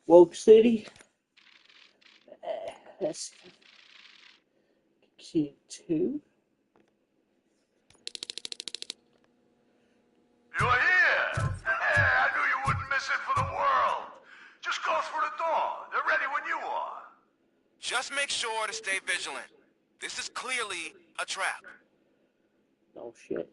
Woke City. That's Q2. You're here! I knew you wouldn't miss it for the world. Just go through the door. They're ready when you are. Just make sure to stay vigilant. This is clearly a trap. Oh shit.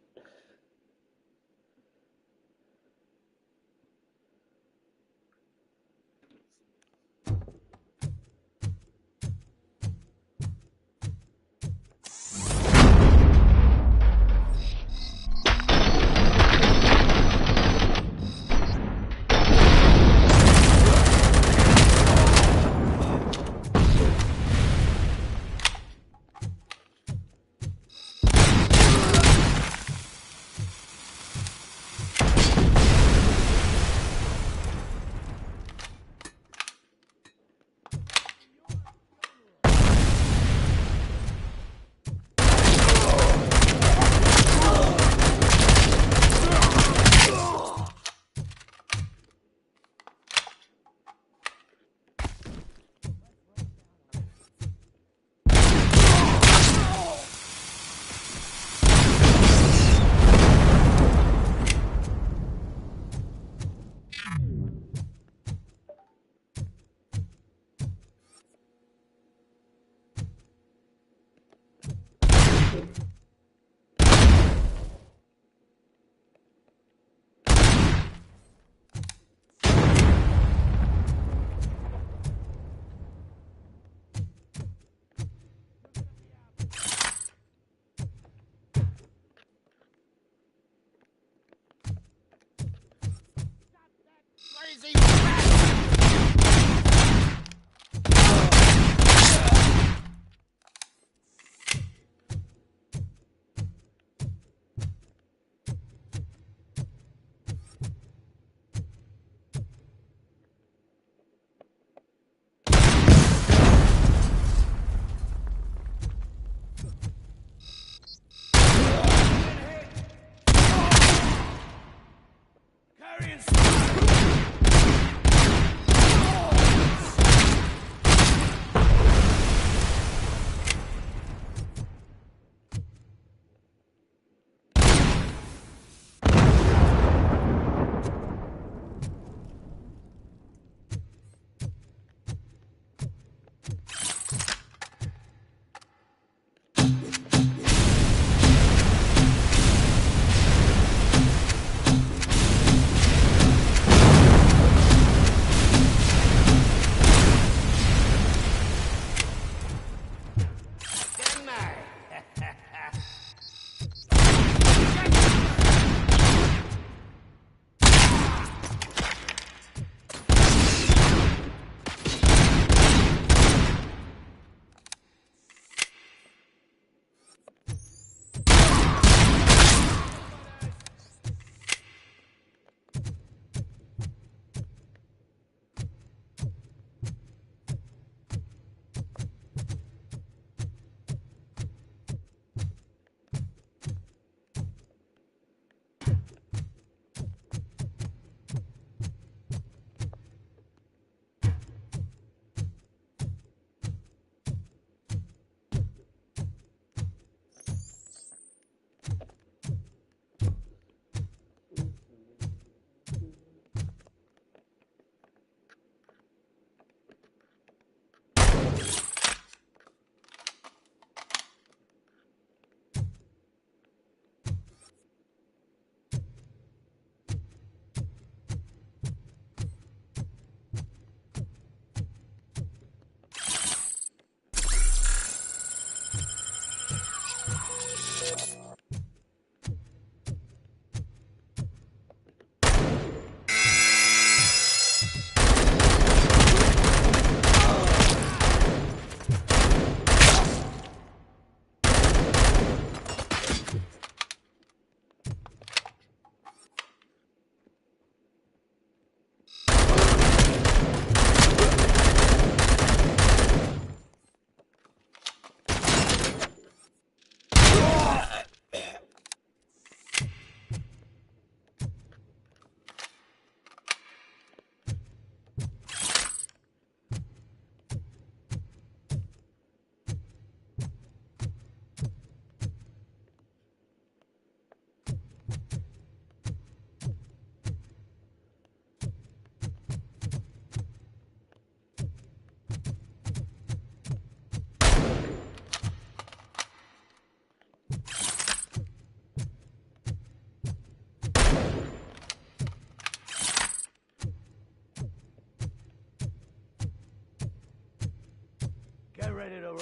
ready to roll.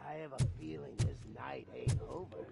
I have a feeling this night ain't over.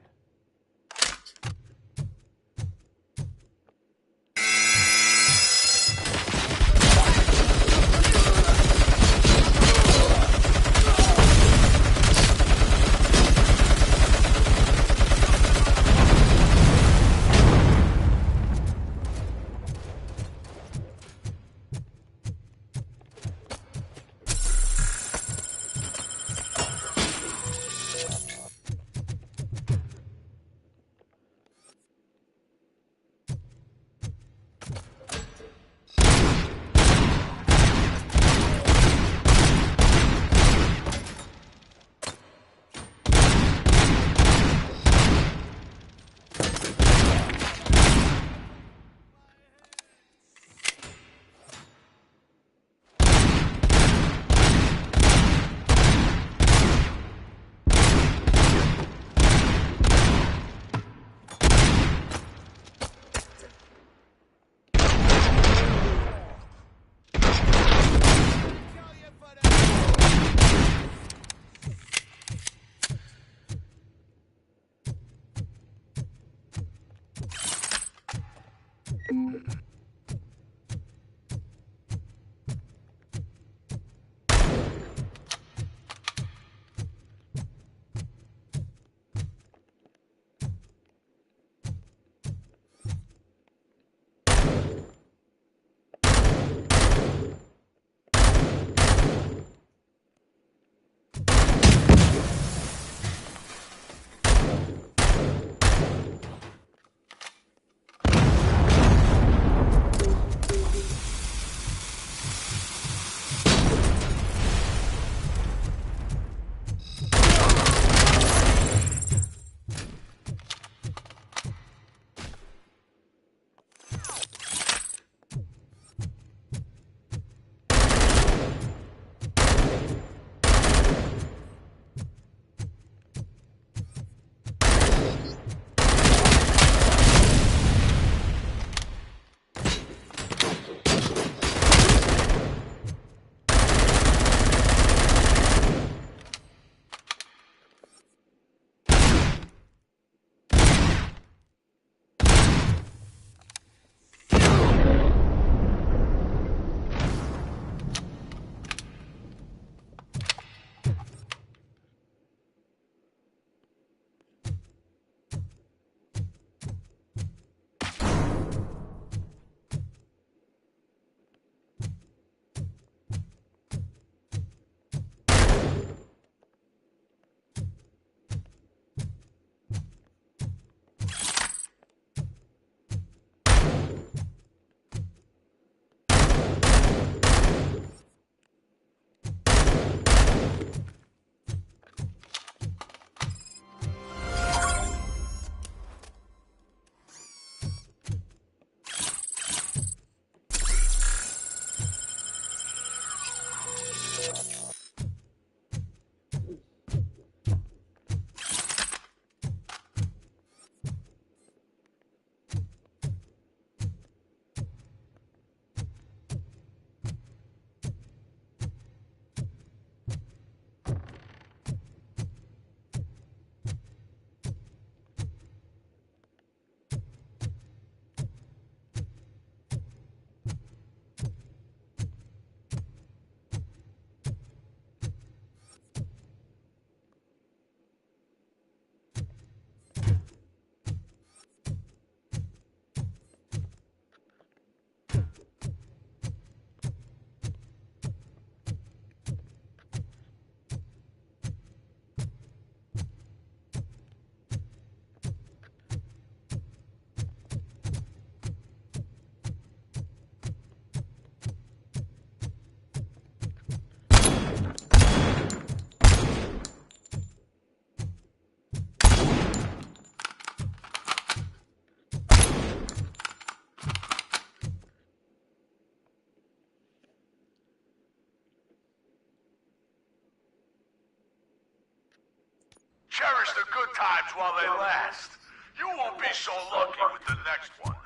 Cherish the good times while they last. You won't be so lucky with the next one.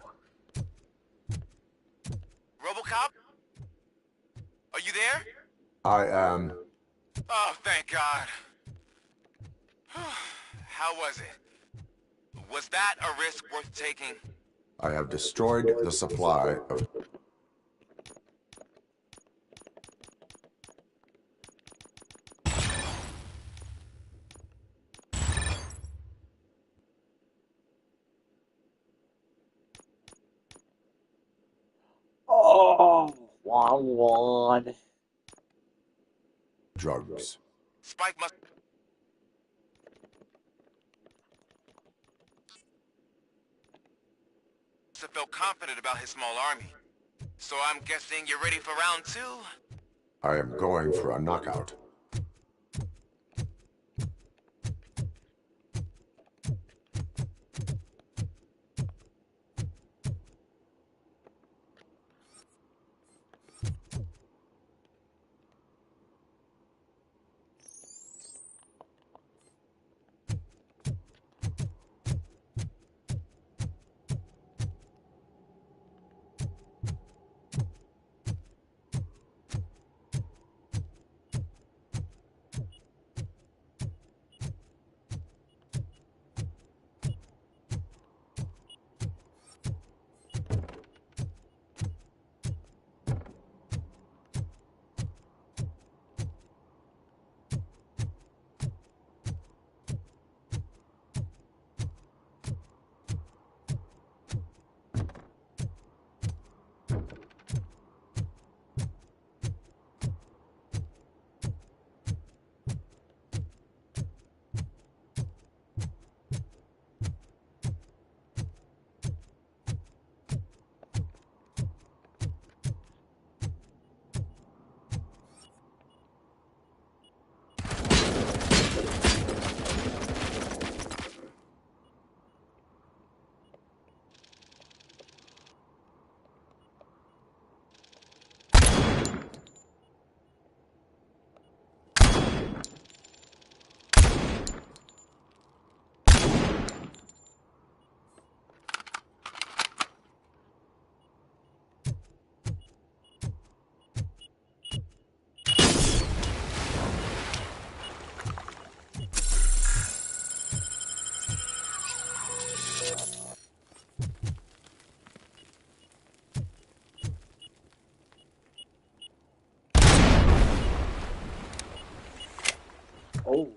Robocop? Are you there? I am. Oh, thank God. How was it? Was that a risk worth taking? I have destroyed the supply of... Oh, one. drugs. Spike must have felt confident about his small army. So I'm guessing you're ready for round two? I am going for a knockout. Oh.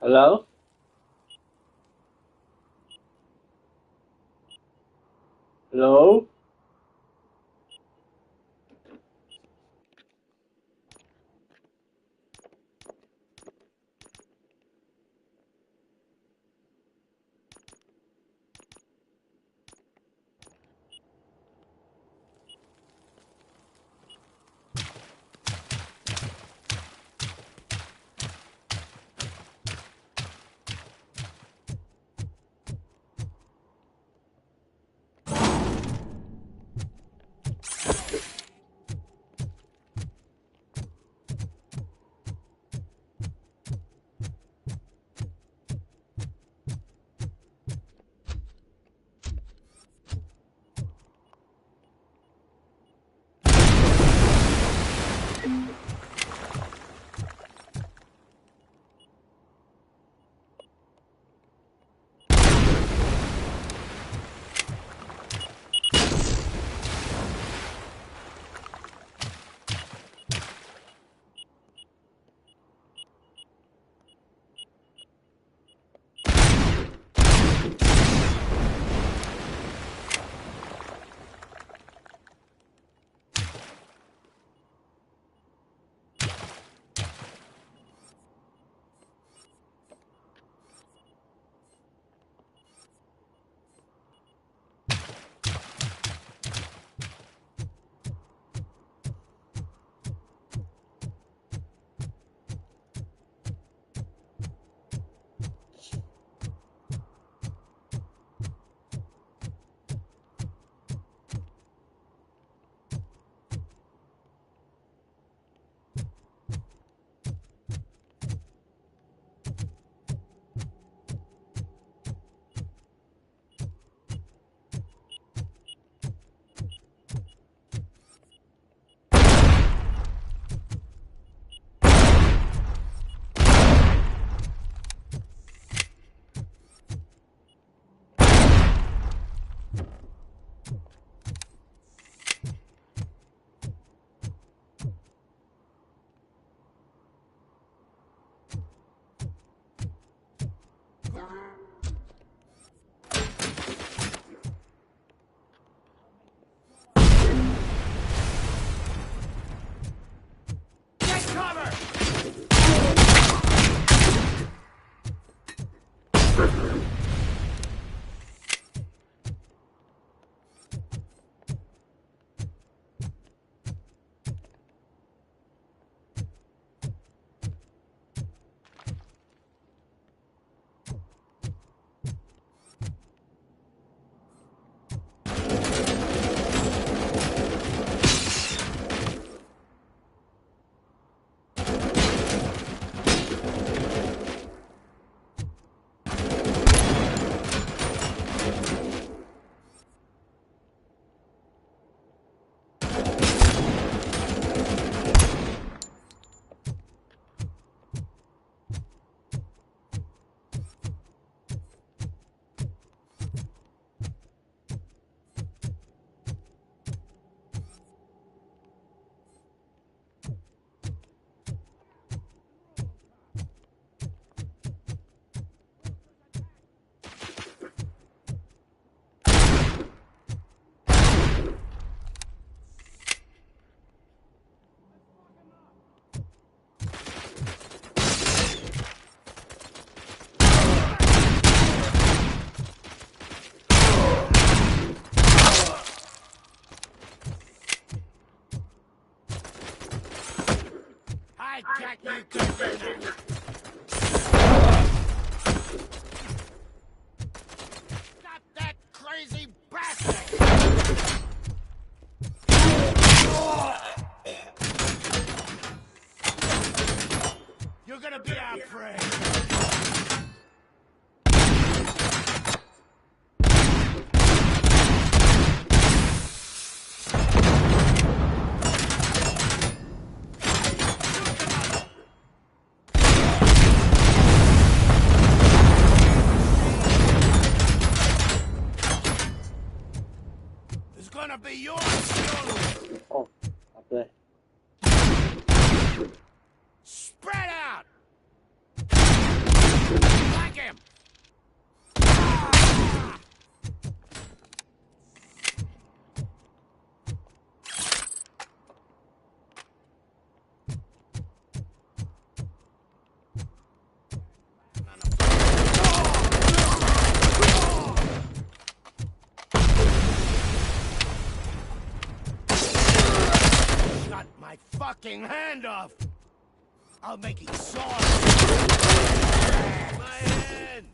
Hello? Hello? I got you good. Stop that crazy bastard! You're gonna be our prey. It's gonna be yours soon. Oh, up there. Spread out. Like him. Ah! Cut my fucking hand off. I'll make it soft. My hand.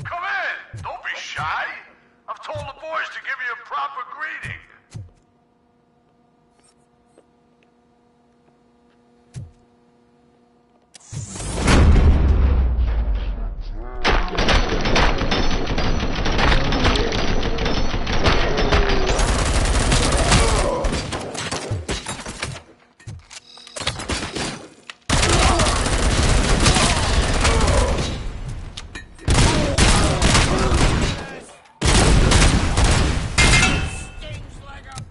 Come in! Don't be shy! I've told the boys to give you a proper greeting. Stings like a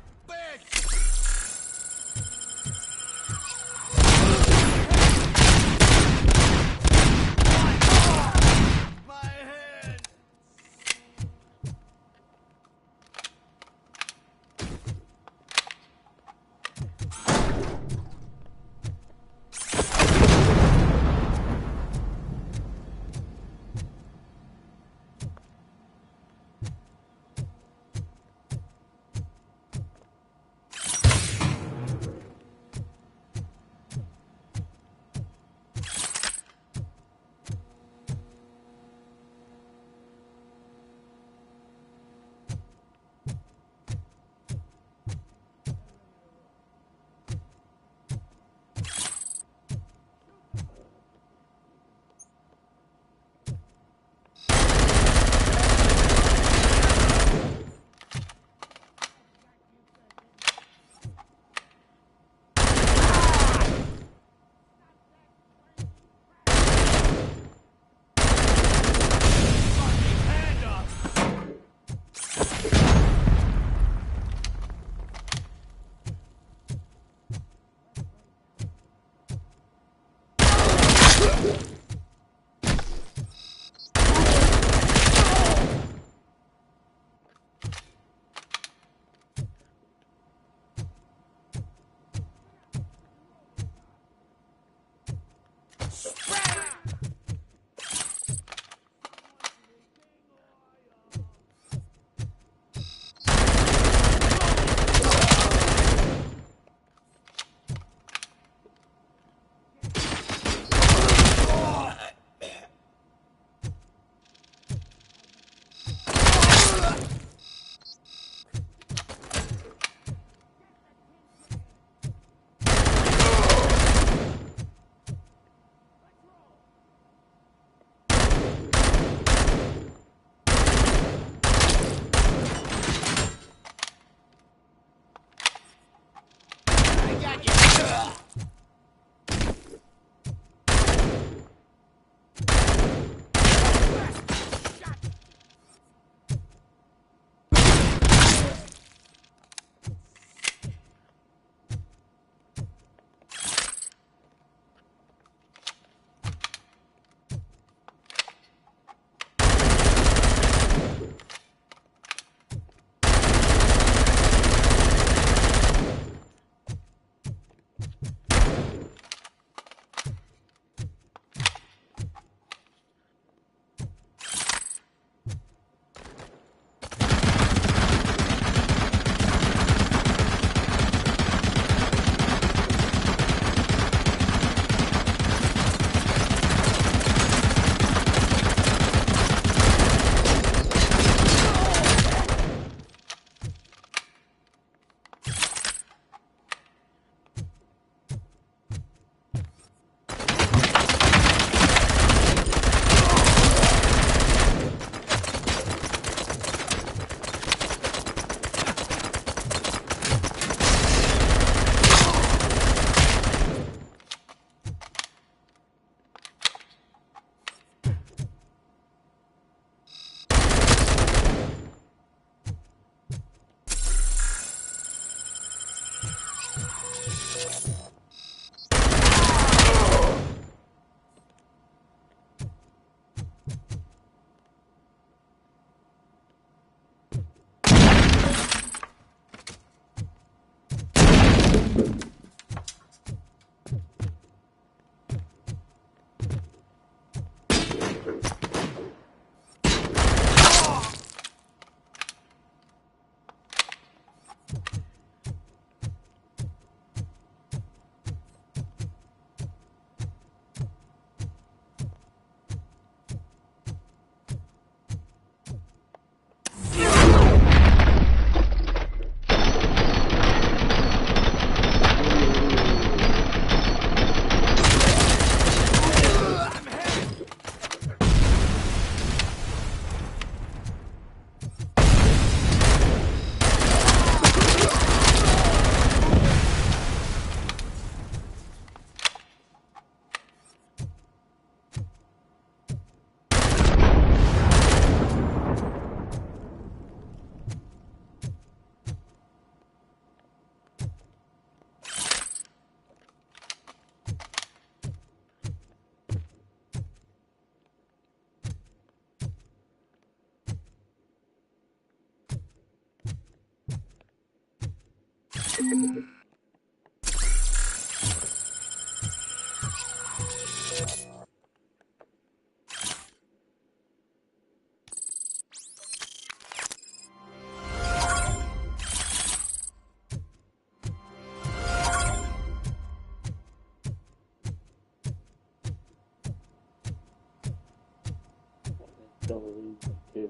Don't believe me too.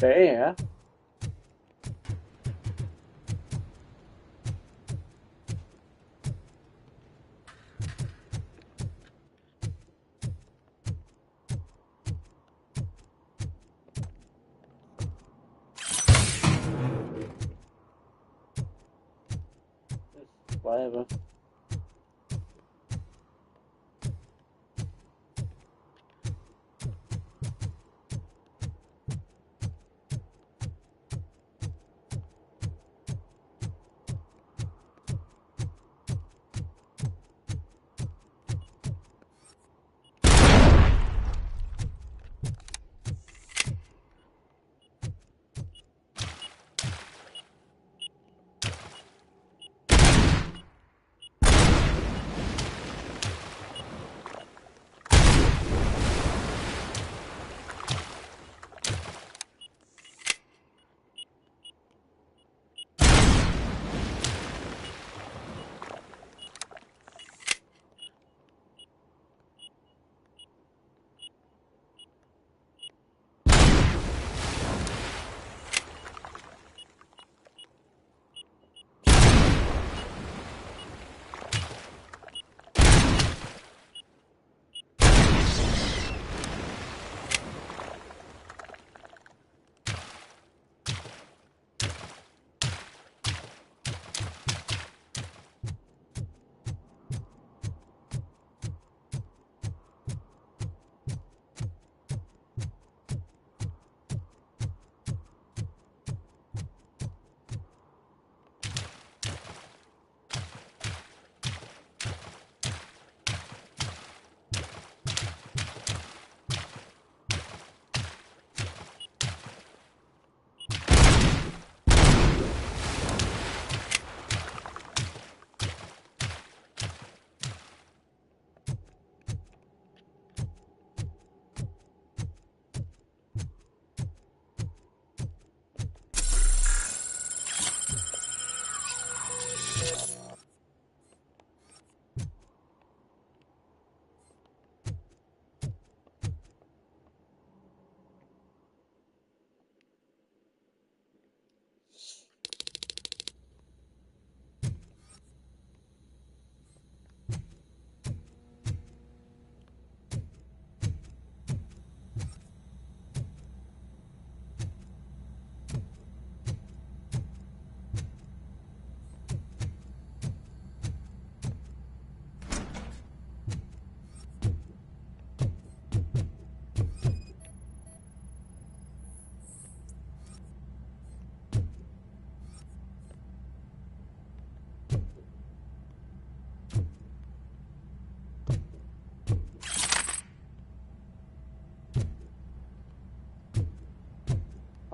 Yeah. Whatever.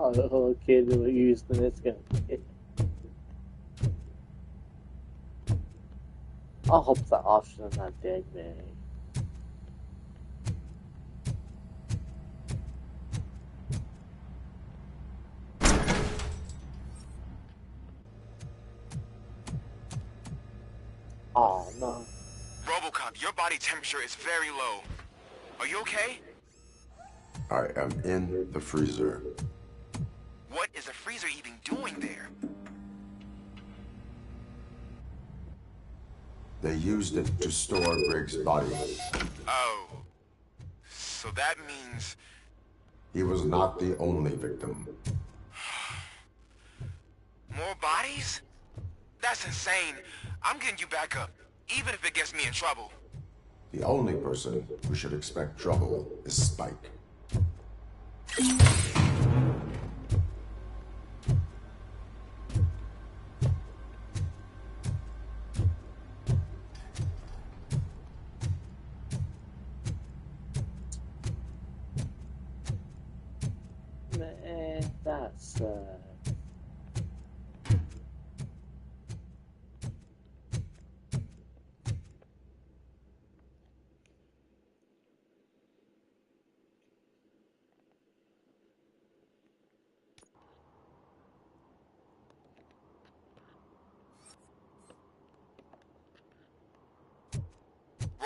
Oh, the little kid who used the this gun. I hope that option's not dead, man. Oh no. Robocop, your body temperature is very low. Are you okay? I am in the freezer. What is a freezer even doing there? They used it to store Griggs' body. Oh. So that means... He was not the only victim. more bodies? That's insane. I'm getting you back up, even if it gets me in trouble. The only person who should expect trouble is Spike. Man, that's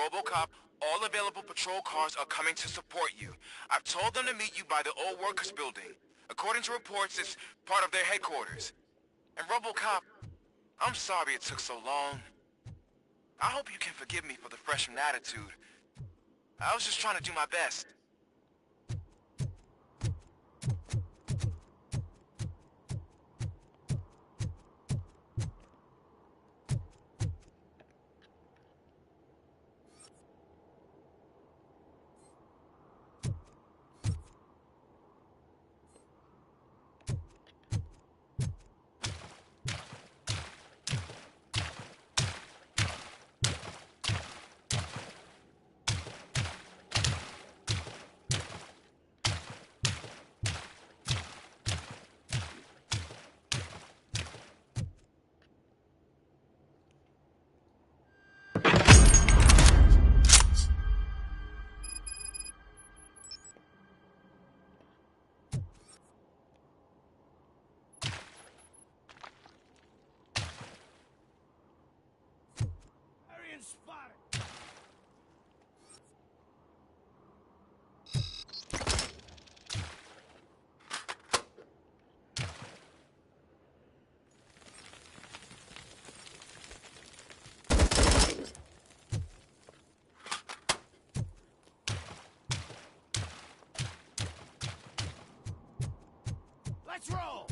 Robocop, all available patrol cars are coming to support you. I've told them to meet you by the old workers building. According to reports, it's part of their headquarters. And Robocop, I'm sorry it took so long. I hope you can forgive me for the freshman attitude. I was just trying to do my best. Spotted. Let's roll.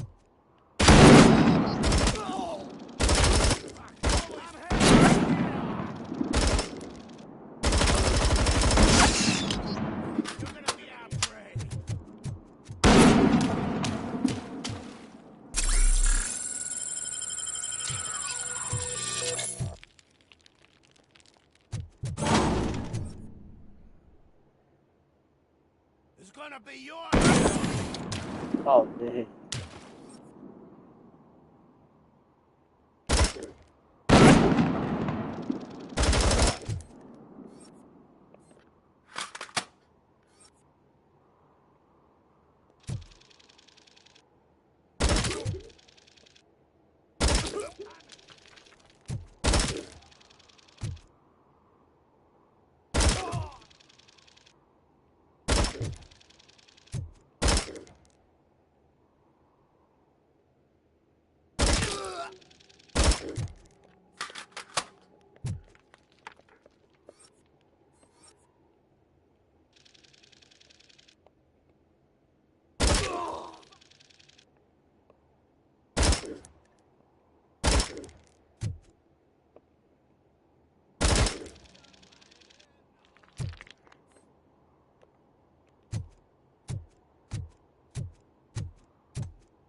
It's gonna be yours. oh man.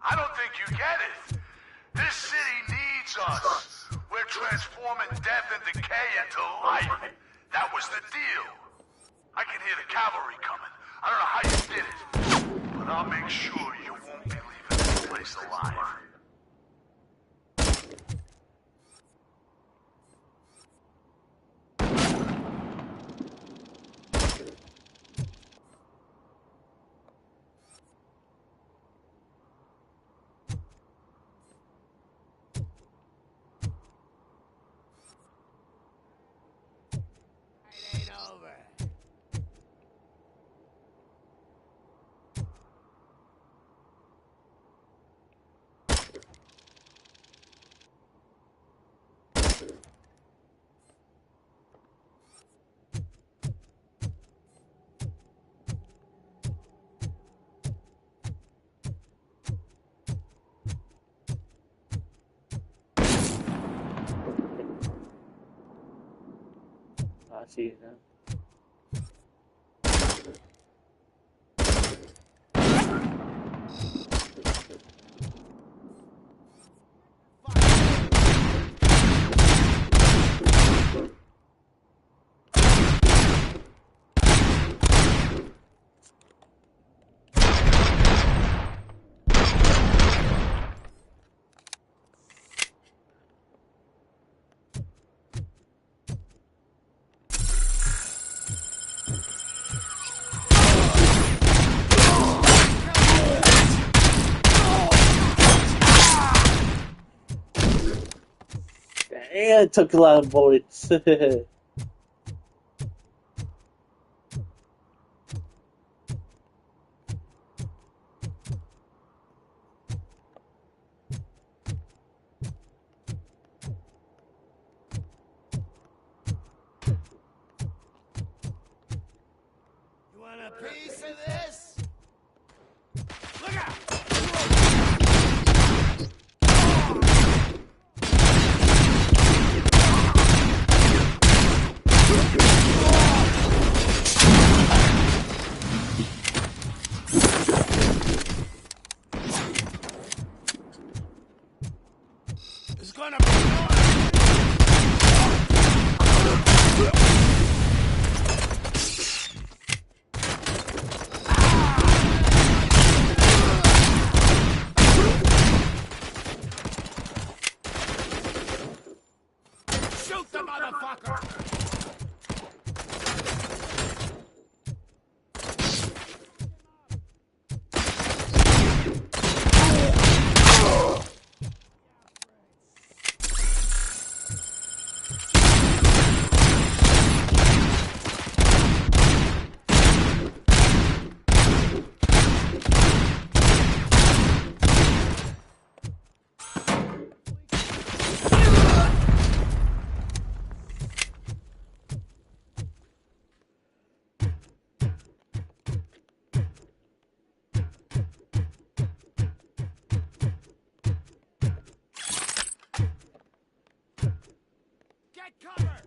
I don't think you get it. This city needs us. We're transforming death and decay into life. That was the deal. I can hear the cavalry coming. I don't know how you did it, but I'll make sure you won't be place alive. It ain't over. I see now. Damn, it took a lot of bullets. You want a piece of this? Look out! It's gonna be shoot the motherfucker! Get cover!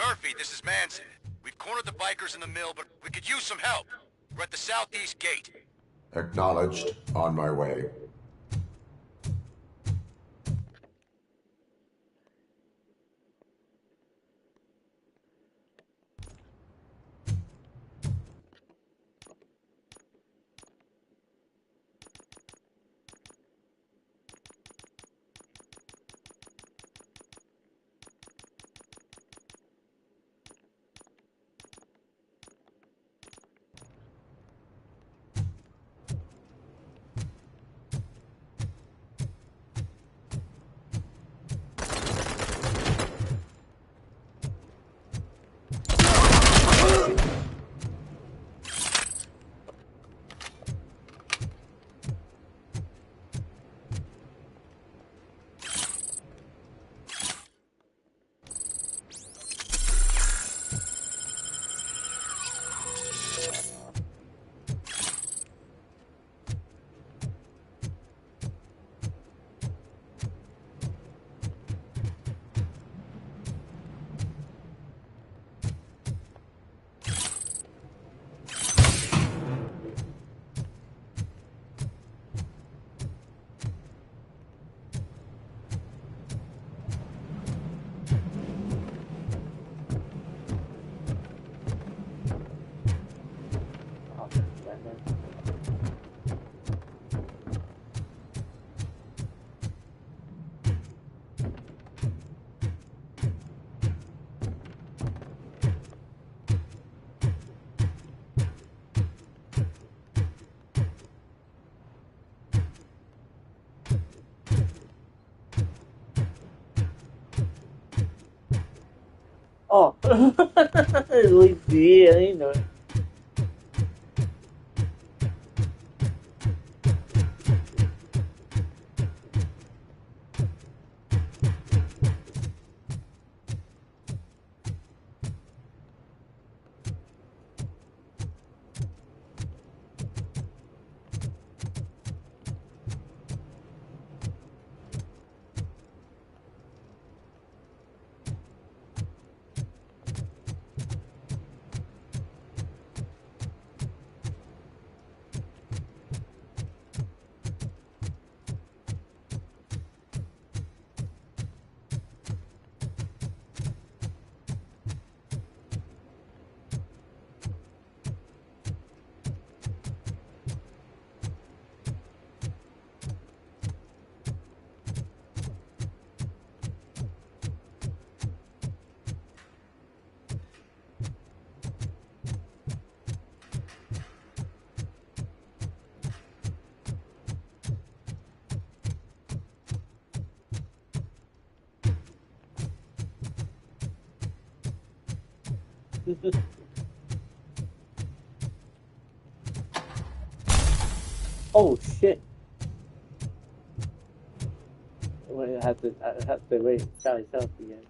Murphy, this is Manson. We've cornered the bikers in the mill, but we could use some help. We're at the southeast gate. Acknowledged. On my way. Oh, Luis, sí, ahí no. Oh shit! Wait, I have to wait. Sorry, again.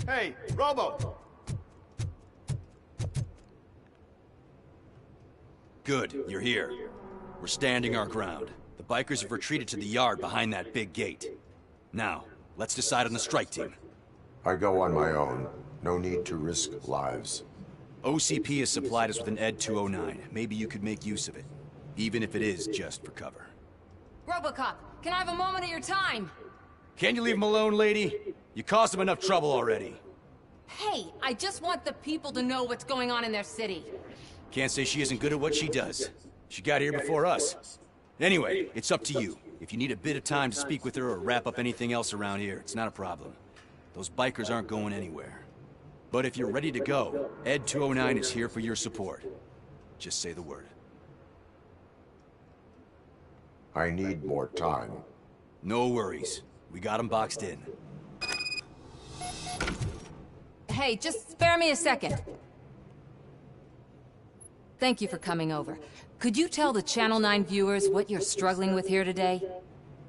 Hey, Robo! Good, you're here. We're standing our ground. The bikers have retreated to the yard behind that big gate. Now, let's decide on the strike team. I go on my own. No need to risk lives. OCP has supplied us with an ED 209. Maybe you could make use of it. Even if it is just for cover. Robocop, can I have a moment of your time? Can you leave him alone, lady? You caused him enough trouble already. Hey, I just want the people to know what's going on in their city. Can't say she isn't good at what she does. She got here before us. Anyway, it's up to you. If you need a bit of time to speak with her or wrap up anything else around here, it's not a problem. Those bikers aren't going anywhere. But if you're ready to go, ED 209 is here for your support. Just say the word. I need more time. No worries. We got them boxed in. Hey, just spare me a second. Thank you for coming over. Could you tell the Channel 9 viewers what you're struggling with here today?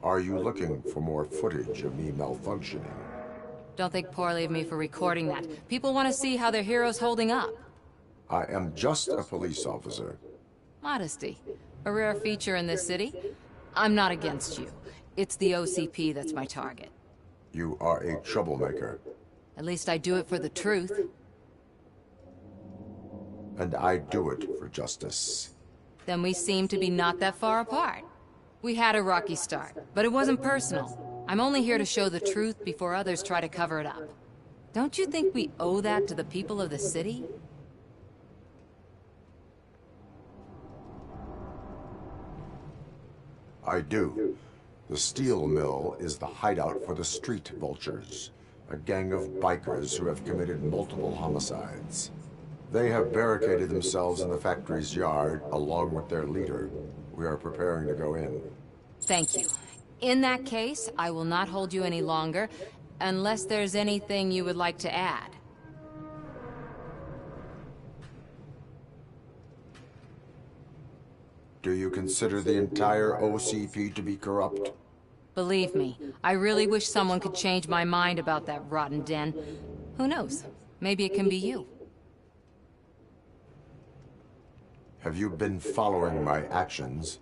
Are you looking for more footage of me malfunctioning? Don't think poorly of me for recording that. People want to see how their hero's holding up. I am just a police officer. Modesty. A rare feature in this city. I'm not against you. It's the OCP that's my target. You are a troublemaker, At least I do it for the truth. and I do it for justice. Then we seem to be not that far apart. We had a rocky start, but it wasn't personal. I'm only here to show the truth before others try to cover it up. Don't you think we owe that to the people of the city? I do. The steel mill is the hideout for the street vultures, a gang of bikers who have committed multiple homicides. They have barricaded themselves in the factory's yard along with their leader. We are preparing to go in. Thank you. In that case, I will not hold you any longer, unless there's anything you would like to add. Do you consider the entire OCP to be corrupt? Believe me, I really wish someone could change my mind about that rotten den. Who knows? Maybe it can be you. Have you been following my actions?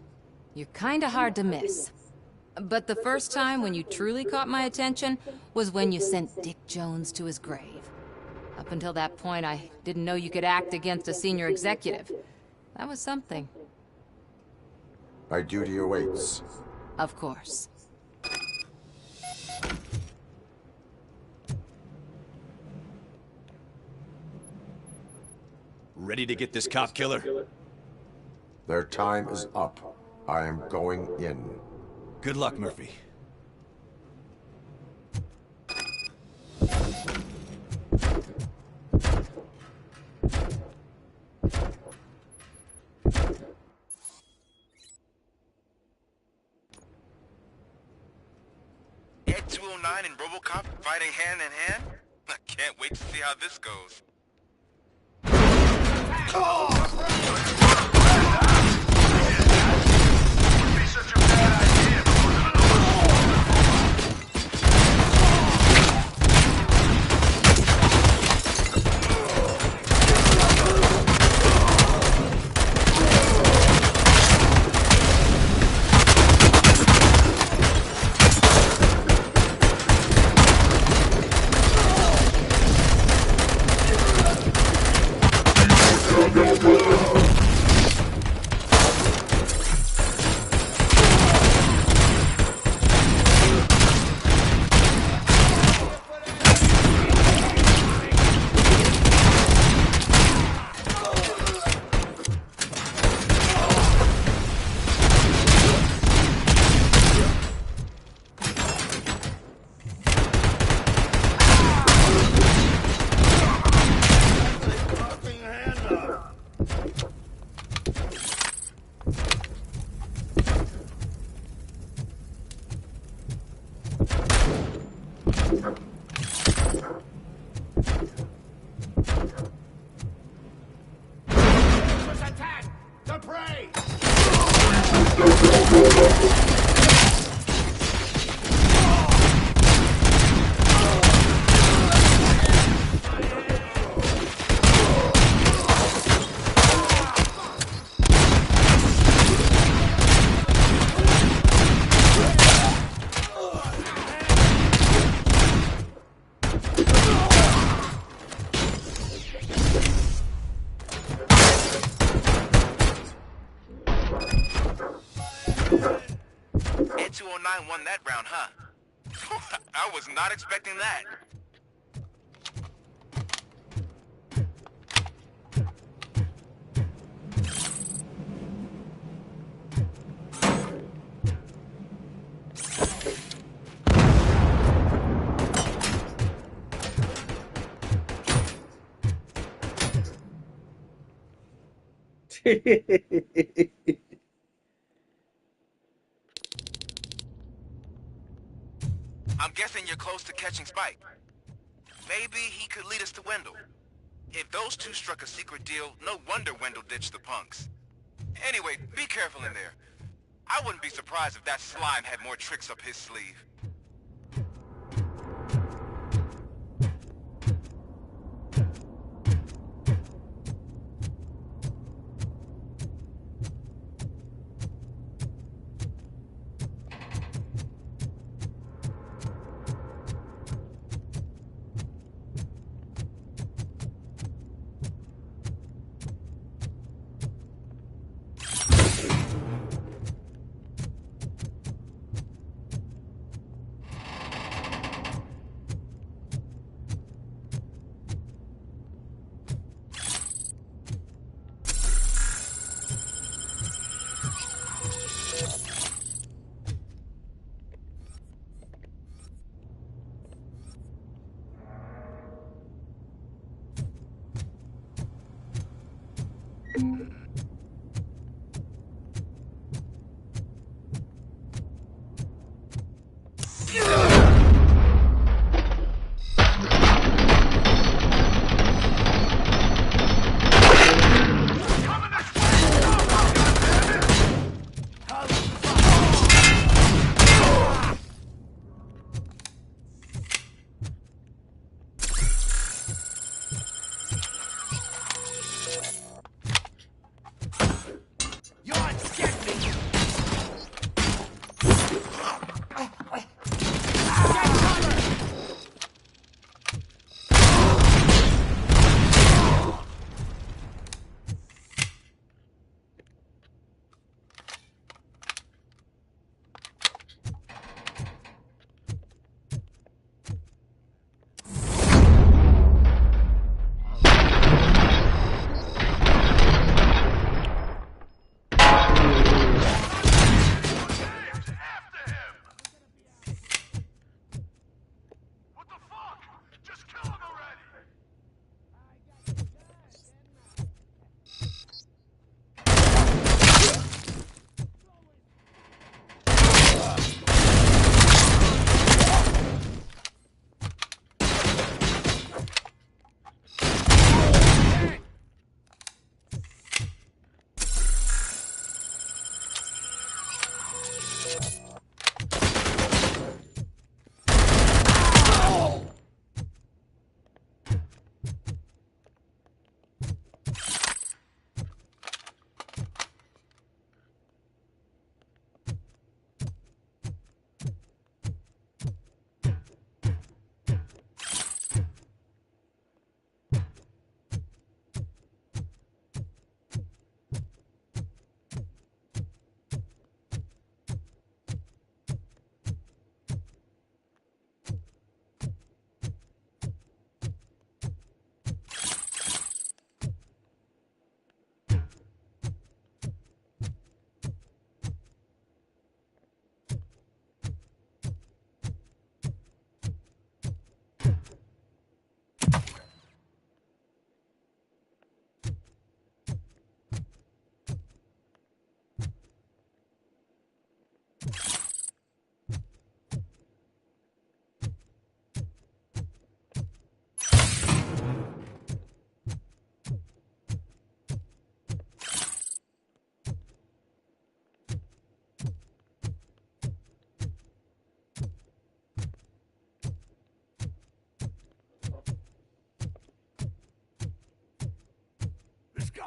You're kinda hard to miss. But the first time when you truly caught my attention was when you sent Dick Jones to his grave. Up until that point, I didn't know you could act against a senior executive. That was something. My duty awaits. Of course. Ready to get this cop killer? Their time is up. I am going in. Good luck, Murphy. Ed 209 and Robocop fighting hand in hand? I can't wait to see how this goes. Be such a bad idea if it wasn't an Attack! The prey! Ed 209 won that round, huh? I was not expecting that. I'm guessing you're close to catching Spike. Maybe he could lead us to Wendell. If those two struck a secret deal, no wonder Wendell ditched the punks. Anyway, be careful in there. I wouldn't be surprised if that slime had more tricks up his sleeve.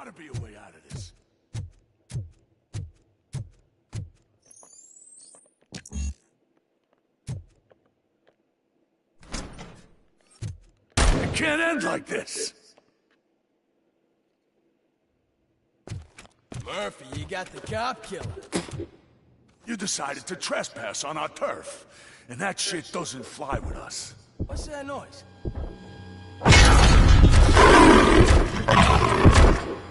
gotta be a way out of this. It can't end like this. Murphy, you got the cop killer. You decided to trespass on our turf, and that shit doesn't fly with us. What's that noise?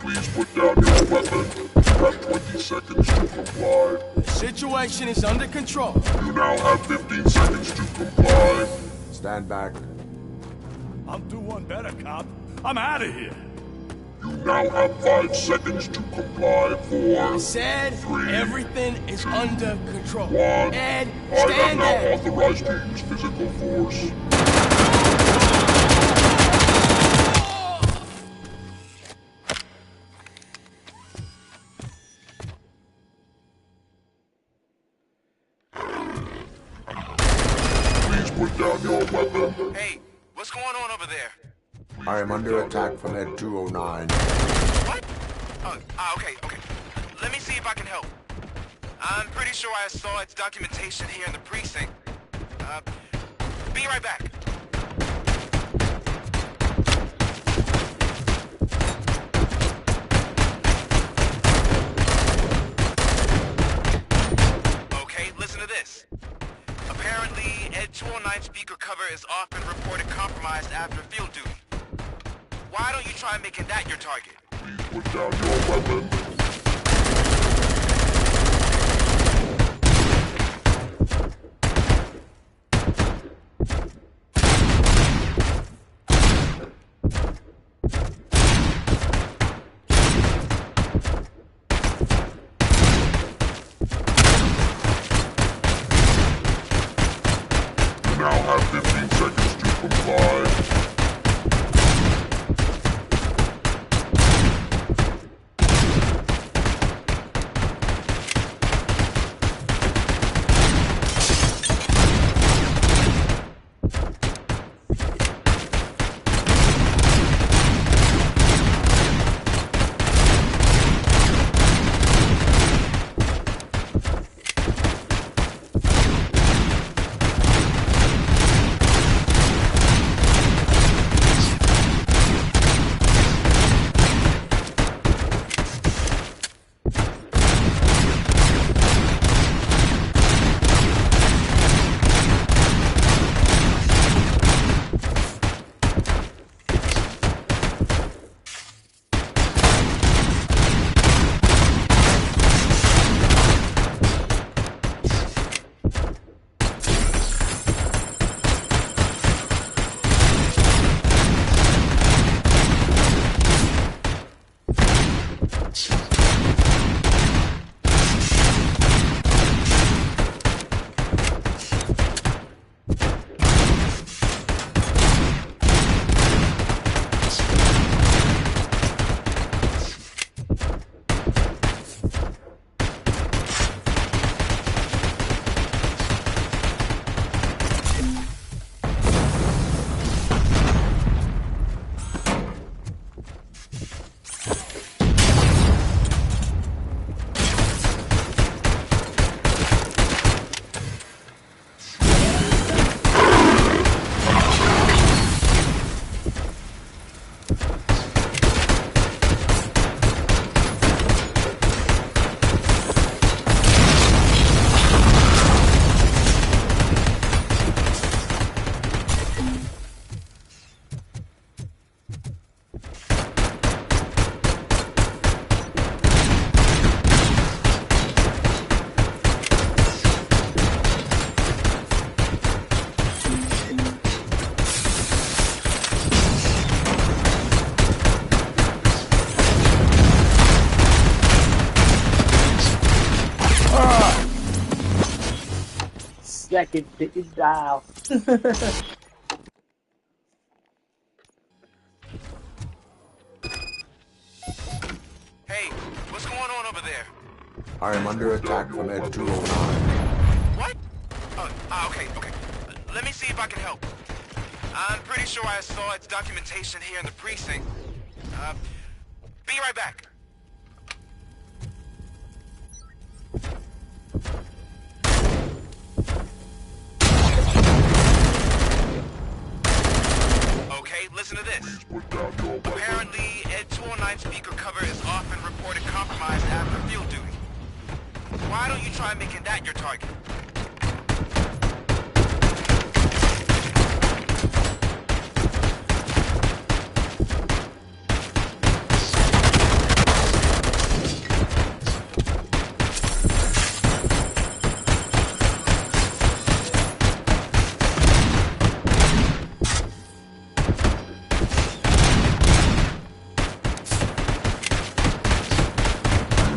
Please put down your weapon. You have 20 seconds to comply. The situation is under control. You now have 15 seconds to comply. Stand back. I'll do one better, cop. I'm out of here. You now have 5 seconds to comply. 4, Said 3, everything is under control. 1. Ed, I have stand now there. authorized to use physical force. Please put down your weapon. Hey, what's going on over there? I am under attack from Ed 209. What? Okay. Let me see if I can help. I'm pretty sure I saw its documentation here in the precinct. Be right back. Okay, listen to this. Apparently, Ed 209 speaker cover is often reported compromised after field duty. Why don't you try making that your target? Please put down your weapon. You now have 15 seconds to comply. Second ticket dial. Hey, what's going on over there? I am under attack from Ed 209. What? Okay. Let me see if I can help. I'm pretty sure I saw its documentation here in the precinct. Be right right back. Okay, listen to this. Apparently, Ed 209 speaker cover is often reported compromised after field duty. Why don't you try making that your target?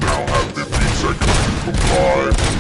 Now have 15 seconds to comply.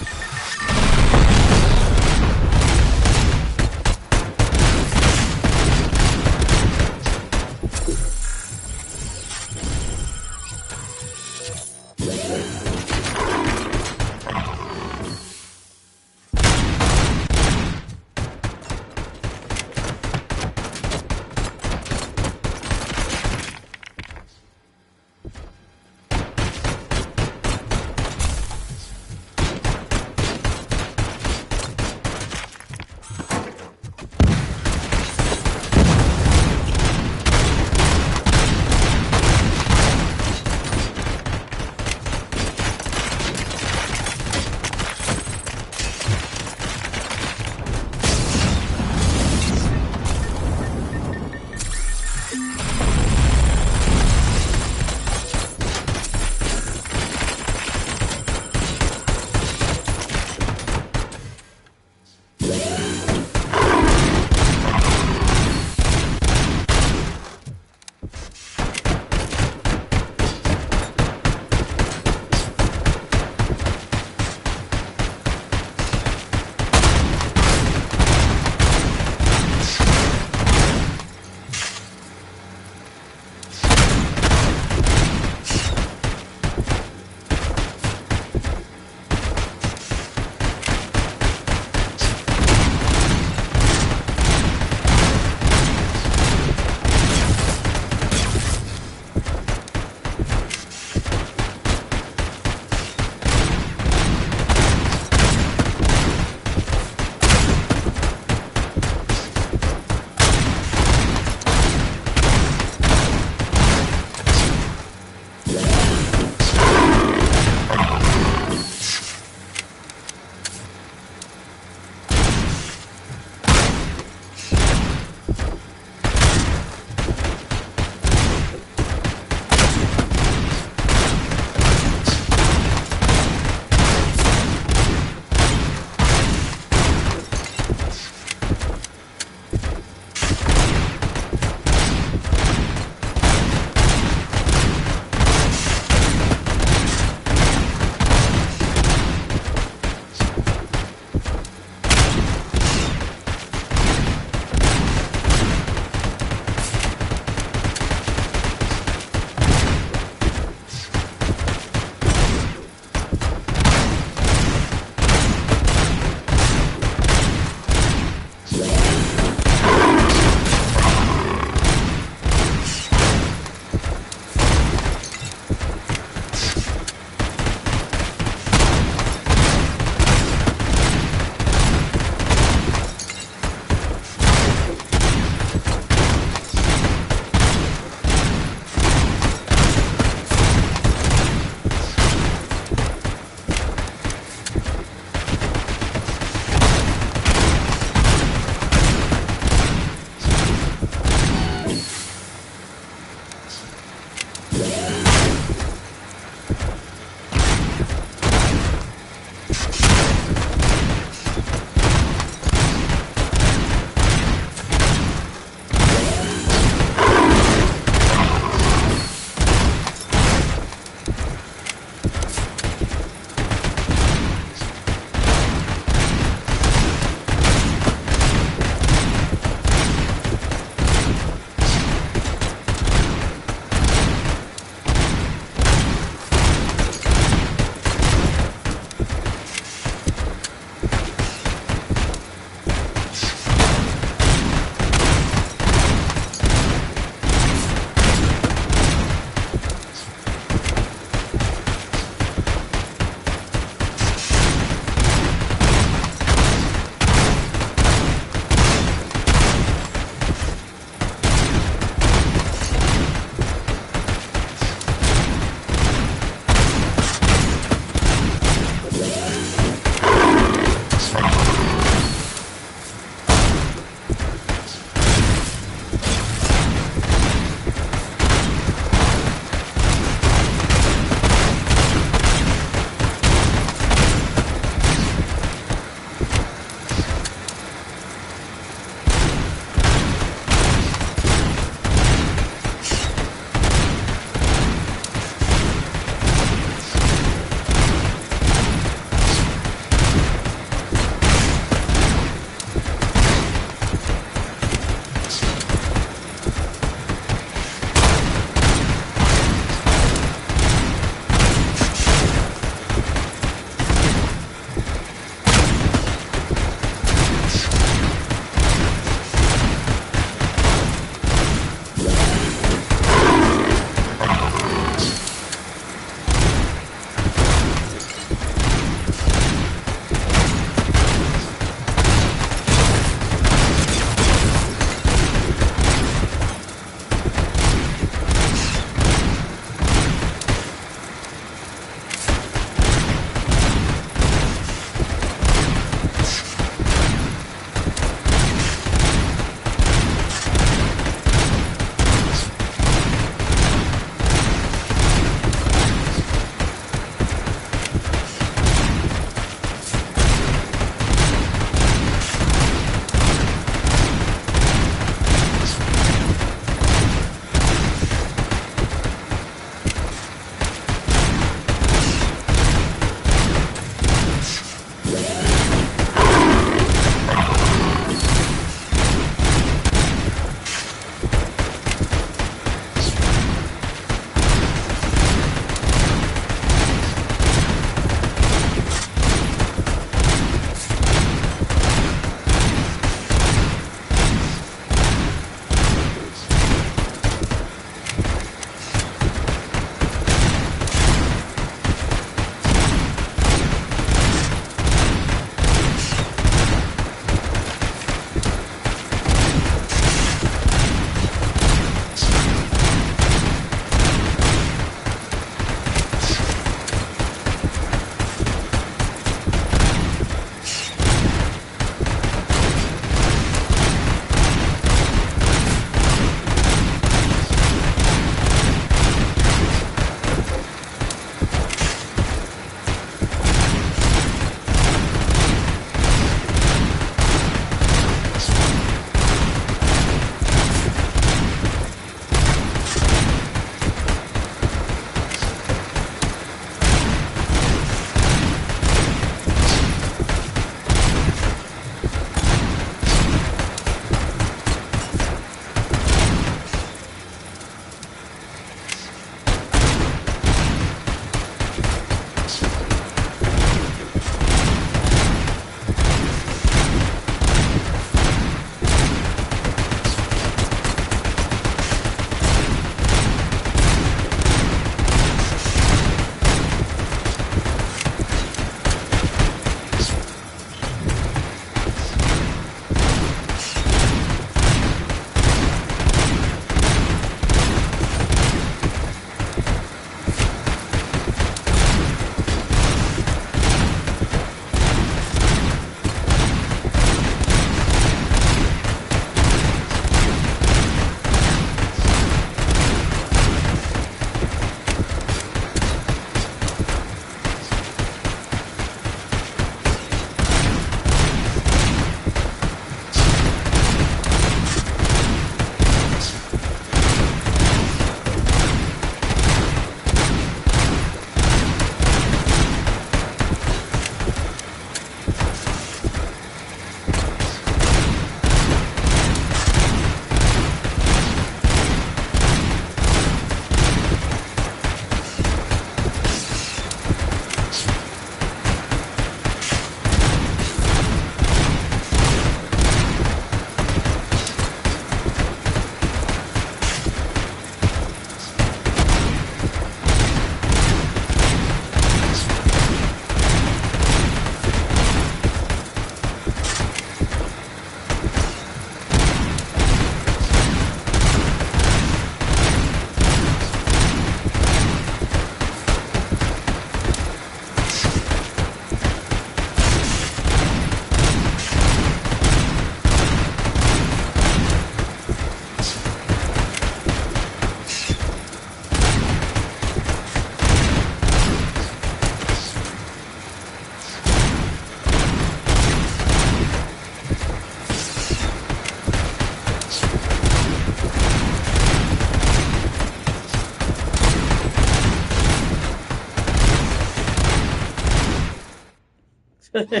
Don't give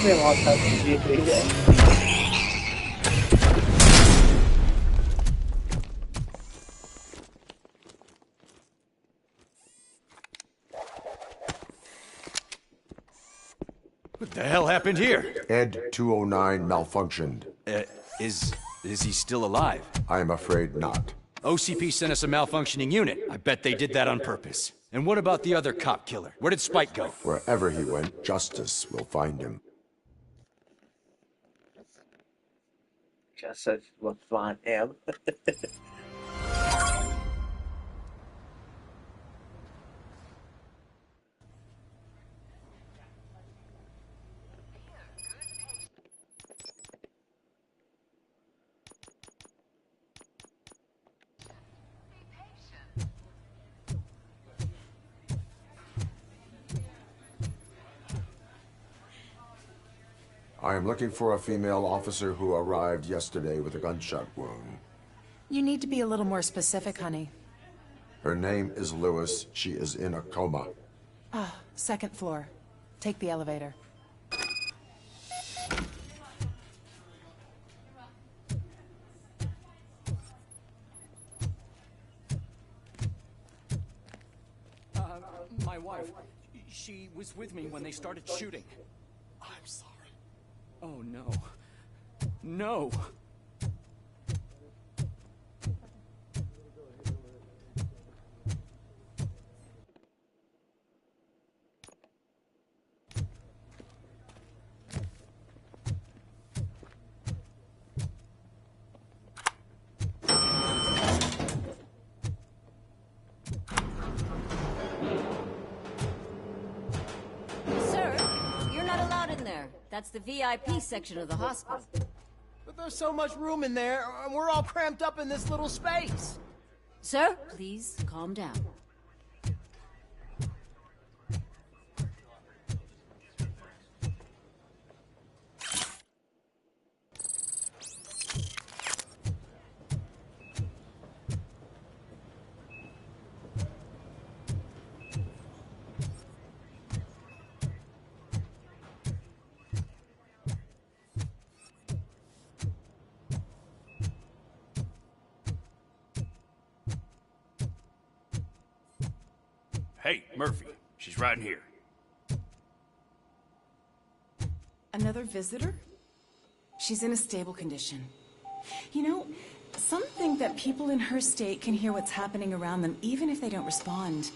me a hard time to do it. What the hell happened here? Ed 209 malfunctioned. Is he still alive? I'm afraid not. OCP sent us a malfunctioning unit. I bet they did that on purpose. And what about the other cop killer? Where did Spike go? Wherever he went, justice will find him. Just will find him. I am looking for a female officer who arrived yesterday with a gunshot wound. You need to be a little more specific, honey. Her name is Lewis. She is in a coma. Ah, second floor. Take the elevator. My wife. She was with me when they started shooting. I'm sorry. Oh, no. No! That's the VIP section of the hospital. But there's so much room in there, and we're all cramped up in this little space. Sir, please calm down. Hey, Murphy. She's right here. Another visitor? She's in a stable condition. You know, some think that people in her state can hear what's happening around them even if they don't respond.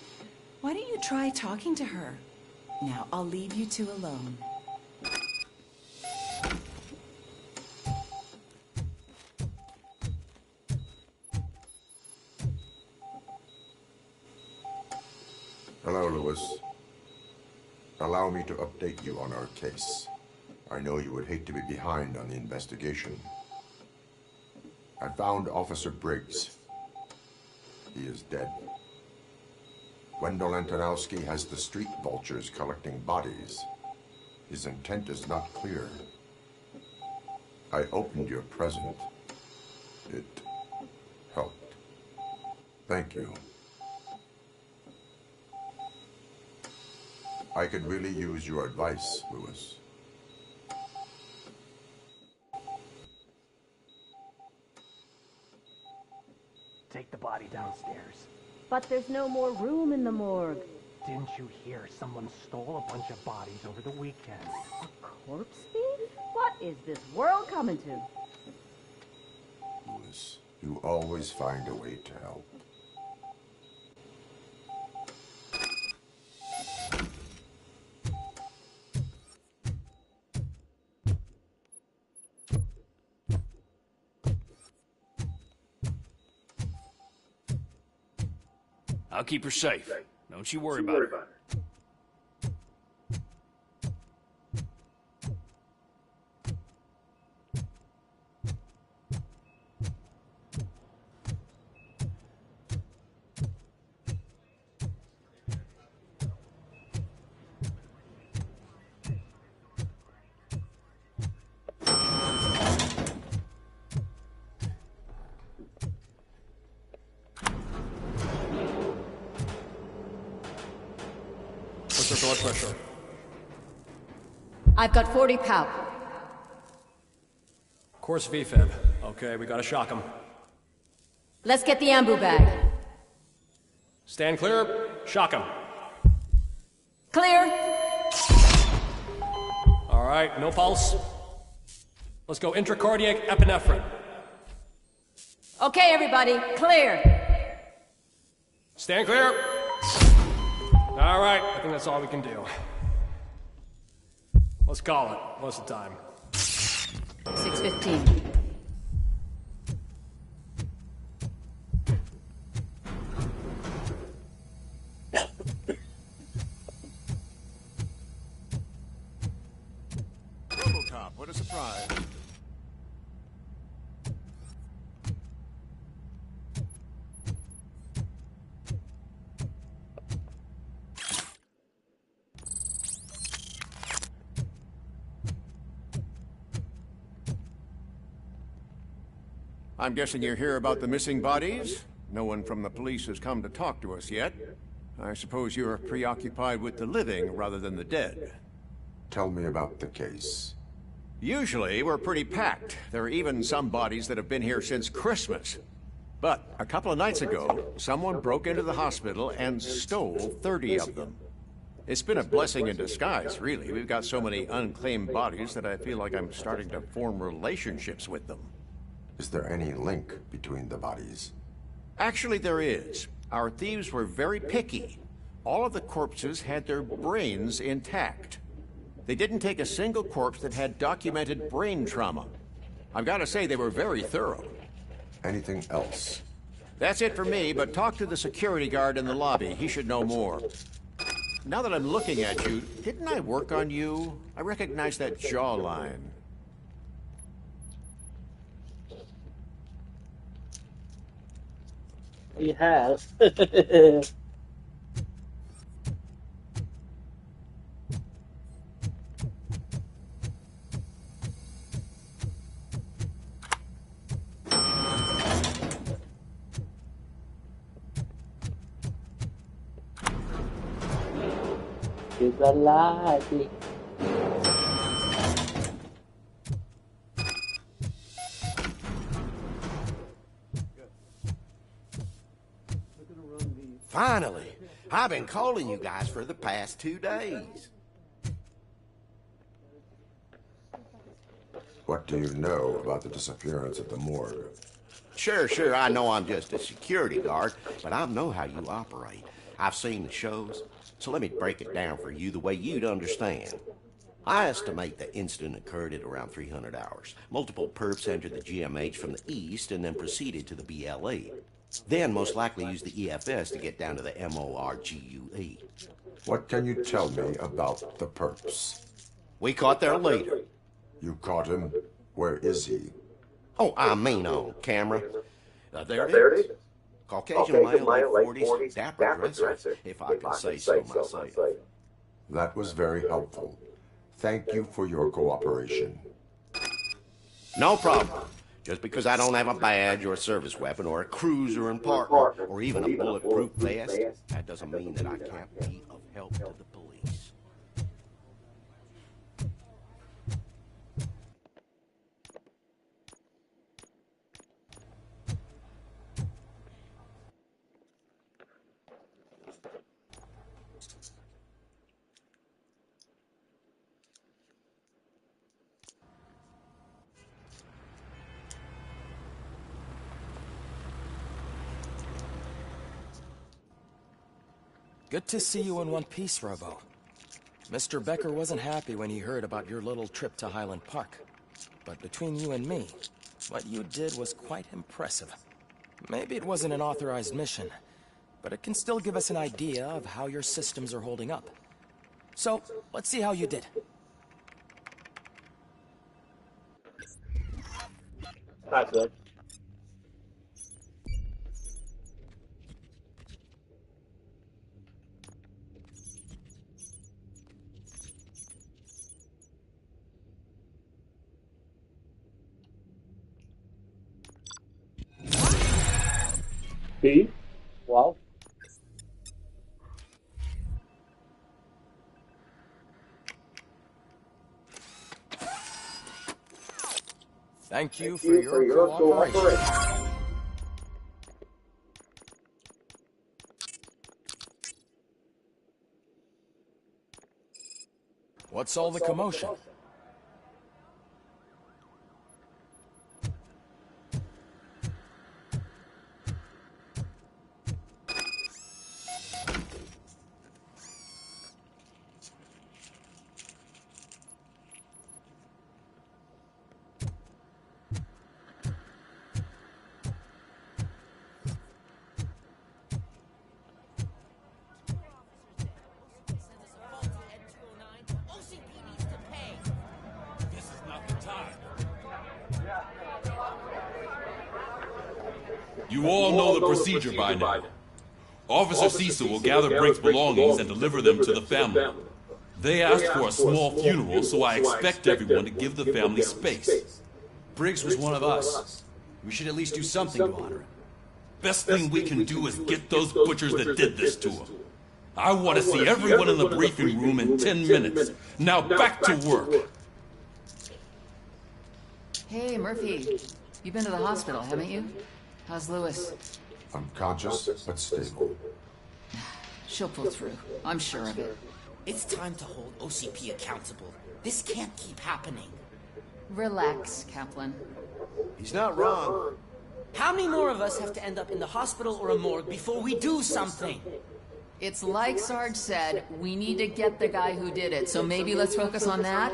Why don't you try talking to her? Now, I'll leave you two alone. Hello, Lewis. Allow me to update you on our case. I know you would hate to be behind on the investigation. I found Officer Briggs. He is dead. Wendell Antonowski has the street vultures collecting bodies. His intent is not clear. I opened your present. It helped. Thank you. I could really use your advice, Lewis. Take the body downstairs. But there's no more room in the morgue. Didn't you hear someone stole a bunch of bodies over the weekend? A corpse thief? What is this world coming to? Lewis, you always find a way to help. I'll keep her safe. Don't you worry about it. What's your blood pressure? I've got 40 power. Course VFib. Okay, we gotta shock him. Let's get the ambu bag. Stand clear. Shock him. Clear. All right, no pulse. Let's go intracardiac epinephrine. Okay, everybody, clear. Stand clear. All right, I think that's all we can do. Let's call it. What's the time? 6:15. Robocop, what a surprise. I'm guessing you're here about the missing bodies? No one from the police has come to talk to us yet. I suppose you're preoccupied with the living rather than the dead. Tell me about the case. Usually, we're pretty packed. There are even some bodies that have been here since Christmas. But a couple of nights ago, someone broke into the hospital and stole 30 of them. It's been a blessing in disguise, really. We've got so many unclaimed bodies that I feel like I'm starting to form relationships with them. Is there any link between the bodies? Actually, there is. Our thieves were very picky. All of the corpses had their brains intact. They didn't take a single corpse that had documented brain trauma. I've got to say, they were very thorough. Anything else? That's it for me, but talk to the security guard in the lobby. He should know more. Now that I'm looking at you, didn't I work on you? I recognize that jawline. He has. It's a lie. Finally! I've been calling you guys for the past 2 days. What do you know about the disappearance at the morgue? Sure, I know I'm just a security guard, but I know how you operate. I've seen the shows, so let me break it down for you the way you'd understand. I estimate the incident occurred at around 300 hours. Multiple perps entered the GMH from the east and then proceeded to the BLE. Then most likely used the EFS to get down to the MORGUE. What can you tell me about the perps? We caught their leader. You caught him? Where is he? Oh, I mean on camera. There it is. Caucasian male, late 40s, dapper dresser, if I can say so myself. That was very helpful. Thank you for your cooperation. No problem. Just because I don't have a badge or a service weapon or a cruiser and partner or even a bulletproof vest, that doesn't mean that I can't be of help to the police. Good to see you in one piece, Robo. Mr. Becker wasn't happy when he heard about your little trip to Highland Park. But between you and me, what you did was quite impressive. Maybe it wasn't an authorized mission, but it can still give us an idea of how your systems are holding up. So, let's see how you did. That's good. See? Wow. Thank you for your cooperation. What's all the commotion? You all know the procedure by now. Officer Cecil will gather Brink's belongings and deliver them to the family. They asked for a small funeral, so I expect everyone to give the family space. Briggs was one of us. We should at least do something to honor him. Best thing we can do is get those butchers that did this to him. I want to see everyone in the briefing room in 10 minutes. Now back to work. Hey, Murphy. You've been to the hospital, haven't you? How's Lewis? Unconscious, but stable. She'll pull through. I'm sure of it. It's time to hold OCP accountable. This can't keep happening. Relax, Kaplan. He's not wrong. How many more of us have to end up in the hospital or a morgue before we do something? It's like Sarge said, we need to get the guy who did it, so maybe let's focus on that?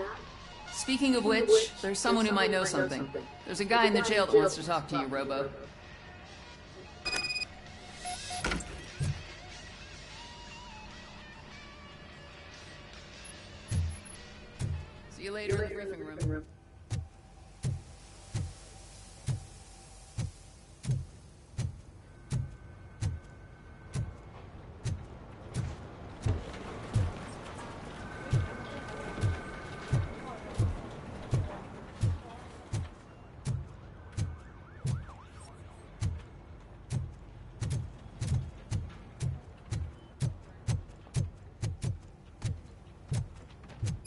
Speaking of which, there's someone who might know something. There's a guy in the jail that wants to talk to you, Robo. See you later in the briefing room.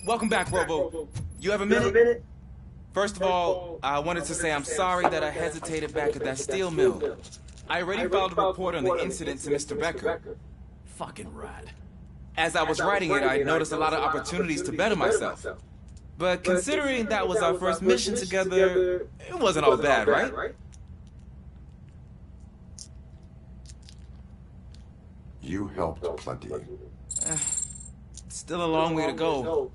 Welcome back, Robo. You have a minute? First of all, I wanted to say I'm sorry that I hesitated back at that steel mill. I already filed a report on the incident to Mr. Becker. Fucking rad. As I was writing it, I noticed a lot of opportunities to better myself. But considering that was our first mission together, it wasn't all bad, right? You helped plenty. Still a long way to go.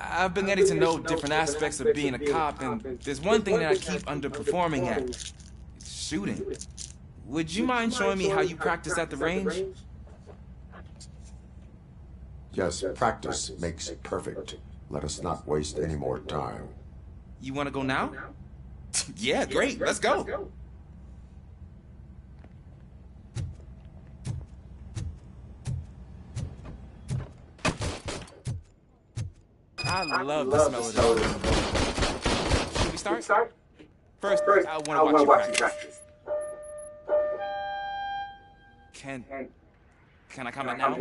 I've been getting to know different aspects of being a cop, and there's one thing that I keep underperforming at. It's shooting. Would you mind showing me how you practice at the range? Yes, practice makes perfect. Let us not waste any more time. You want to go now? Yeah, great. Let's go. I love the smell of this. Should we start? First, I want to watch you practice. Can I comment now?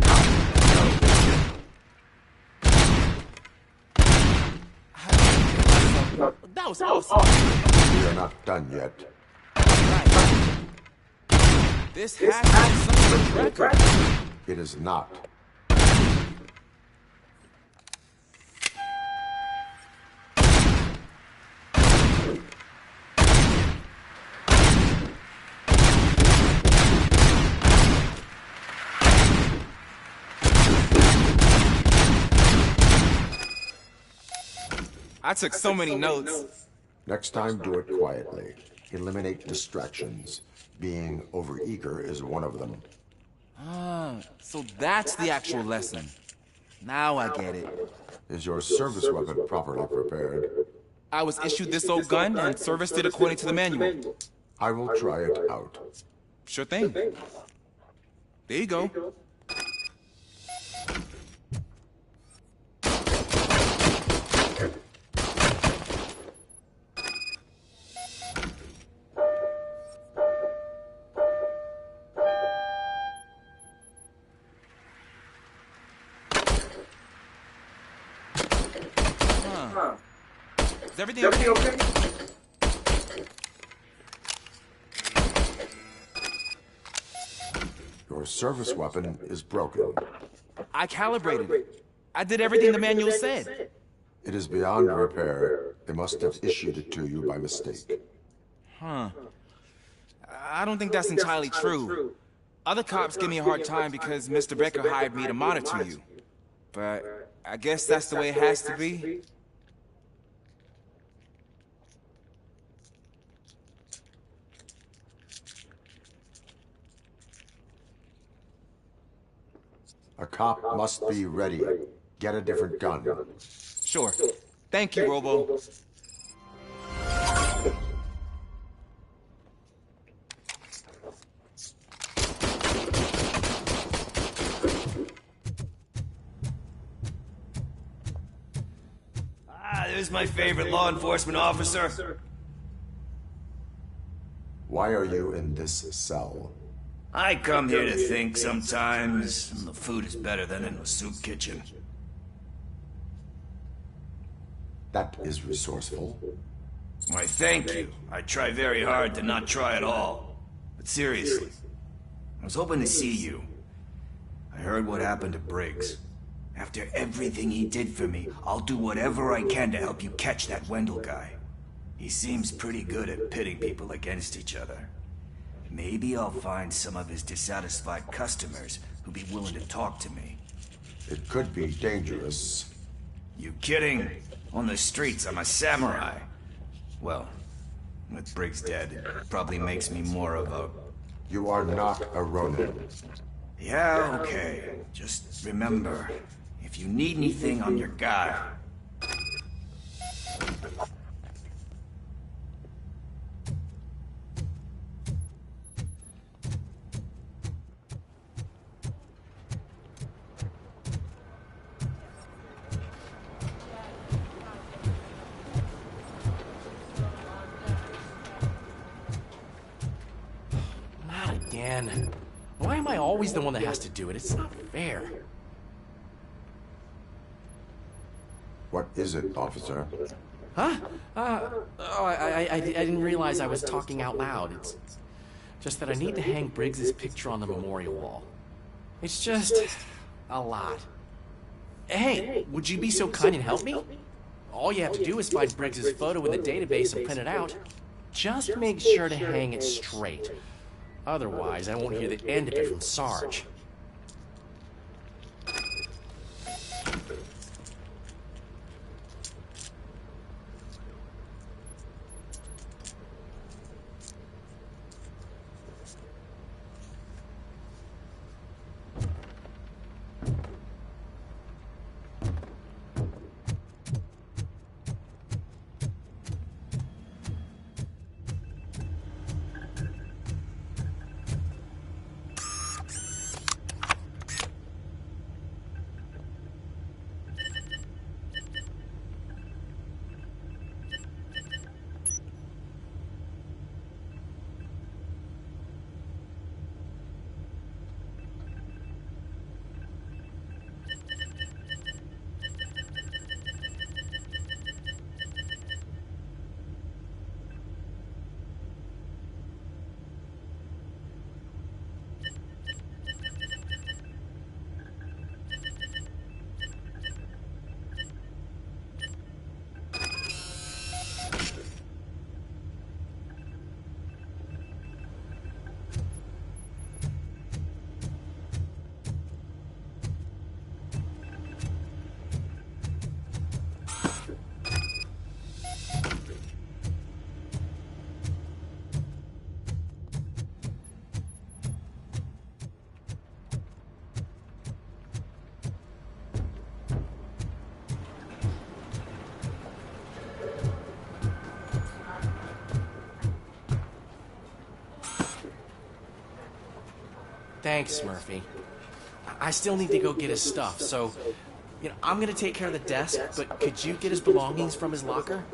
That was awesome. We are not done yet. This has to be some sort of record. It is not. I took so many notes. Next time, do it quietly. Eliminate distractions. Being overeager is one of them. Ah, so that's the actual lesson. Now I get it. Is your service weapon properly prepared? I was issued this old gun and serviced it according to the manual. I will try it out. Sure thing. There you go. Is everything okay? Your service weapon is broken. I calibrated it. I did everything the manual said. It is beyond repair. They must have issued it to you by mistake. Huh. I don't think that's entirely true. Other cops give me a hard time because Mr. Becker hired me to monitor you. But I guess that's the way it has to be. A cop must be ready. Get a different gun. Sure. Thank you, Robo. There's my favorite law enforcement officer. Why are you in this cell? I come here to think sometimes, and the food is better than in a soup kitchen. That is resourceful. Why, thank you. I try very hard to not try at all. But seriously, I was hoping to see you. I heard what happened to Briggs. After everything he did for me, I'll do whatever I can to help you catch that Wendell guy. He seems pretty good at pitting people against each other. Maybe I'll find some of his dissatisfied customers who'd be willing to talk to me. It could be dangerous. You kidding? On the streets, I'm a samurai. Well, with Briggs dead, it probably makes me more of a... You are not a Ronin. Yeah, okay. Just remember, if you need anything, I'm your guy. Not again. Why am I always the one that has to do it? It's not fair. What is it, officer? Huh? I didn't realize I was talking out loud. It's just that I need to hang Briggs's picture on the memorial wall. It's just a lot. Hey, would you be so kind and help me? All you have to do is find Briggs's photo in the database and print it out. Just make sure to hang it straight. Otherwise, I won't hear the end of it from Sarge. Thanks, Murphy. I still need to go get his stuff, so, I'm gonna take care of the desk, but could you get his belongings from his locker?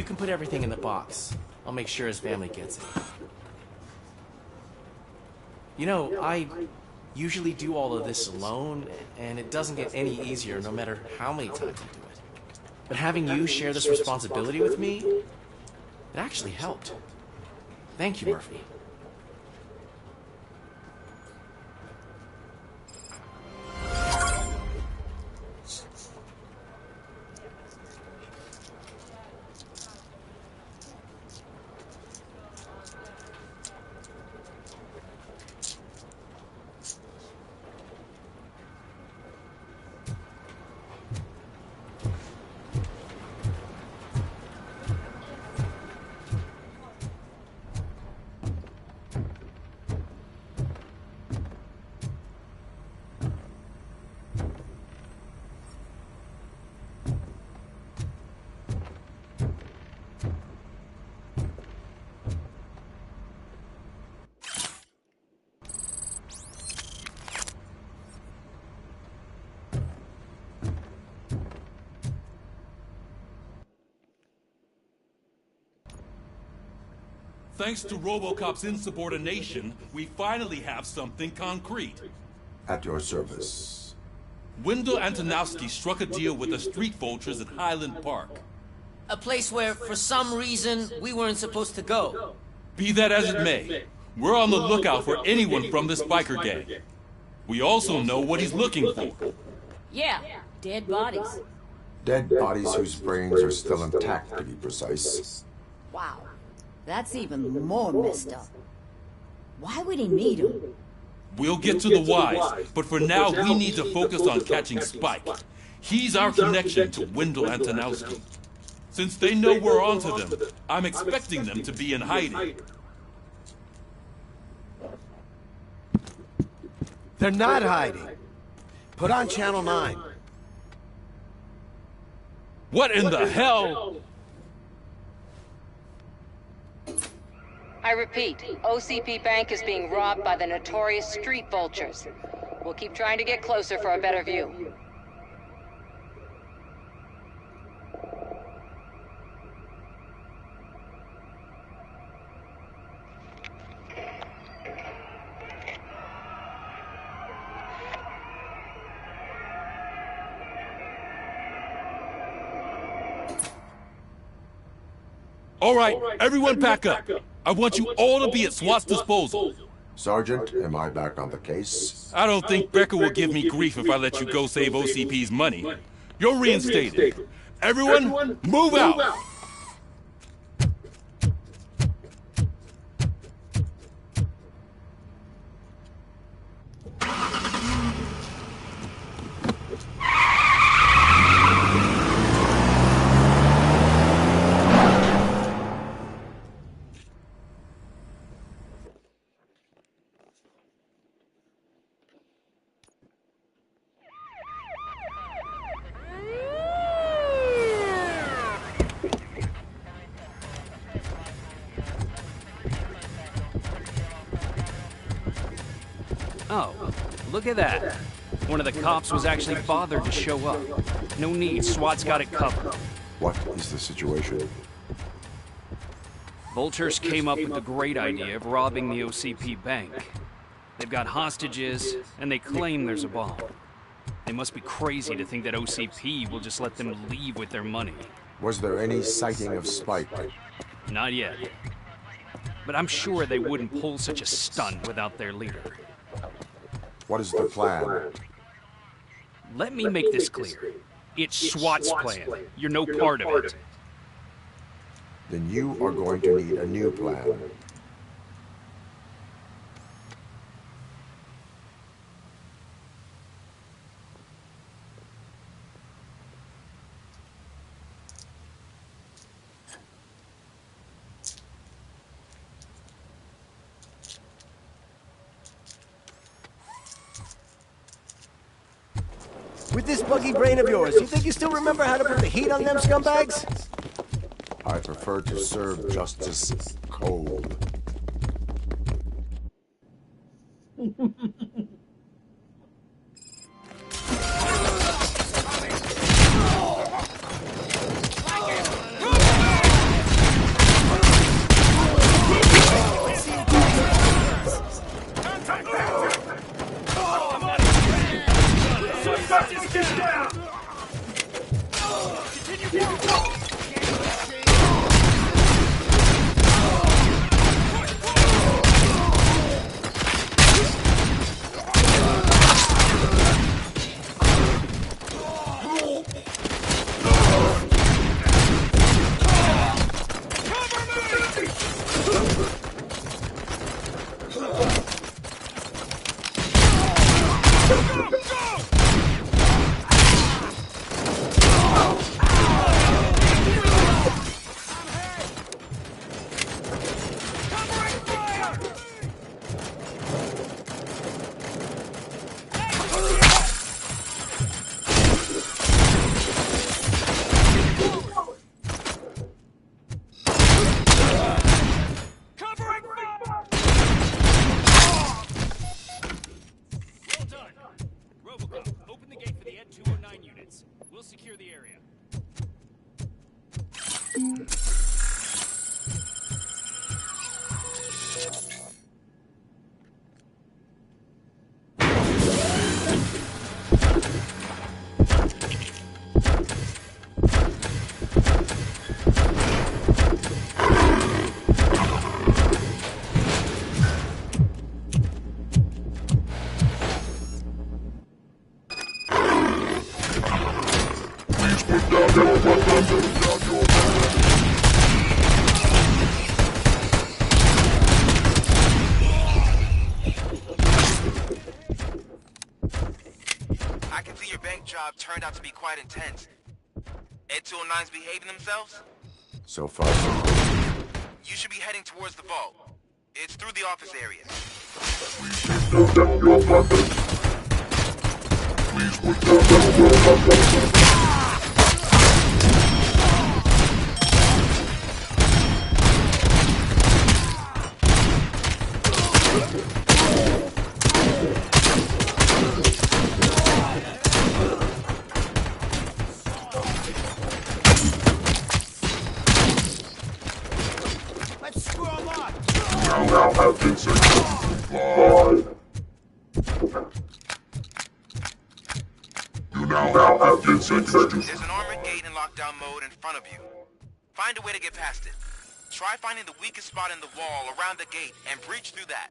can put everything in the box. I'll make sure his family gets it. You know, I usually do all of this alone, and it doesn't get any easier no matter how many times I do it. But having you share this responsibility with me, it actually helped. Thank you, Murphy. Thanks to Robocop's insubordination, we finally have something concrete. At your service. Wendell Antonowski struck a deal with the street vultures at Highland Park. A place where, for some reason, we weren't supposed to go. Be that as it may, we're on the lookout for anyone from this biker gang. We also know what he's looking for. Yeah, dead bodies. Dead bodies whose brains are still intact, to be precise. Wow, that's even more messed up. Why would he need them? We'll get to the whys, but for now we need to focus on catching Spike. He's our connection to Wendell Antonowski. Since they know we're onto them, I'm expecting them to be in hiding. They're not hiding. Put on Channel 9. What in the hell? I repeat, OCP Bank is being robbed by the notorious street vultures. We'll keep trying to get closer for a better view. All right, everyone pack up. I want you all to be at SWAT's disposal. Sergeant, am I back on the case? I don't think Becker will give me grief if I let you go save OCP's money. You're reinstated. Everyone, move out! Oh, look at that. One of the cops was actually bothered to show up. No need, SWAT's got it covered. What is the situation? Vultures came up with the great idea of robbing the OCP bank. They've got hostages, and they claim there's a bomb. They must be crazy to think that OCP will just let them leave with their money. Was there any sighting of Spike? Not yet. But I'm sure they wouldn't pull such a stunt without their leader. What is the plan? Let me make this clear. It's SWAT's plan. You're no part of it. Then you are going to need a new plan. With this buggy brain of yours, you think you still remember how to put the heat on them scumbags? I prefer to serve justice cold. Robocop, open the gate for the Ed 209 units. We'll secure the area. I can see your bank job turned out to be quite intense. Ed 209's behaving themselves? So far, so good. You should be heading towards the vault. It's through the office area. Please put down your weapons. Please put down your weapons. Now have been successfully. You now have been successfully. There's an armored gate in lockdown mode in front of you. Find a way to get past it. Try finding the weakest spot in the wall around the gate and breach through that.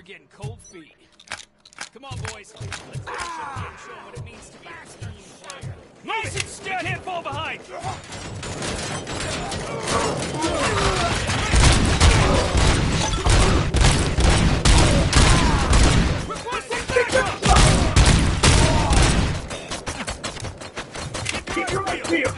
Getting cold feet. Come on, boys. Let's show them what it means to be a team player. Move it! Stand here, fall behind! Requesting backup! Keep your eyes peeled!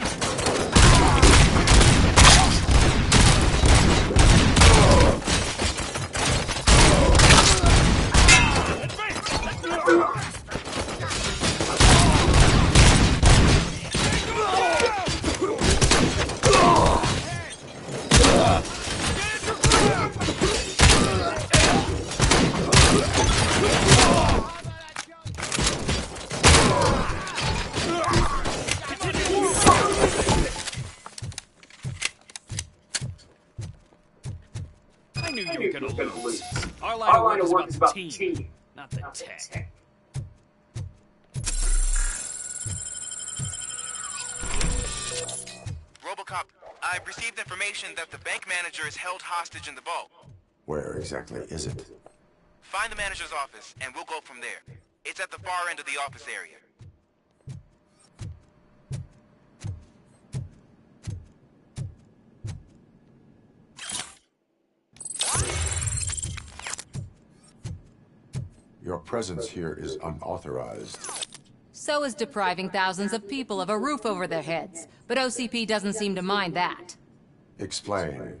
I knew you were gonna lose. Our line of work is about the team, not the tech. Robocop, I've received information that the bank manager is held hostage in the vault. Where exactly is it? Find the manager's office, and we'll go from there. It's at the far end of the office area. Your presence here is unauthorized. So is depriving thousands of people of a roof over their heads. But OCP doesn't seem to mind that. Explain.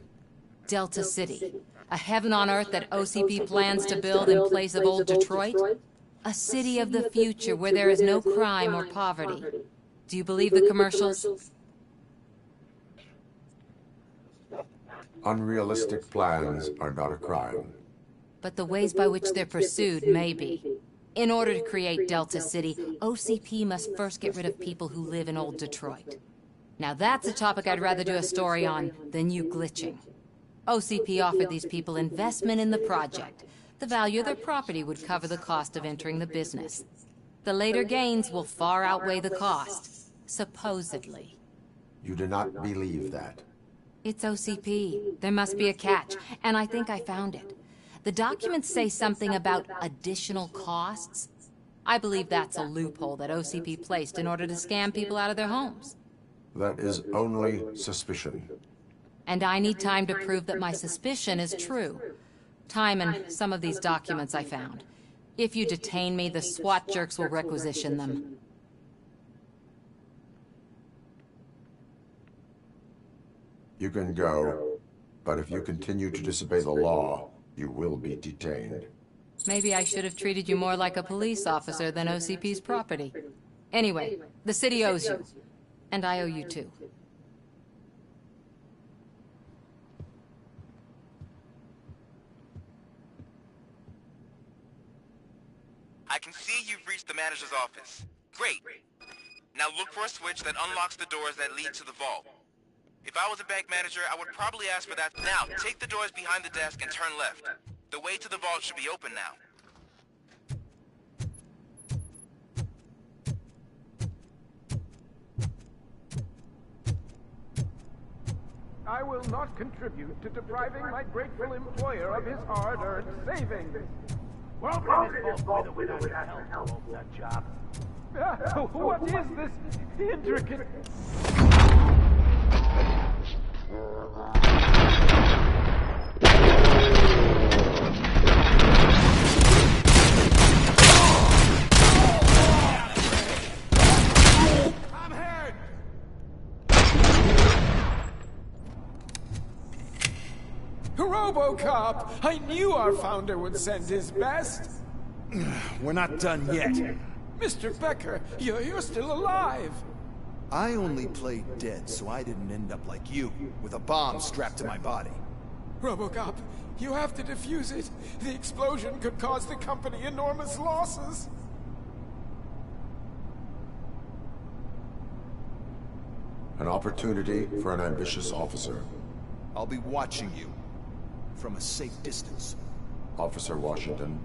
Delta City. A heaven on earth that OCP plans to build in place of old Detroit? A city of the future where there is no crime or poverty. Do you believe the commercials? Unrealistic plans are not a crime. But the ways by which they're pursued may be. In order to create Delta City, OCP must first get rid of people who live in old Detroit. Now that's a topic I'd rather do a story on than you glitching. OCP offered these people investment in the project. The value of their property would cover the cost of entering the business. The later gains will far outweigh the cost, supposedly. You do not believe that. It's OCP. There must be a catch, and I think I found it. The documents say something about additional costs. I believe that's a loophole that OCP placed in order to scam people out of their homes. That is only suspicion. And I need time to prove that my suspicion is true. Time and some of these documents I found. If you detain me, the SWAT jerks will requisition them. You can go, but if you continue to disobey the law, you will be detained. Maybe I should have treated you more like a police officer than OCP's property. Anyway, the city owes you. And I owe you too. I can see you've reached the manager's office. Great. Now look for a switch that unlocks the doors that lead to the vault. If I was a bank manager, I would probably ask for that. Now, take the doors behind the desk and turn left. The way to the vault should be open now. I will not contribute to depriving my grateful employer of his hard-earned savings. Welcome is both with or without help, that job. What is this intricate... I'm hurt! Robocop! I knew our founder would send his best! We're not done yet. Mr. Becker, you're still alive! I only played dead so I didn't end up like you, with a bomb strapped to my body. Robocop, you have to defuse it. The explosion could cause the company enormous losses. An opportunity for an ambitious officer. I'll be watching you, from a safe distance. Officer Washington,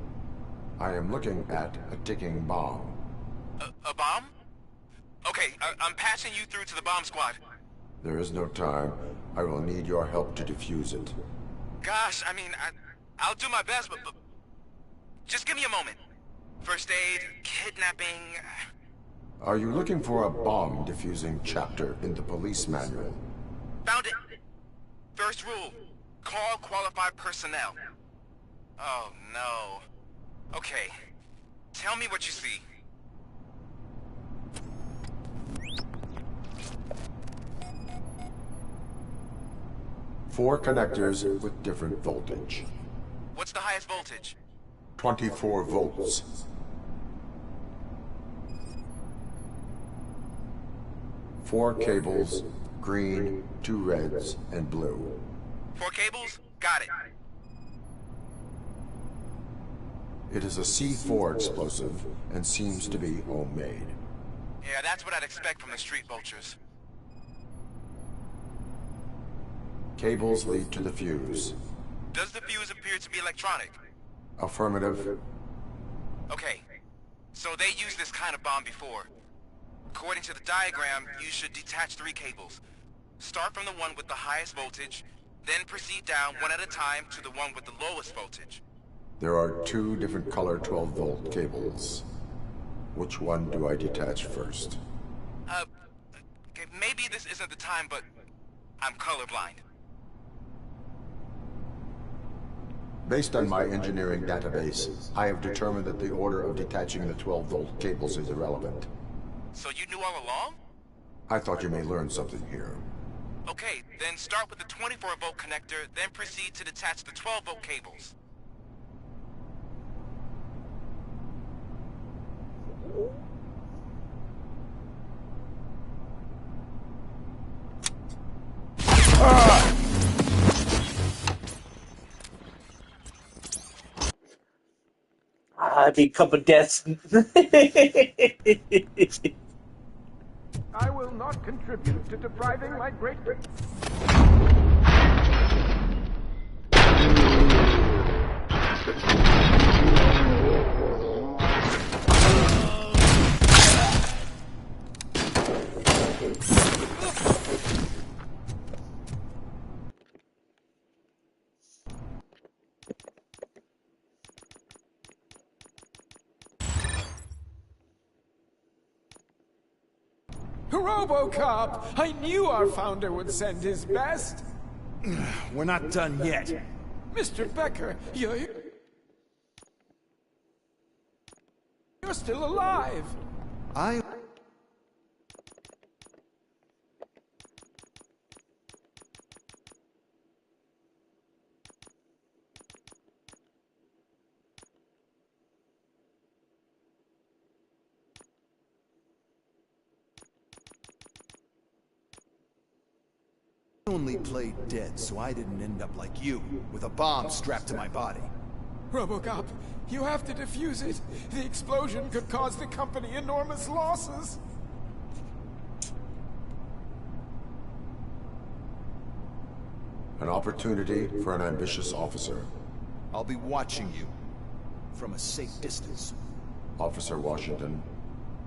I am looking at a ticking bomb. A bomb? Okay, I'm passing you through to the bomb squad. There is no time. I will need your help to defuse it. Gosh, I mean, I'll do my best, but just give me a moment. First aid, kidnapping... Are you looking for a bomb defusing chapter in the police manual? Found it. First rule, call qualified personnel. Oh, no. Okay, tell me what you see. Four connectors with different voltage. What's the highest voltage? 24 volts. Four cables, green, 2 reds, and blue. 4 cables? Got it. It is a C4 explosive and seems to be homemade. Yeah, that's what I'd expect from the street vultures. Cables lead to the fuse. Does the fuse appear to be electronic? Affirmative. Okay, so they used this kind of bomb before. According to the diagram, you should detach 3 cables. Start from the one with the highest voltage, then proceed down one at a time to the one with the lowest voltage. There are 2 different color 12-volt cables. Which one do I detach first? Okay, maybe this isn't the time, but I'm colorblind. Based on my engineering database, I have determined that the order of detaching the 12-volt cables is irrelevant. So you knew all along? I thought you may learn something here. Okay, then start with the 24-volt connector, then proceed to detach the 12-volt cables. I'd be a couple deaths. I will not contribute to depriving my great... Robocop! I knew our founder would send his best! We're not done yet. Mr. Becker, you're still alive! I... only played dead, so I didn't end up like you, with a bomb strapped to my body. Robocop, you have to defuse it. The explosion could cause the company enormous losses. An opportunity for an ambitious officer. I'll be watching you from a safe distance. Officer Washington,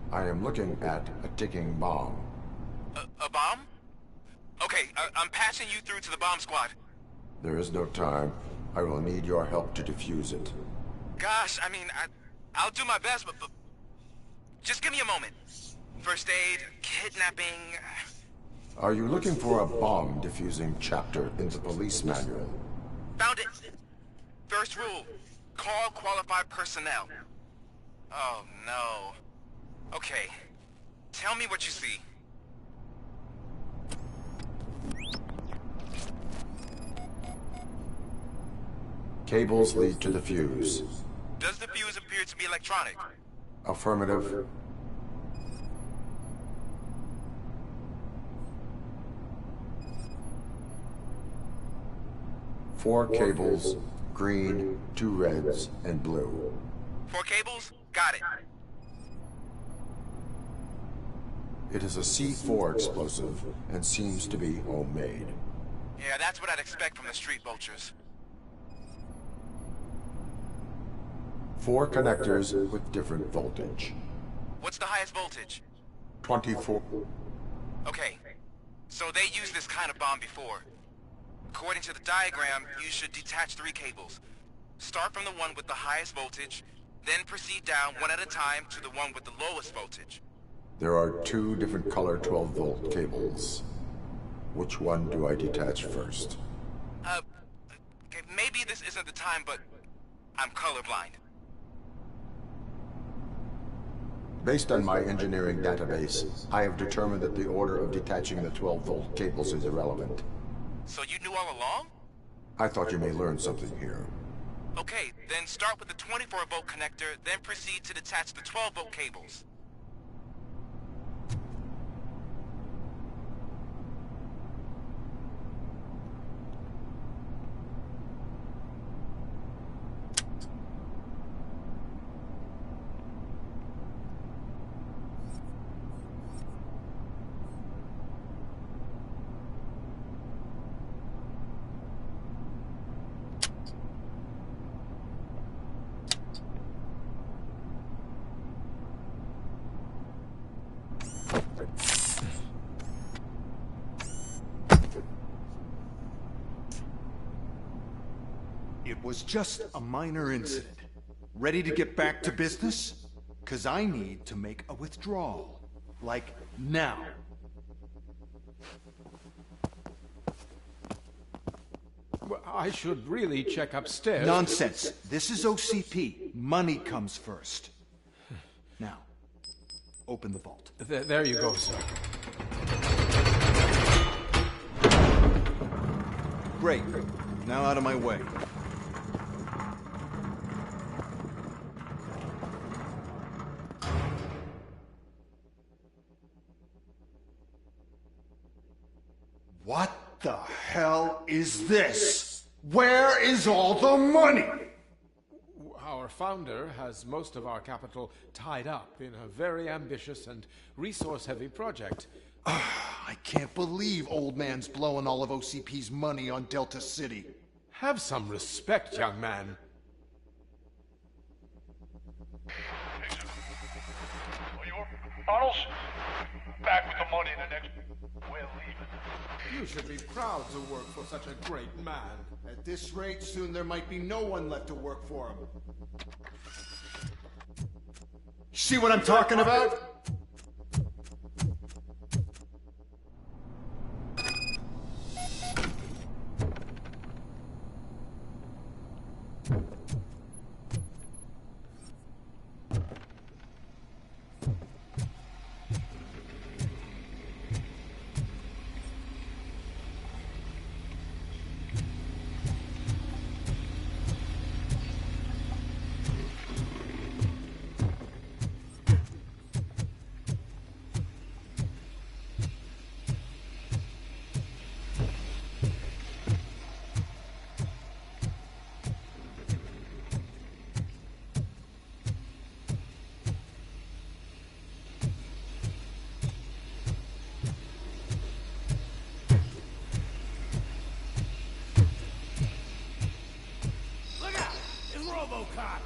I am looking at a ticking bomb. A bomb? Okay, I'm passing you through to the bomb squad. There is no time. I will need your help to defuse it. Gosh, I mean, I'll do my best, but just give me a moment. First aid, kidnapping... Are you looking for a bomb defusing chapter in the police manual? Found it. First rule, call qualified personnel. Oh, no. Okay, tell me what you see. Cables lead to the fuse. Does the fuse appear to be electronic? Affirmative. Four cables, green, 2 reds, and blue. 4 cables? Got it. It is a C4 explosive and seems to be homemade. Yeah, that's what I'd expect from the street vultures. 4 connectors with different voltage. What's the highest voltage? 24. Okay, so they used this kind of bomb before. According to the diagram, you should detach 3 cables. Start from the one with the highest voltage, then proceed down one at a time to the one with the lowest voltage. There are 2 different color 12-volt cables. Which one do I detach first? Okay, maybe this isn't the time, but I'm colorblind. Based on my engineering database, I have determined that the order of detaching the 12-volt cables is irrelevant. So you knew all along? I thought you may learn something here. Okay, then start with the 24-volt connector, then proceed to detach the 12-volt cables. It was just a minor incident. Ready to get back to business? 'Cause I need to make a withdrawal. Like, now. Well, I should really check upstairs. Nonsense. This is OCP. Money comes first. Now, open the vault. There you go, sir. Great. Now out of my way. What the hell is this? Where is all the money? Our founder has most of our capital tied up in a very ambitious and resource-heavy project. I can't believe old man's blowing all of OCP's money on Delta City. Have some respect, young man. Tunnels? Back with the money in the next... We're leaving. You should be proud to work for such a great man. At this rate, soon there might be no one left to work for him. See what I'm talking about? Robocop!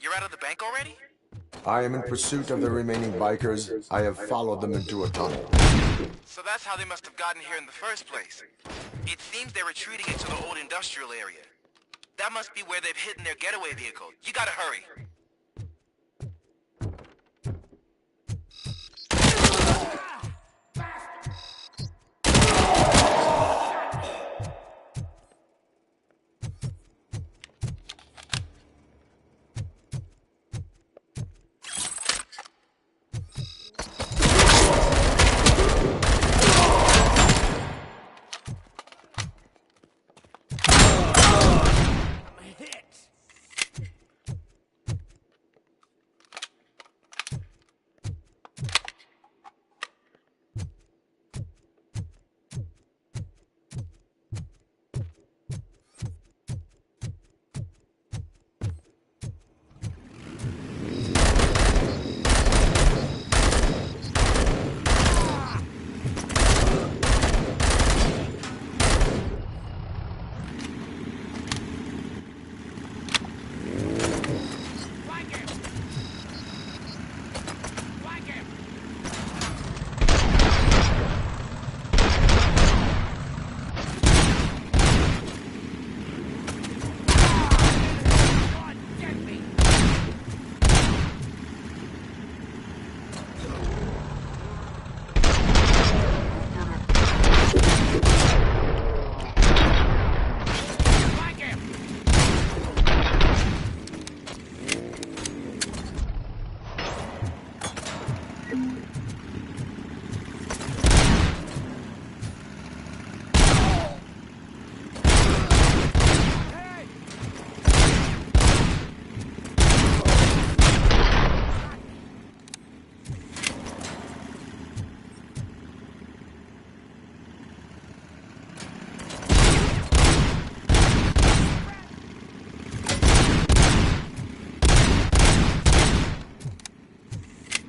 You're out of the bank already? I am in pursuit of the remaining bikers. I have followed them into a tunnel. So that's how they must have gotten here in the first place. It seems they're retreating into the old industrial area. That must be where they've hidden their getaway vehicle. You gotta hurry.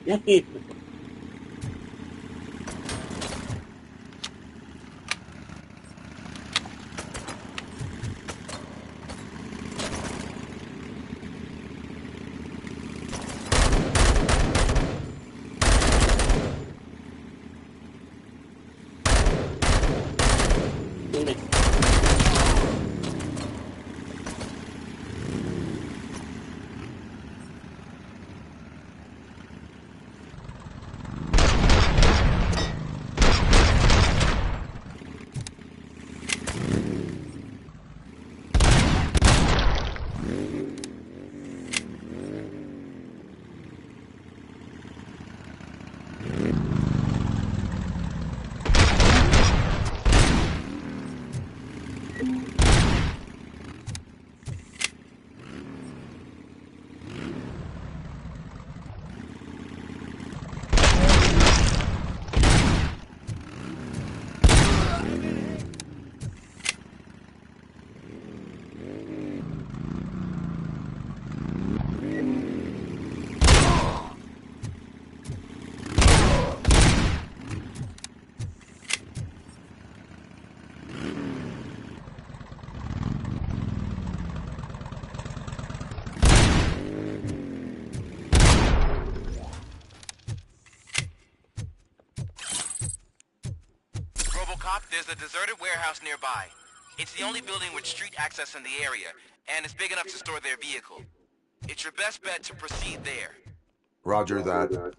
Yeah. Robocop, there's a deserted warehouse nearby. It's the only building with street access in the area, and it's big enough to store their vehicle. It's your best bet to proceed there. Roger that.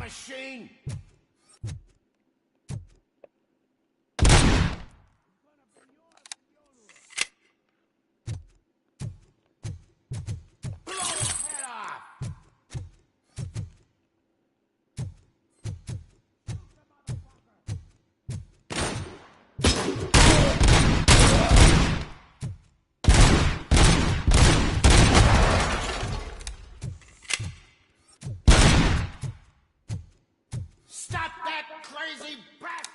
machine! Stop that crazy brat!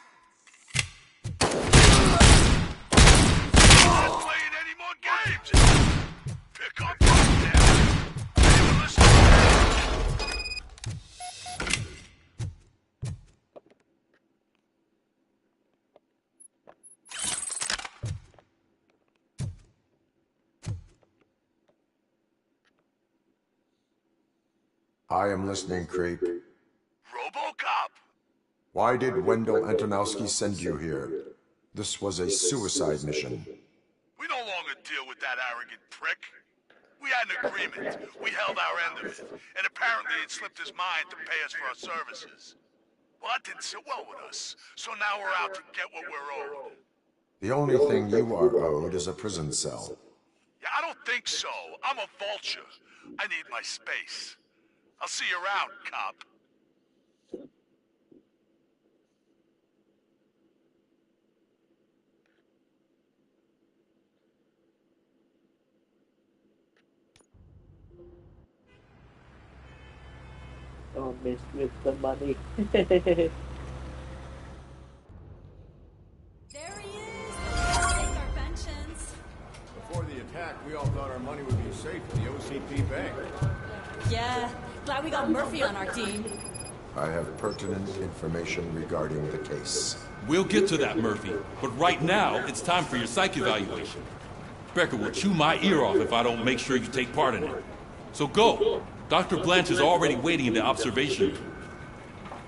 Not playing any more games! Pick up right there! Anyone listening? I am listening, Creep. Robocop! Why did Wendell Antonowski send you here? This was a suicide mission. We no longer deal with that arrogant prick. We had an agreement. We held our end of it. And apparently it slipped his mind to pay us for our services. Well, that didn't sit well with us. So now we're out to get what we're owed. The only thing you are owed is a prison cell. Yeah, I don't think so. I'm a vulture. I need my space. I'll see you around, cop. Don't mess with the money. There he is! Let's take our pensions. Before the attack, we all thought our money would be safe at the OCP bank. Yeah, glad we got Murphy on our team. I have pertinent information regarding the case. We'll get to that, Murphy. But right now, it's time for your psych evaluation. Becker will chew my ear off if I don't make sure you take part in it. So go. Dr. Blanche is already waiting in the observation room.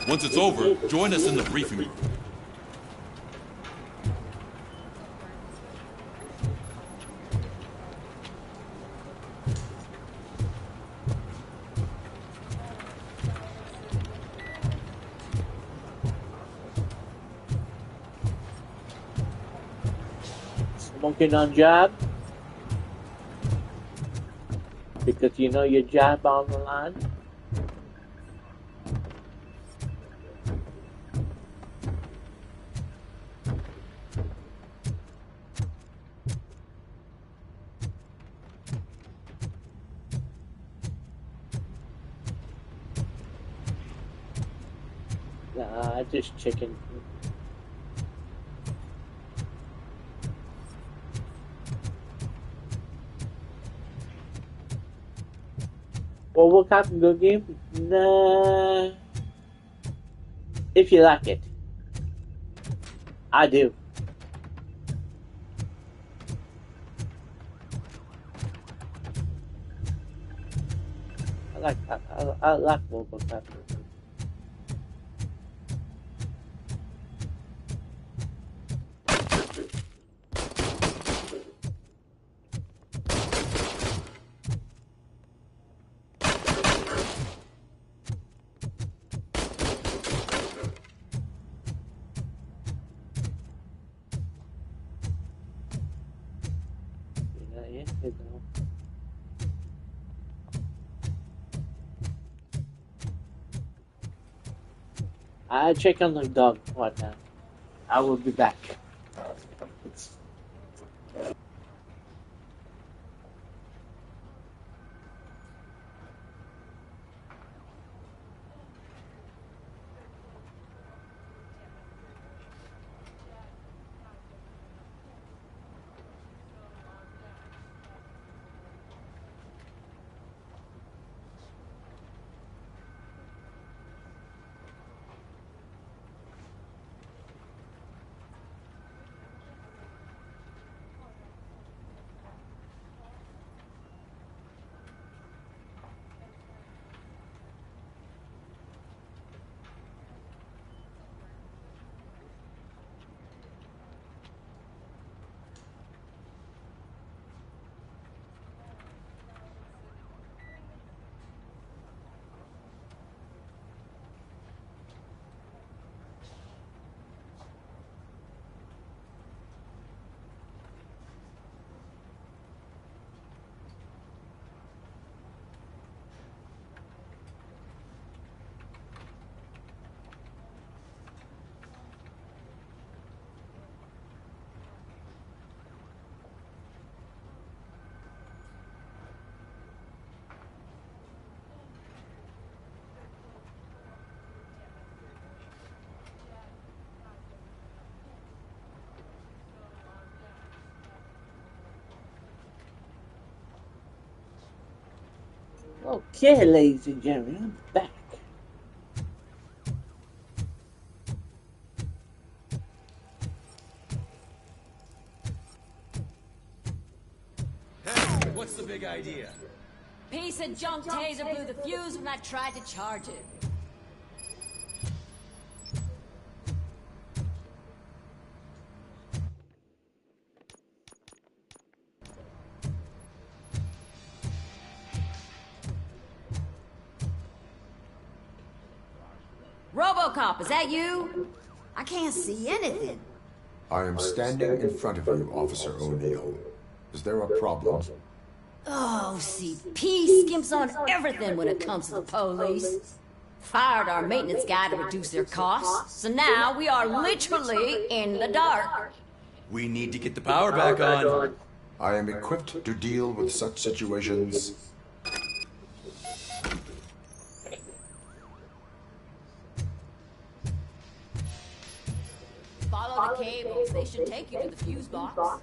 Once it's over, join us in the briefing room. Smoking on job? Because you know your job on the line? Nah, just chicken. Robocop good game? Nah. If you like it. I do. I like Robocop. I check on the dog right now. I will be back. Okay, ladies and gentlemen, I'm back. Hey, what's the big idea? Piece of junk taser blew the fuse when I tried to charge it. Robocop, is that you? I can't see anything. I am standing in front of you, Officer O'Neill. Is there a problem? Oh, CP skimps on everything when it comes to the police. Fired our maintenance guy to reduce their costs, so now we are literally in the dark. We need to get the power back on. I am equipped to deal with such situations. Follow the cables. They should take you to the fuse box.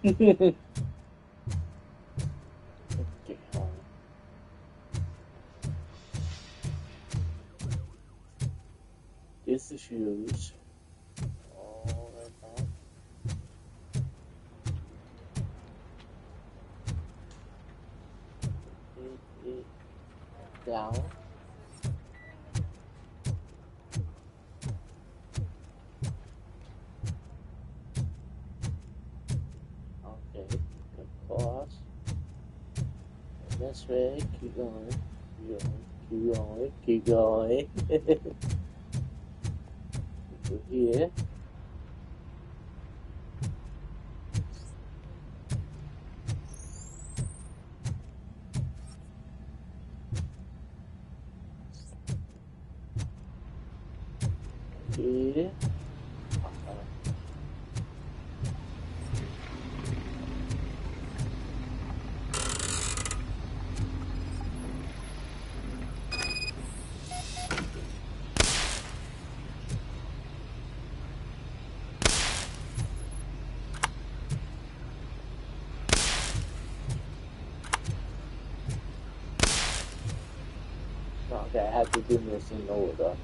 Okay, Here's the shoes. All right now. Down. Okay, across. This way, keep going, keep going, keep going, keep going. Go here. Here. Okay, I have to do this in order.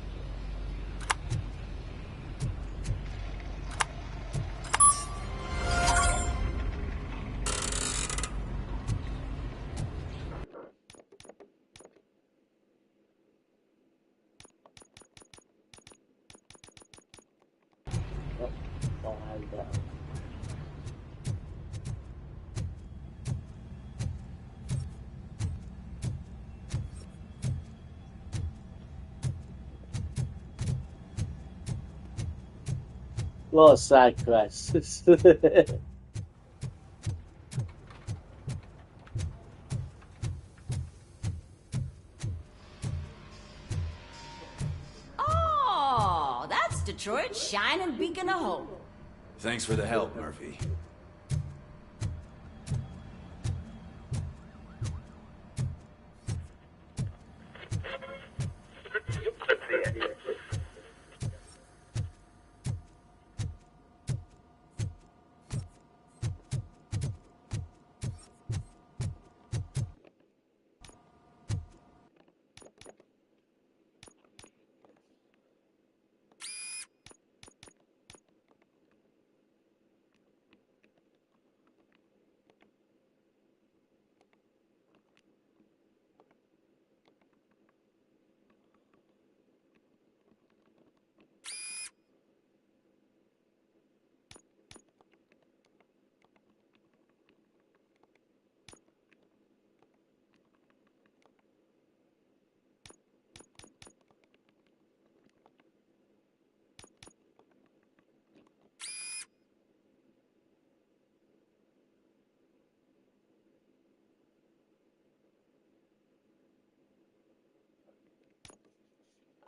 Nope, don't have that. Lot of side quests. Oh, that's Detroit's shining beacon of hope. Thanks for the help, Murphy.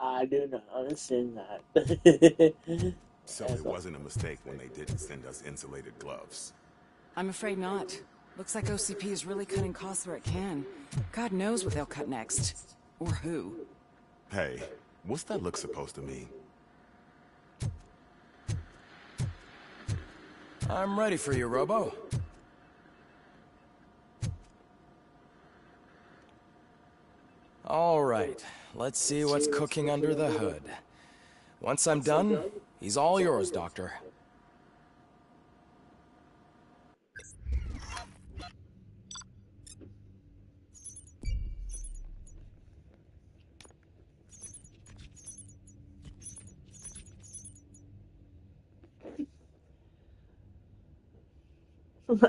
I do not understand that. So it wasn't a mistake when they didn't send us insulated gloves. I'm afraid not. Looks like OCP is really cutting costs where it can. God knows what they'll cut next. Or who. Hey, what's that look supposed to mean? I'm ready for you, Robo. All right, let's see what's cooking under the hood. Once I'm done, he's all yours, Doctor.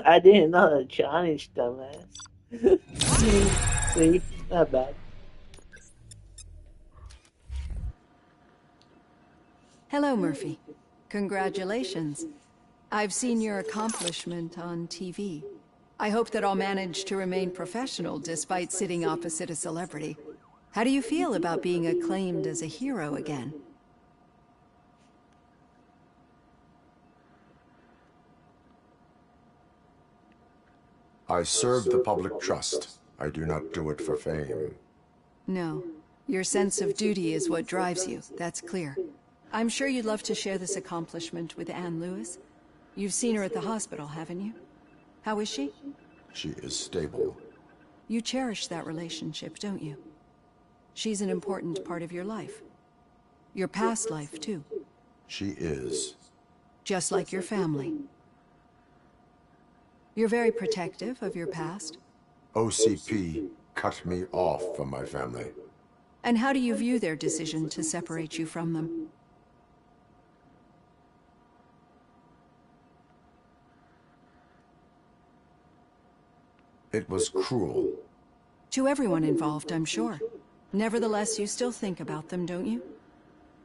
I didn't know the Chinese dumbass. See, not bad. Hello, Murphy. Congratulations. I've seen your accomplishment on TV. I hope that I'll manage to remain professional despite sitting opposite a celebrity. How do you feel about being acclaimed as a hero again? I serve the public trust. I do not do it for fame. No. Your sense of duty is what drives you, that's clear. I'm sure you'd love to share this accomplishment with Anne Lewis. You've seen her at the hospital, haven't you? How is she? She is stable. You cherish that relationship, don't you? She's an important part of your life. Your past life, too. She is. Just like your family. You're very protective of your past. OCP cut me off from my family. And how do you view their decision to separate you from them? It was cruel. To everyone involved, I'm sure. Nevertheless, you still think about them, don't you?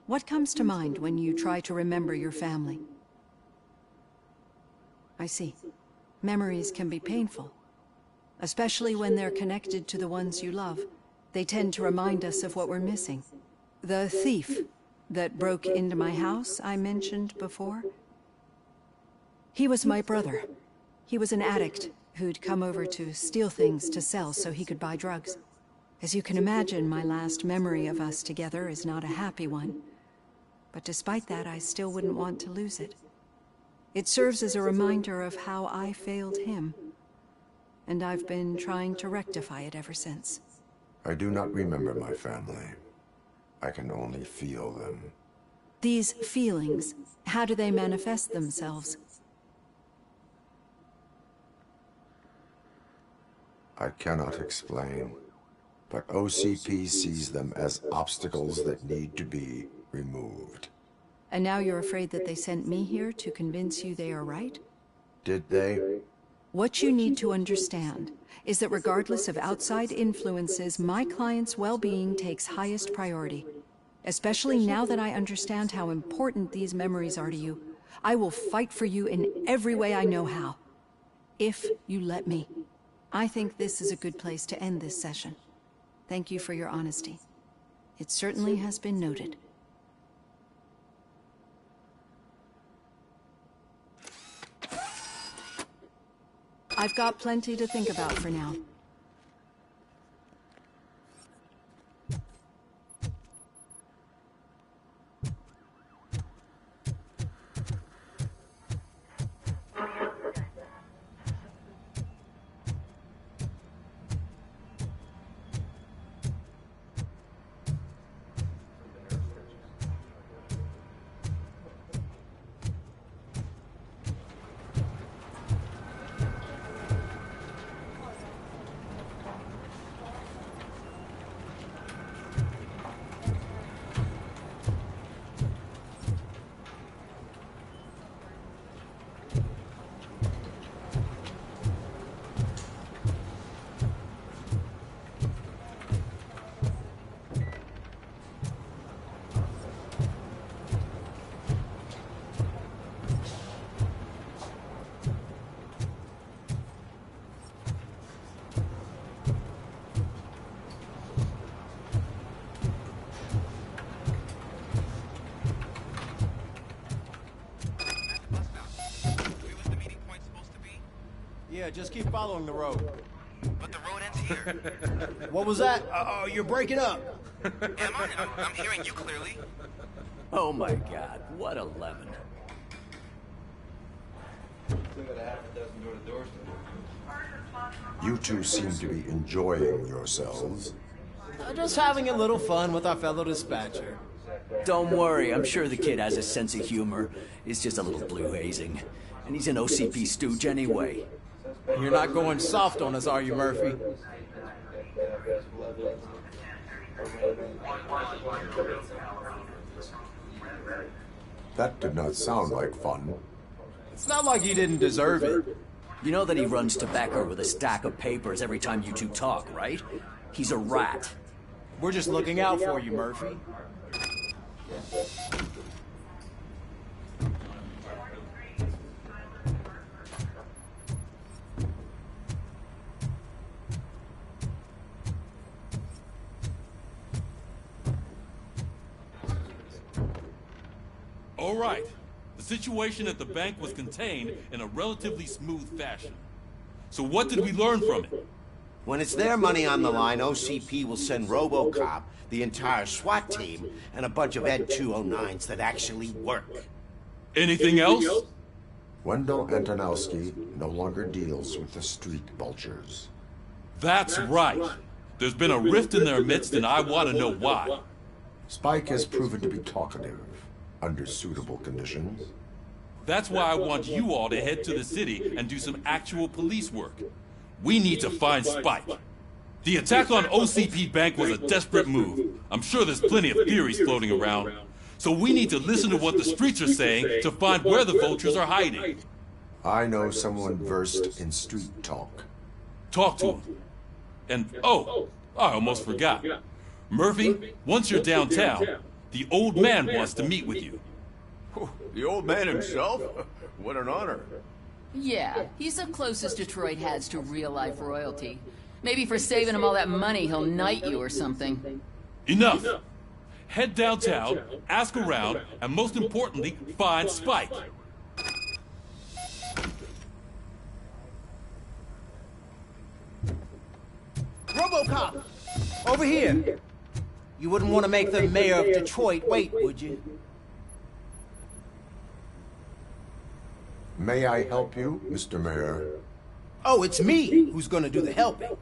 What comes to mind when you try to remember your family? I see. Memories can be painful, especially when they're connected to the ones you love. They tend to remind us of what we're missing. The thief that broke into my house I mentioned before? He was my brother. He was an addict who'd come over to steal things to sell so he could buy drugs. As you can imagine, my last memory of us together is not a happy one. But despite that, I still wouldn't want to lose it. It serves as a reminder of how I failed him. And I've been trying to rectify it ever since. I do not remember my family. I can only feel them. These feelings, how do they manifest themselves? I cannot explain, but OCP sees them as obstacles that need to be removed. And now you're afraid that they sent me here to convince you they are right? Did they? What you need to understand is that regardless of outside influences, my client's well-being takes highest priority. Especially now that I understand how important these memories are to you. I will fight for you in every way I know how. If you let me. I think this is a good place to end this session. Thank you for your honesty. It certainly has been noted. I've got plenty to think about for now. Yeah, just keep following the road. But the road ends here. What was that? Oh, you're breaking up. Am I? I'm hearing you clearly. Oh my god, what a lemon. You two seem to be enjoying yourselves. Just having a little fun with our fellow dispatcher. Don't worry, I'm sure the kid has a sense of humor. It's just a little blue hazing. And he's an OCP stooge anyway. You're not going soft on us, are you, Murphy? That did not sound like fun. It's not like you didn't deserve it. You know that he runs to Becker with a stack of papers every time you two talk, right? He's a rat. We're just looking out for you, Murphy. All right. The situation at the bank was contained in a relatively smooth fashion. So what did we learn from it? When it's their money on the line, OCP will send Robocop, the entire SWAT team, and a bunch of Ed 209s that actually work. Anything else? Wendell Antonowski no longer deals with the street vultures. That's right. There's been a rift in their midst, and I want to know why. Spike has proven to be talkative, under suitable conditions. That's why I want you all to head to the city and do some actual police work. We need to find Spike. The attack on OCP Bank was a desperate move. I'm sure there's plenty of theories floating around. So we need to listen to what the streets are saying to find where the vultures are hiding. I know someone versed in street talk. Talk to him. And, oh, I almost forgot. Murphy, once you're downtown, the old man wants to meet with you. The old man himself? What an honor. Yeah, he's the closest Detroit has to real-life royalty. Maybe for saving him all that money, he'll knight you or something. Enough! Head downtown, ask around, and most importantly, find Spike. Robocop! Over here! You wouldn't want to make the mayor of Detroit wait, would you? May I help you, Mr. Mayor? Oh, it's me who's gonna do the helping.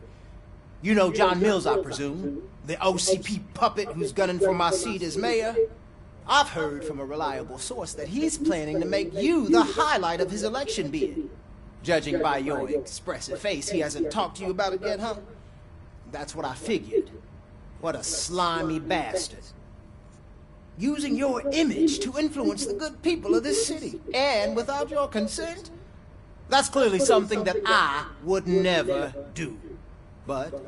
You know John Mills, I presume. The OCP puppet who's gunning for my seat as mayor. I've heard from a reliable source that he's planning to make you the highlight of his election bid. Judging by your expressive face, he hasn't talked to you about it yet, huh? That's what I figured. What a slimy bastard. Using your image to influence the good people of this city, and without your consent? That's clearly something that I would never do. But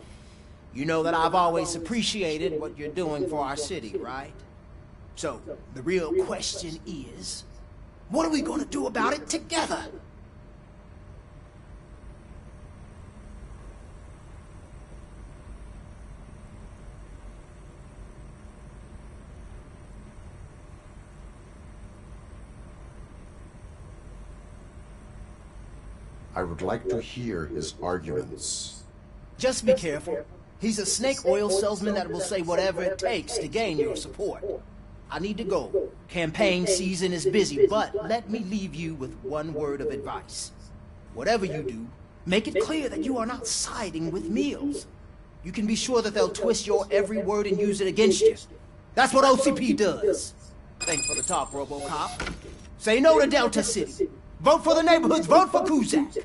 you know that I've always appreciated what you're doing for our city, right? So, the real question is, what are we going to do about it together? I would like to hear his arguments. Just be careful. He's a snake oil salesman that will say whatever it takes to gain your support. I need to go. Campaign season is busy, but let me leave you with one word of advice. Whatever you do, make it clear that you are not siding with Mills. You can be sure that they'll twist your every word and use it against you. That's what OCP does. Thanks for the talk, Robocop. Say no to Delta City. Vote for the neighborhoods. Vote for Kuzak.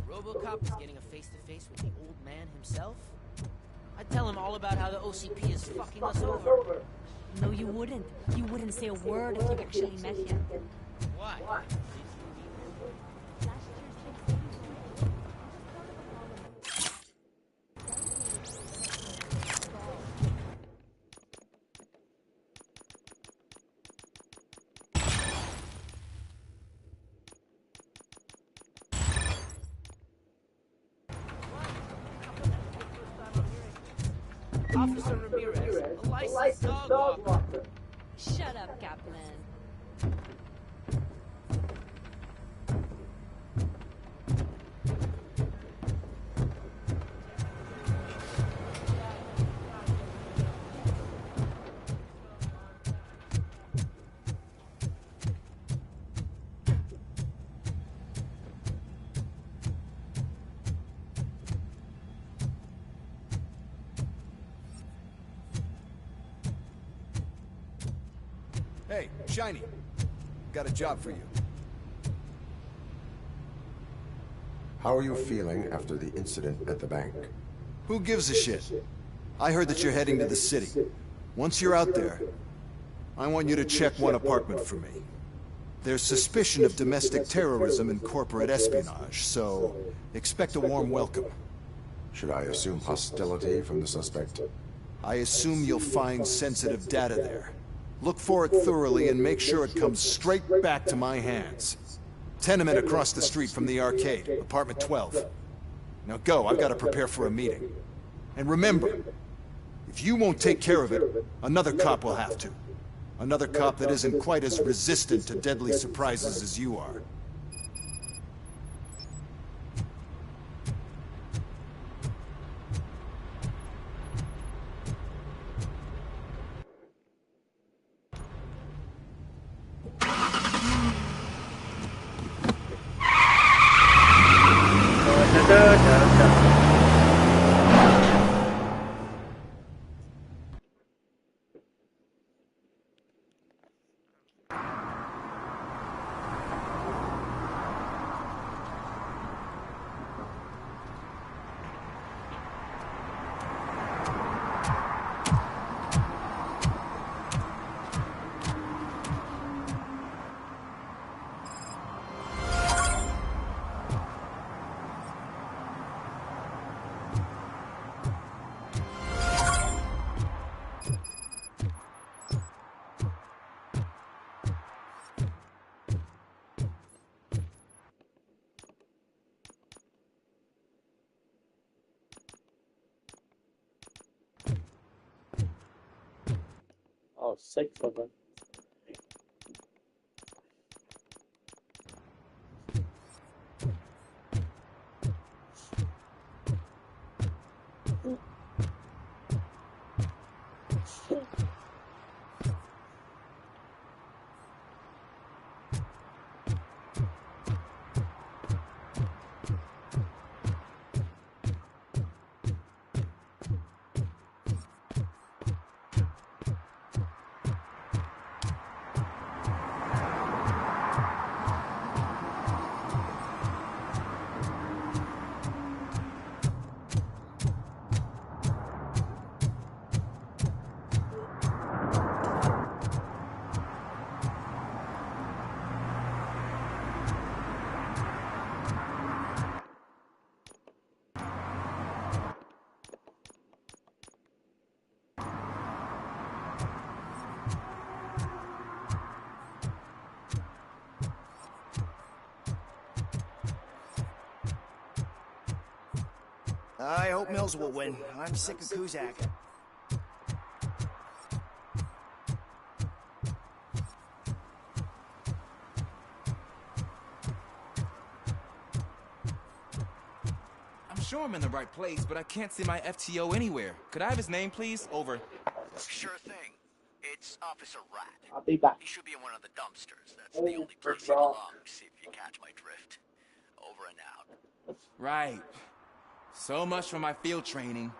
Robocop is getting a face-to-face with the old man himself? I'd tell him all about how the OCP is fucking us over. No, you wouldn't. You wouldn't say a word if you actually met him. Why? Officer Ramirez, a licensed dog walker. Shut up, Kaplan. Hey, Shiny. Got a job for you. How are you feeling after the incident at the bank? Who gives a shit? I heard that you're heading to the city. Once you're out there, I want you to check one apartment for me. There's suspicion of domestic terrorism and corporate espionage, so expect a warm welcome. Should I assume hostility from the suspect? I assume you'll find sensitive data there. Look for it thoroughly and make sure it comes straight back to my hands. Tenement across the street from the arcade, apartment 12. Now go, I've got to prepare for a meeting. And remember, if you won't take care of it, another cop will have to. Another cop that isn't quite as resistant to deadly surprises as you are. Oh, sick for them. I hope Mills will win. I'm sick of Kuzak. I'm sure I'm in the right place, but I can't see my FTO anywhere. Could I have his name, please? Over. Sure thing. It's Officer Rat. I'll be back. He should be in one of the dumpsters. That's the only place he belongs, if you catch my drift. Over and out. Right. So much for my field training.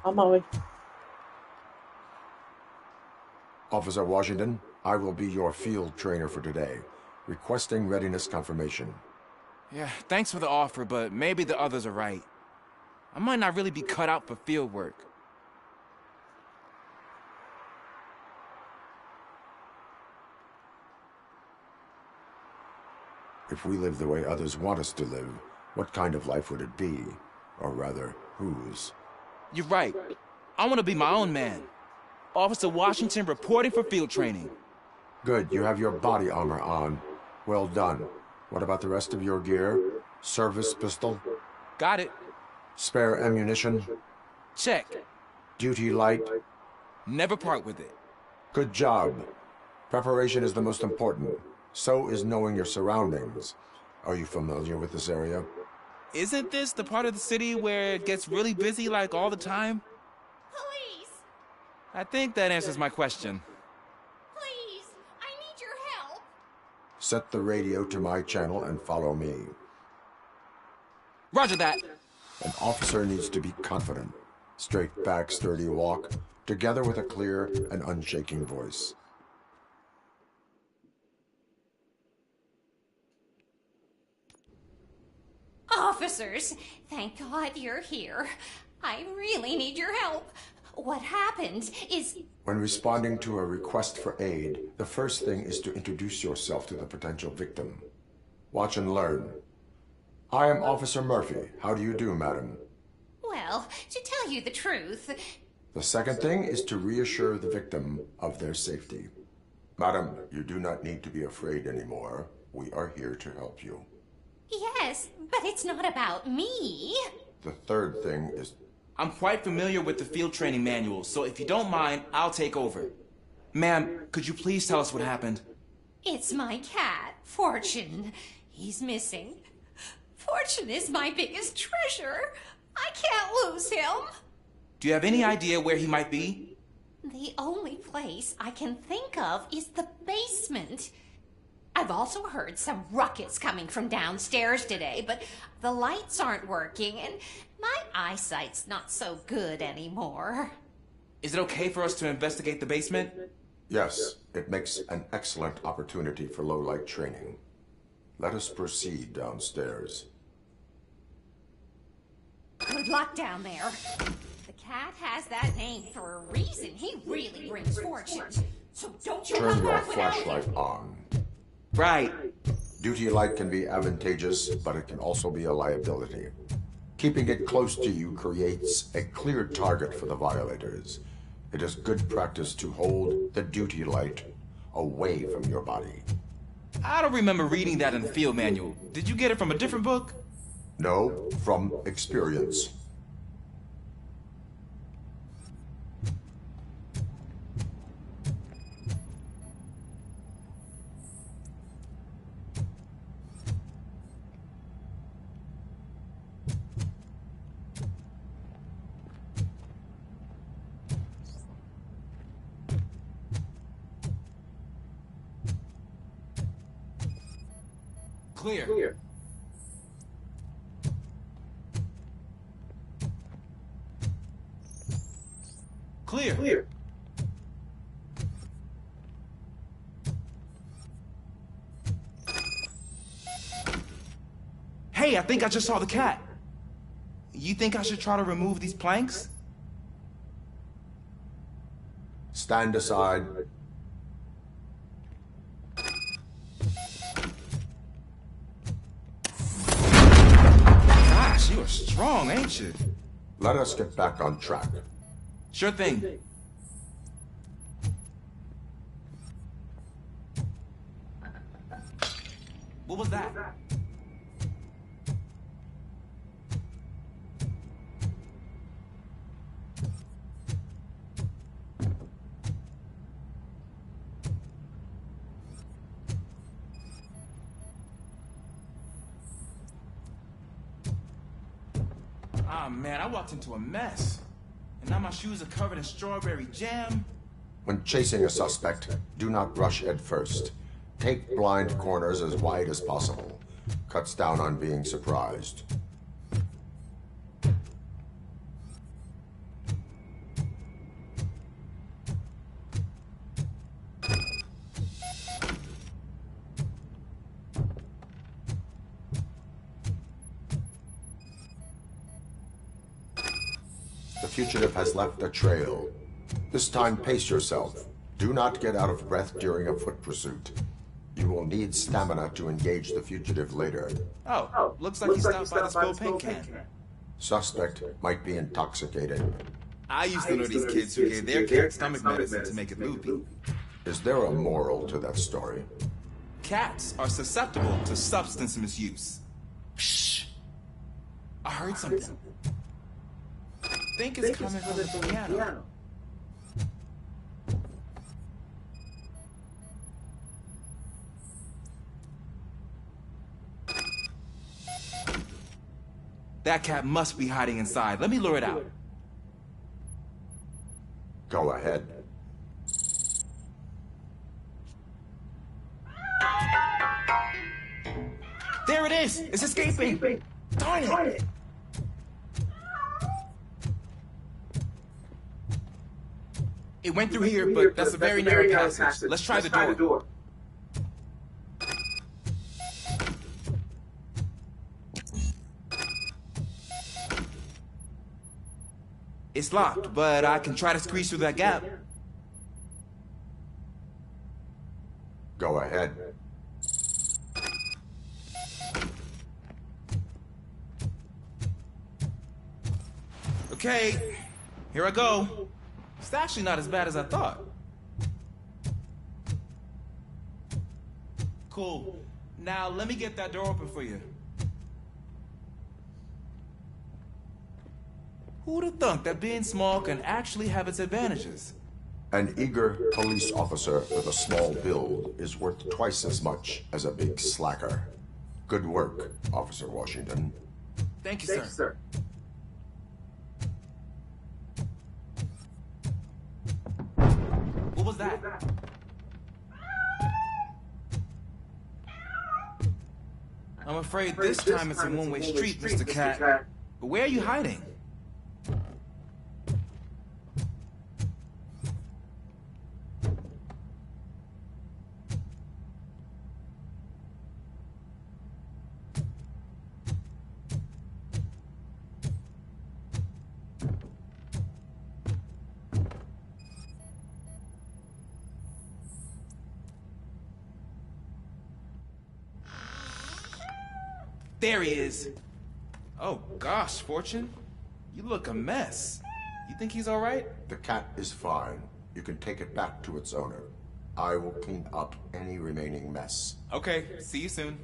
On my way. Officer Washington, I will be your field trainer for today. Requesting readiness confirmation. Yeah, thanks for the offer, but maybe the others are right. I might not really be cut out for field work. If we live the way others want us to live, what kind of life would it be? Or rather, whose? You're right. I want to be my own man. Officer Washington reporting for field training. Good, you have your body armor on. Well done. What about the rest of your gear? Service pistol? Got it. Spare ammunition? Check. Duty light? Never part with it. Good job. Preparation is the most important. So is knowing your surroundings. Are you familiar with this area? Isn't this the part of the city where it gets really busy like all the time? Police! I think that answers my question. Please! I need your help! Set the radio to my channel and follow me. Roger that. An officer needs to be confident. Straight back, sturdy walk, together with a clear and unshaking voice. Officers, thank God you're here. I really need your help. What happened is... When responding to a request for aid, the first thing is to introduce yourself to the potential victim. Watch and learn. I am Officer Murphy. How do you do, madam? Well, to tell you the truth... The second thing is to reassure the victim of their safety. Madam, you do not need to be afraid anymore. We are here to help you. Yes, but it's not about me. The third thing is... I'm quite familiar with the field training manual, so if you don't mind, I'll take over. Ma'am, could you please tell us what happened? It's my cat, Fortune. He's missing. Fortune is my biggest treasure. I can't lose him. Do you have any idea where he might be? The only place I can think of is the basement. I've also heard some ruckus coming from downstairs today, but the lights aren't working and my eyesight's not so good anymore. Is it okay for us to investigate the basement? Yes, it makes an excellent opportunity for low-light training. Let us proceed downstairs. Good luck down there. The cat has that name for a reason. He really brings fortune. So don't you Turn come your back without flashlight him. on. Right. Duty light can be advantageous, but it can also be a liability. Keeping it close to you creates a clear target for the violators. It is good practice to hold the duty light away from your body. I don't remember reading that in the field manual. Did you get it from a different book? No, from experience. Clear. Clear. Hey, I think I just saw the cat. You think I should try to remove these planks? Stand aside. Gosh, you are strong, ain't you? Let us get back on track. Sure thing. What was that? Ah, man, I walked into a mess. And now my shoes are covered in strawberry jam. When chasing a suspect, do not rush head first. Take blind corners as wide as possible. Cuts down on being surprised. fugitive has left a trail. This time, pace yourself. Do not get out of breath during a foot pursuit. You will need stamina to engage the fugitive later. Oh, looks like he stopped by the spilled paint can. Suspect might be intoxicated. I used to know these kids who gave their cat stomach medicine to make it loopy. Is there a moral to that story? Cats are susceptible to substance misuse. Shh. I heard something. I think it's coming from the piano. That cat must be hiding inside. Let me lure it out. Go ahead. There it is! It's escaping! Darn it! It went through here, but that's a very narrow passage. Let's try the door. It's locked, but I can try to squeeze through that gap. Go ahead. Okay, here I go. It's actually not as bad as I thought. Cool. Now let me get that door open for you. Who'd have thunk that being small can actually have its advantages? An eager police officer with a small build is worth twice as much as a big slacker. Good work, Officer Washington. Thank you, sir. What was that? I'm afraid this time it's a one-way street, Mr. Cat. But where are you hiding? There he is. Oh gosh, Fortune. You look a mess. You think he's alright? The cat is fine. You can take it back to its owner. I will clean up any remaining mess. Okay, see you soon.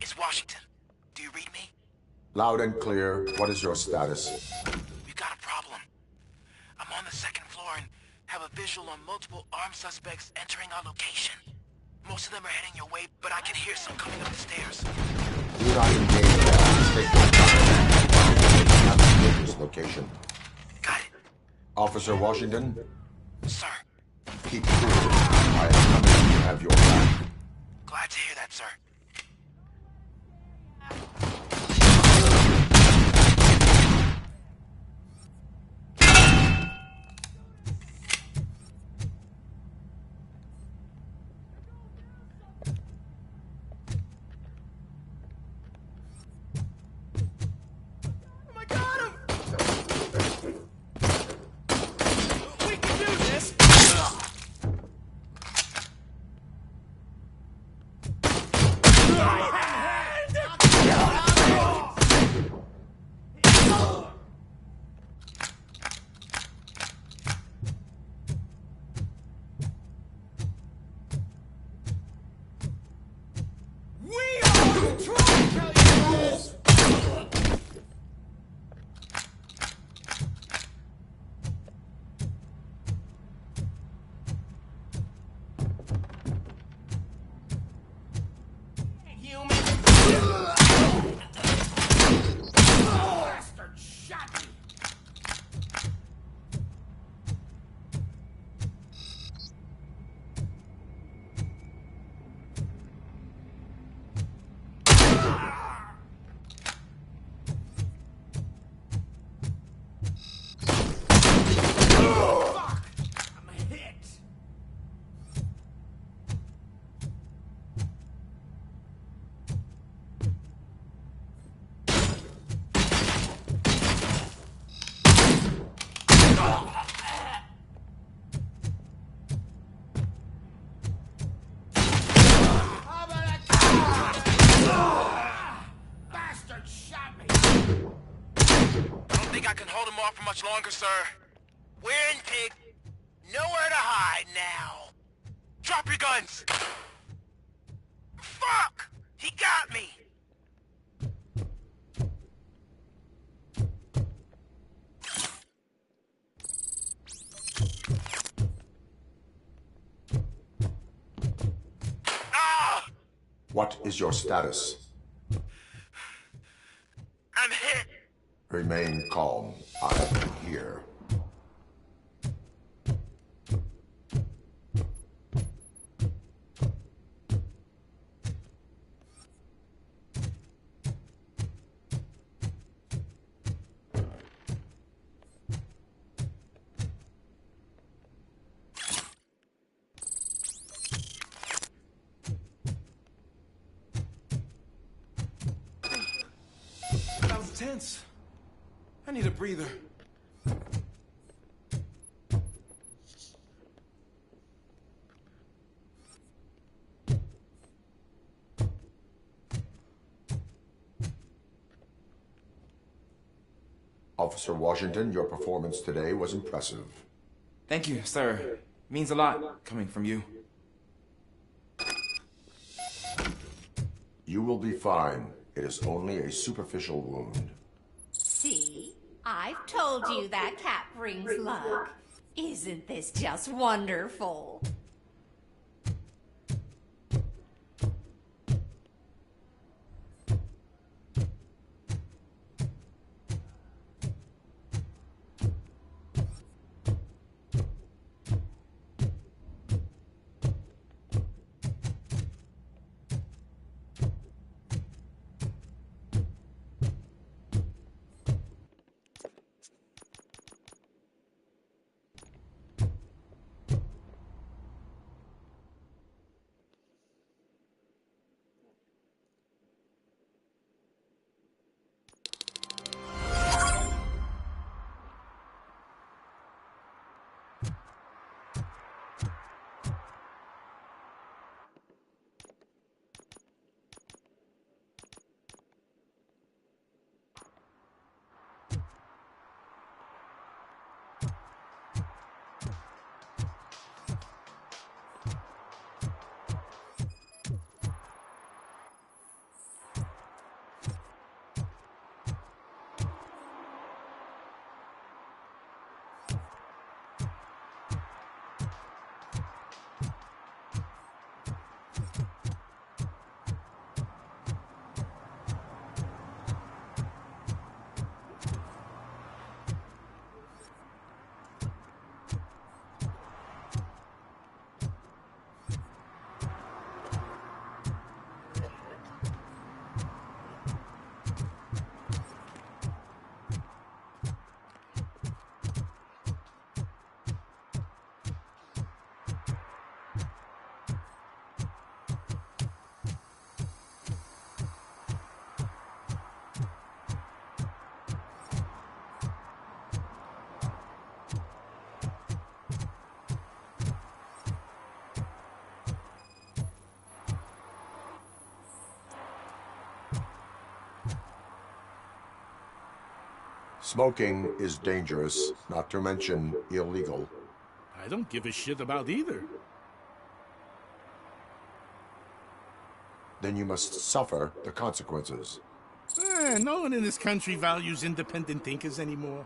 It's Washington. Do you read me? Loud and clear. What is your status? We've got a problem. I'm on the second floor and have a visual on multiple armed suspects entering our location. Most of them are heading your way, but I can hear some coming up the stairs. Do not engage them. Take your time. At this location. Got it. Officer Washington? Sir. Keep cool. I am coming to have your back. Glad to hear that, sir. much longer, sir. We're in, pig. Nowhere to hide now. Drop your guns! Fuck! He got me! Ah! What is your status? I'm hit. Remain calm. I'm here. That was tense. I need a breather. Officer Washington, your performance today was impressive. Thank you, sir. Means a lot coming from you. You will be fine. It is only a superficial wound. See? I've told you that cat brings luck. Isn't this just wonderful? Smoking is dangerous, not to mention illegal. I don't give a shit about either. Then you must suffer the consequences. No one in this country values independent thinkers anymore.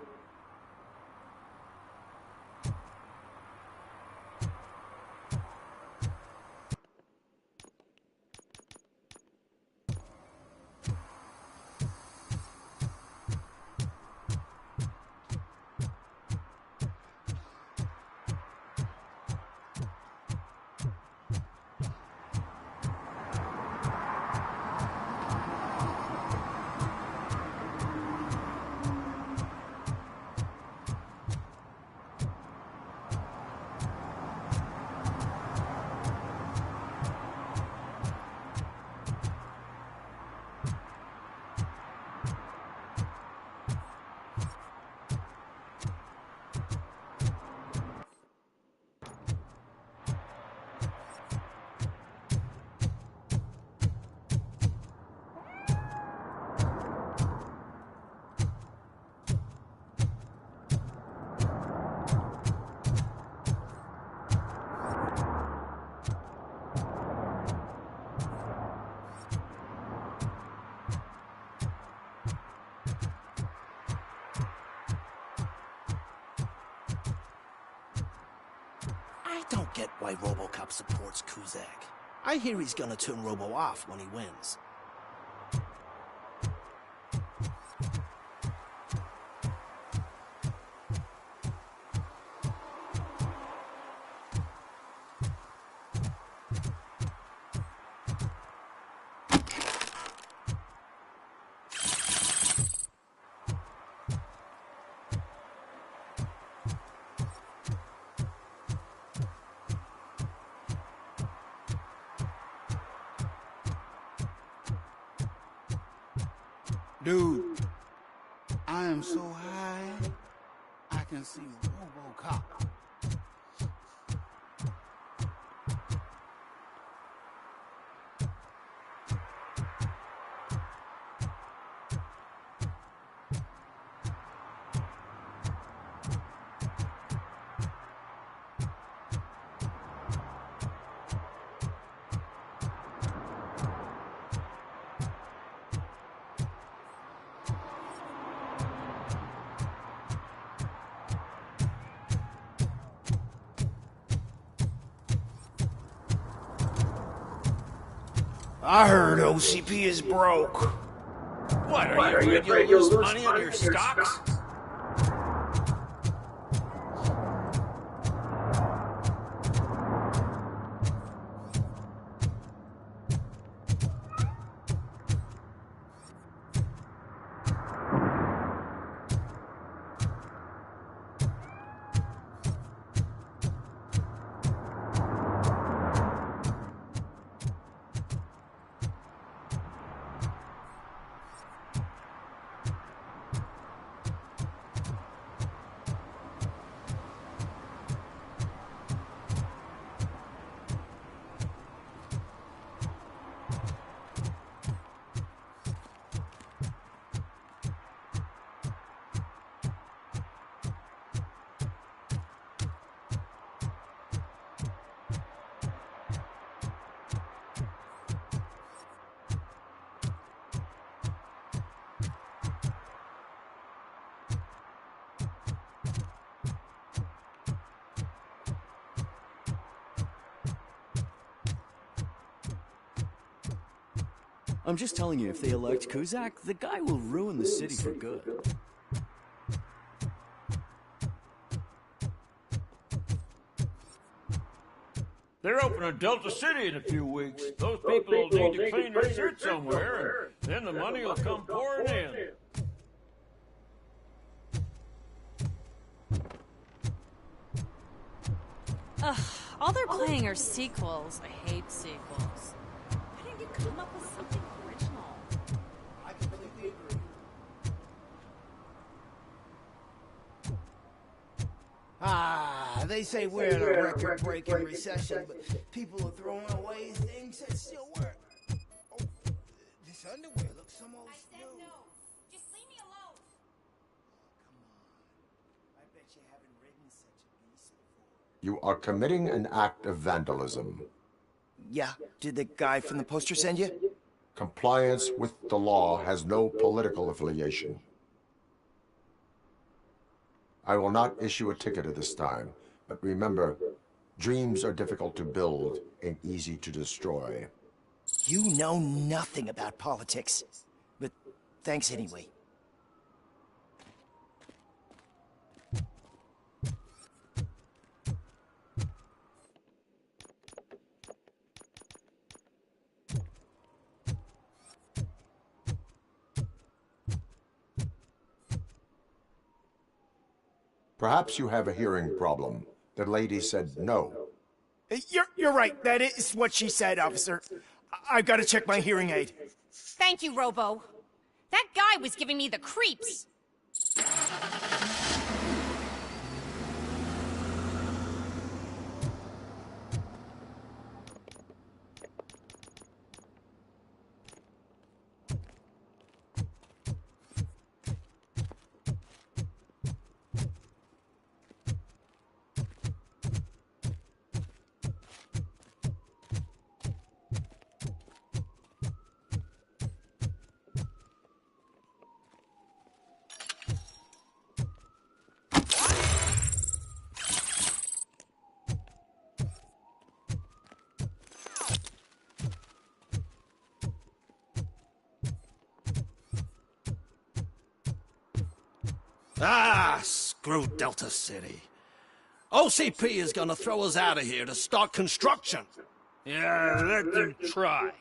I don't get why Robocop supports Kuzak. I hear he's gonna turn Robo off when he wins. Dude, I am so high, I can see Robocop. I heard OCP is broke. What, are you afraid you'll lose money on your stocks? I'm just telling you, if they elect Kuzak, the guy will ruin the city for good. They're opening Delta City in a few weeks. Those people will need to clean their suit somewhere, and then the money will come pouring in. Ugh, all they're playing are sequels. I hate sequels. Why didn't you come up with something original? I completely agree. They say we're in a record-breaking recession, but people are throwing away things that still work. Oh, this underwear looks so old. I said no. Just leave me alone. Come on. I bet you haven't ridden such a beast before. You are committing an act of vandalism. Yeah, did the guy from the poster send you? Compliance with the law has no political affiliation. I will not issue a ticket at this time, but remember, dreams are difficult to build and easy to destroy. You know nothing about politics, but thanks anyway. Perhaps you have a hearing problem. The lady said no. You're right. That is what she said, officer. I've got to check my hearing aid. Thank you, Robo. That guy was giving me the creeps. Ah, screw Delta City. OCP is gonna throw us out of here to start construction. Yeah, let them try.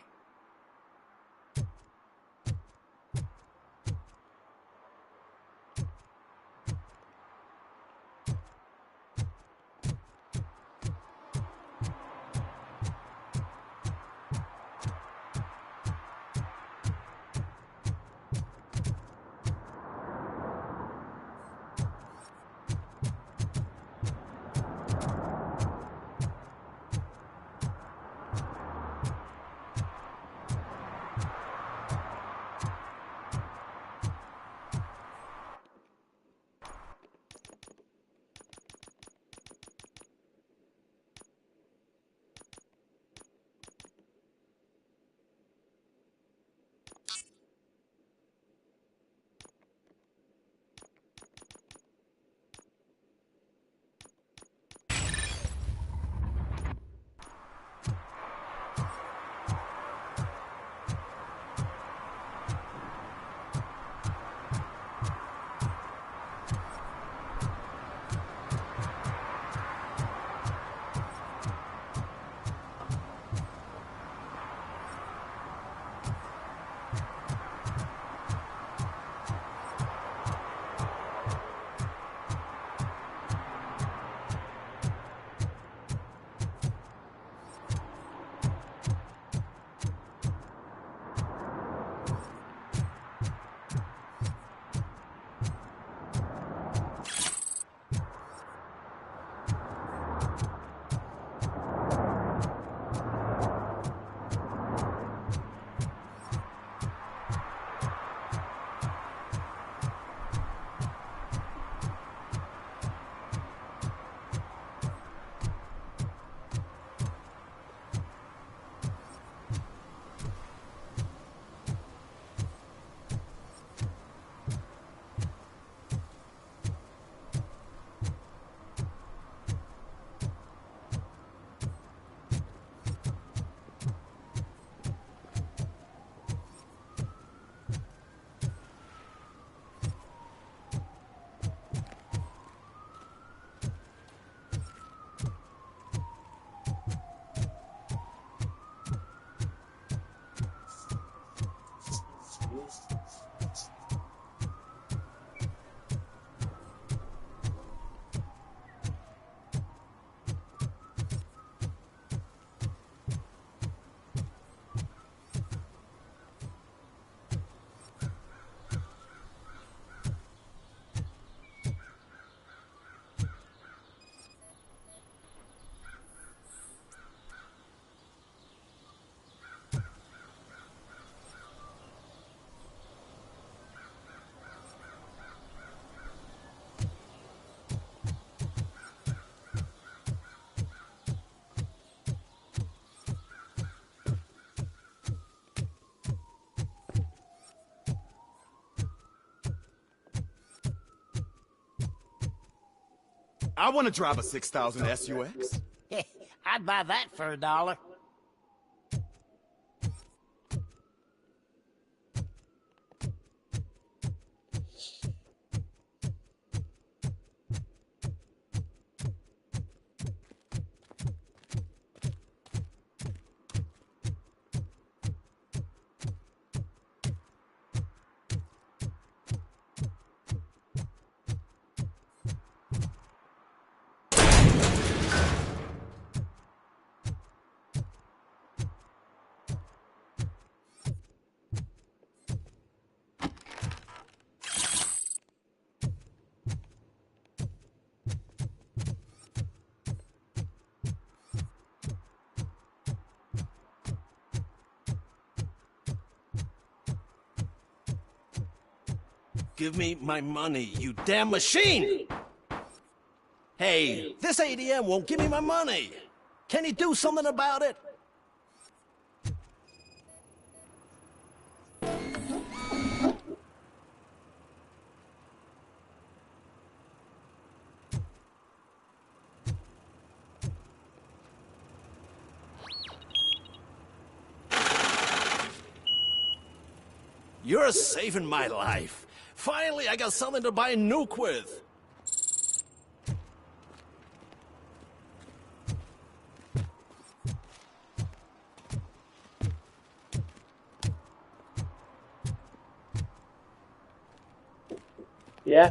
I want to drive a 6000 SUX. I'd buy that for $1. Give me my money, you damn machine! Hey, this ADM won't give me my money! Can you do something about it? You're saving my life. Finally, I got something to buy a nuke with. Yeah.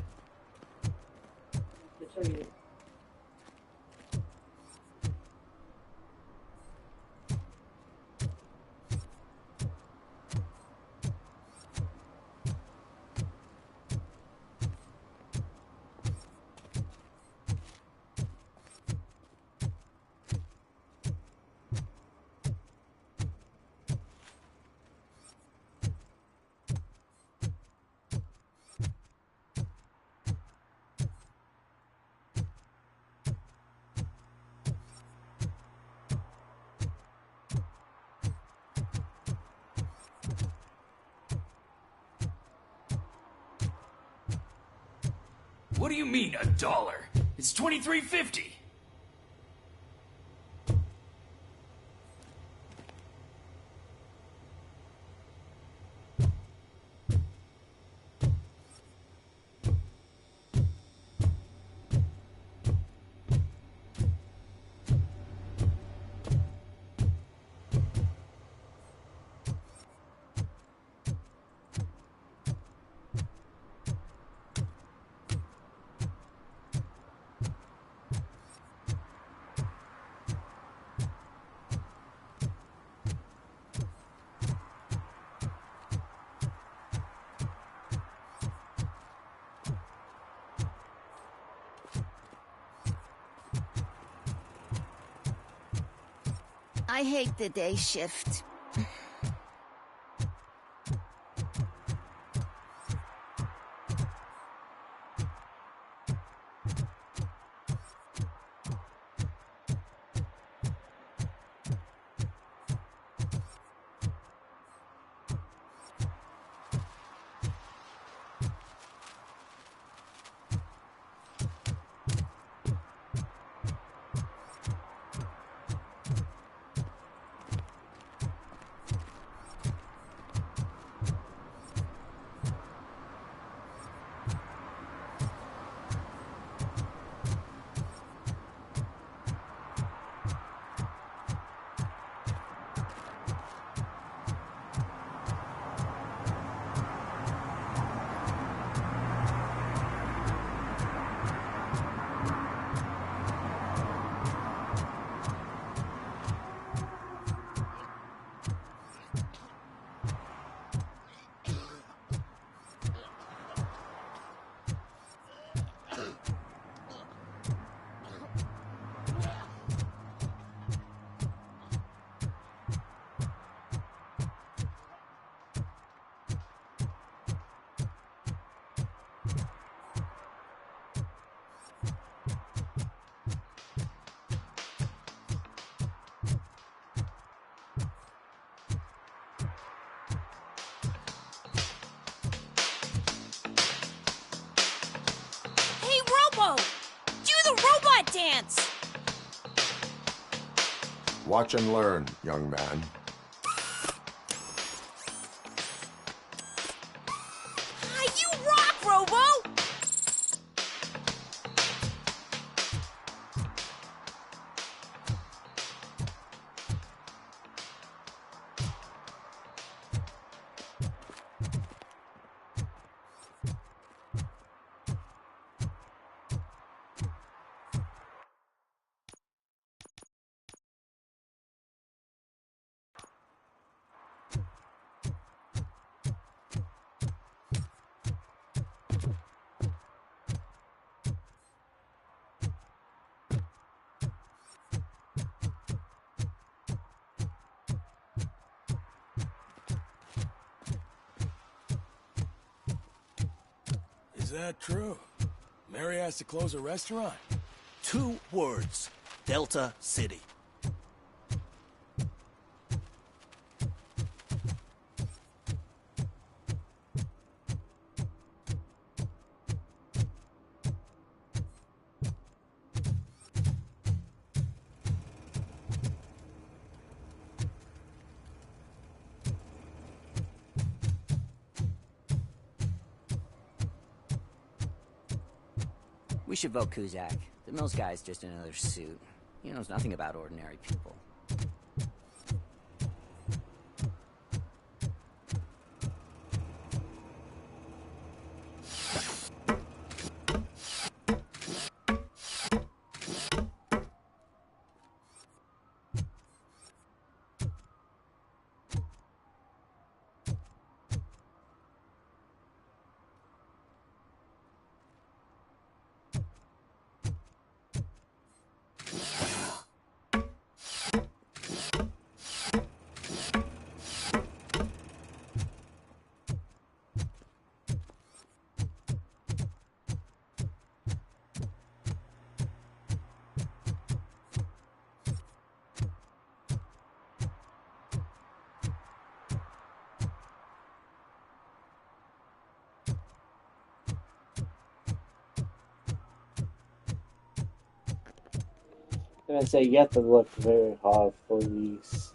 What do you mean, $1? It's $23.50. I hate the day shift. Do the robot dance! Watch and learn, young man. You rock, Robo! Is that true? Mary has to close a restaurant? 2 words. Delta City. should vote Kuzak. The Mills guy's just another suit. He knows nothing about ordinary people. I'm gonna say you have to look very hard for these.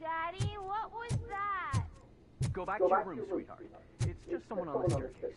Daddy, what was that? Go back to your room, sweetheart. It's just someone on the staircase.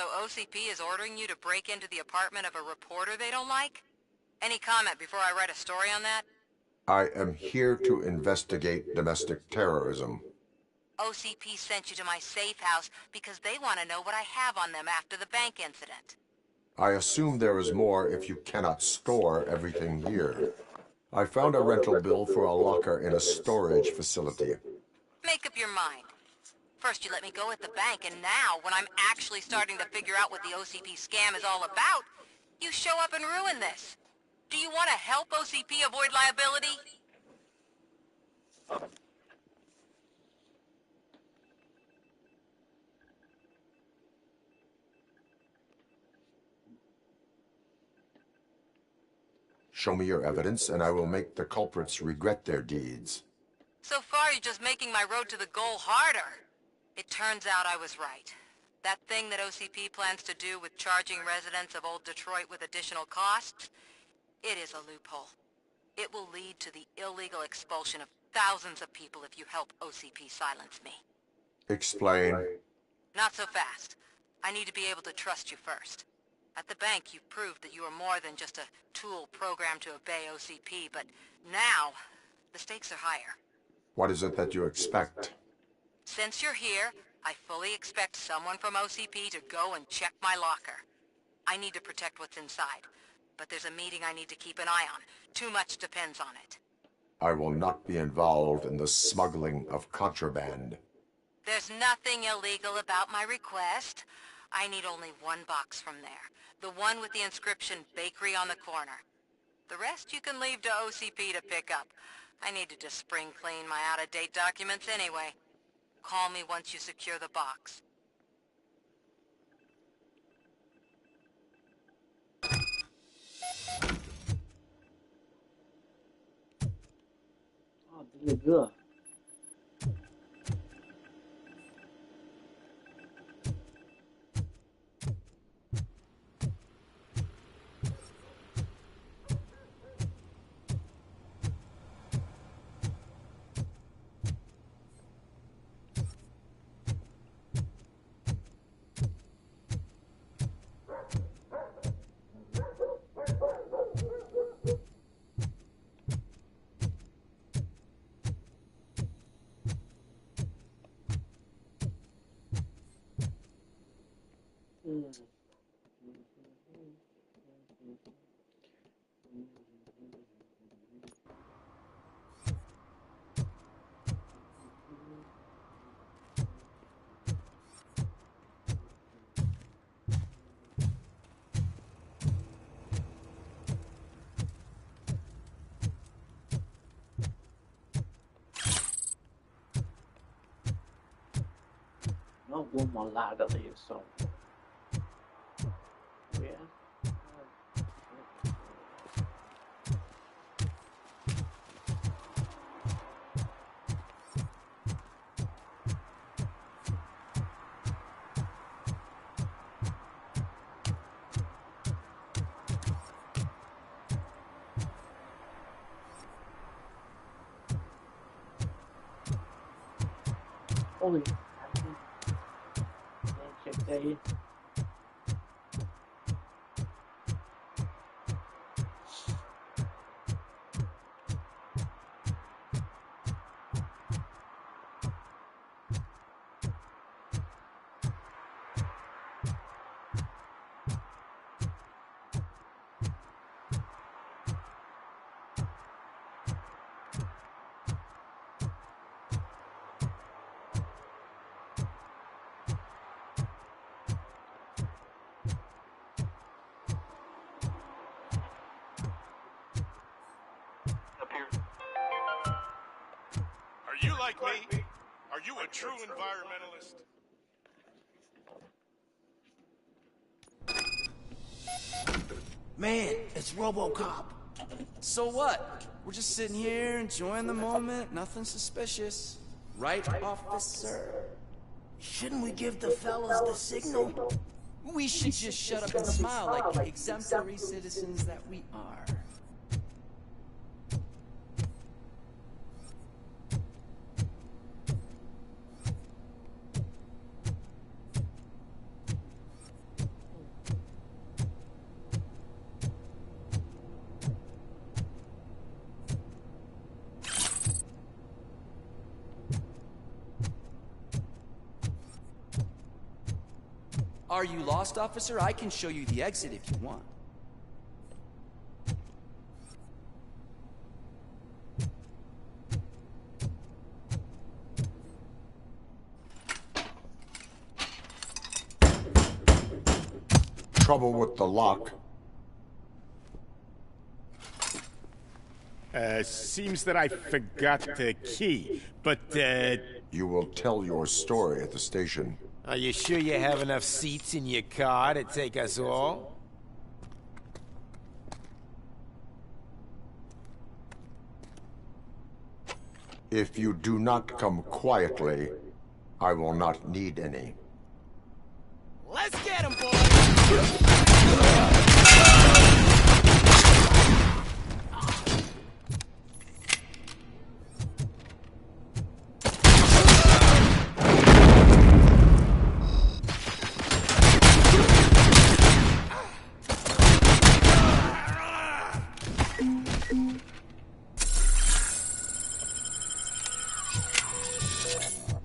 So OCP is ordering you to break into the apartment of a reporter they don't like? Any comment before I write a story on that? I am here to investigate domestic terrorism. OCP sent you to my safe house because they want to know what I have on them after the bank incident. I assume there is more if you cannot store everything here. I found a rental bill for a locker in a storage facility. Make up your mind. First you let me go at the bank, and now, when I'm actually starting to figure out what the OCP scam is all about, you show up and ruin this. Do you want to help OCP avoid liability? Show me your evidence, and I will make the culprits regret their deeds. So far, you're just making my road to the goal harder. It turns out I was right. That thing that OCP plans to do with charging residents of Old Detroit with additional costs, it is a loophole. It will lead to the illegal expulsion of thousands of people if you help OCP silence me. Explain. Not so fast. I need to be able to trust you first. At the bank, you've proved that you are more than just a tool programmed to obey OCP, but now, the stakes are higher. What is it that you expect? Since you're here, I fully expect someone from OCP to go and check my locker. I need to protect what's inside, but there's a meeting I need to keep an eye on. Too much depends on it. I will not be involved in the smuggling of contraband. There's nothing illegal about my request. I need only one box from there. The one with the inscription Bakery on the corner. The rest you can leave to OCP to pick up. I need to just spring clean my out-of-date documents anyway. Call me once you secure the box. Oh, this is good. Nó gồm một lá đó thì xong. Yeah. Ôi, check đây. Are you like me? Are you a true environmentalist? Man, it's Robocop. So what? We're just sitting here enjoying the moment, nothing suspicious. Right, officer? Shouldn't we give the fellas the signal? We should just shut up and smile like exemplary citizens that we are. Are you lost, officer? I can show you the exit if you want. Trouble with the lock. Seems that I forgot the key, but, You will tell your story at the station. Are you sure you have enough seats in your car to take us all? If you do not come quietly, I will not need any. Let's get him, boys!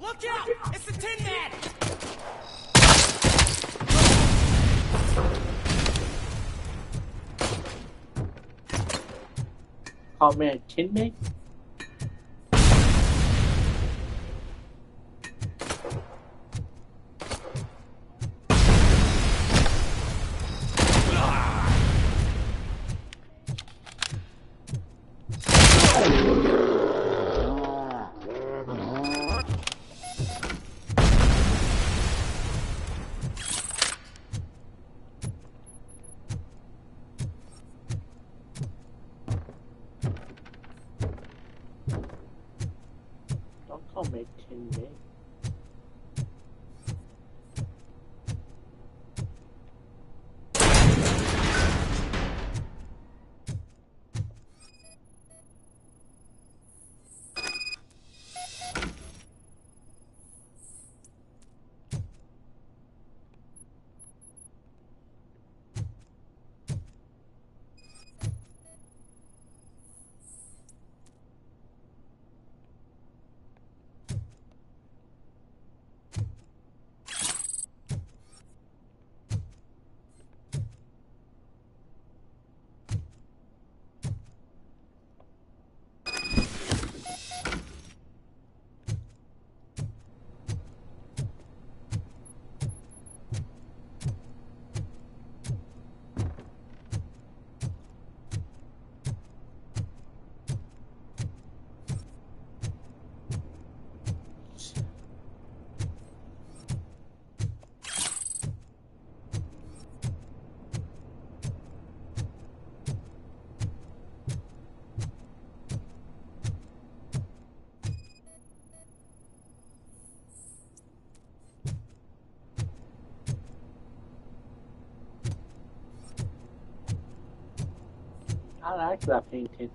Look out! It's the Tin Man! Call me a Tin Man? Don't call me a Tin Man. I like that painting.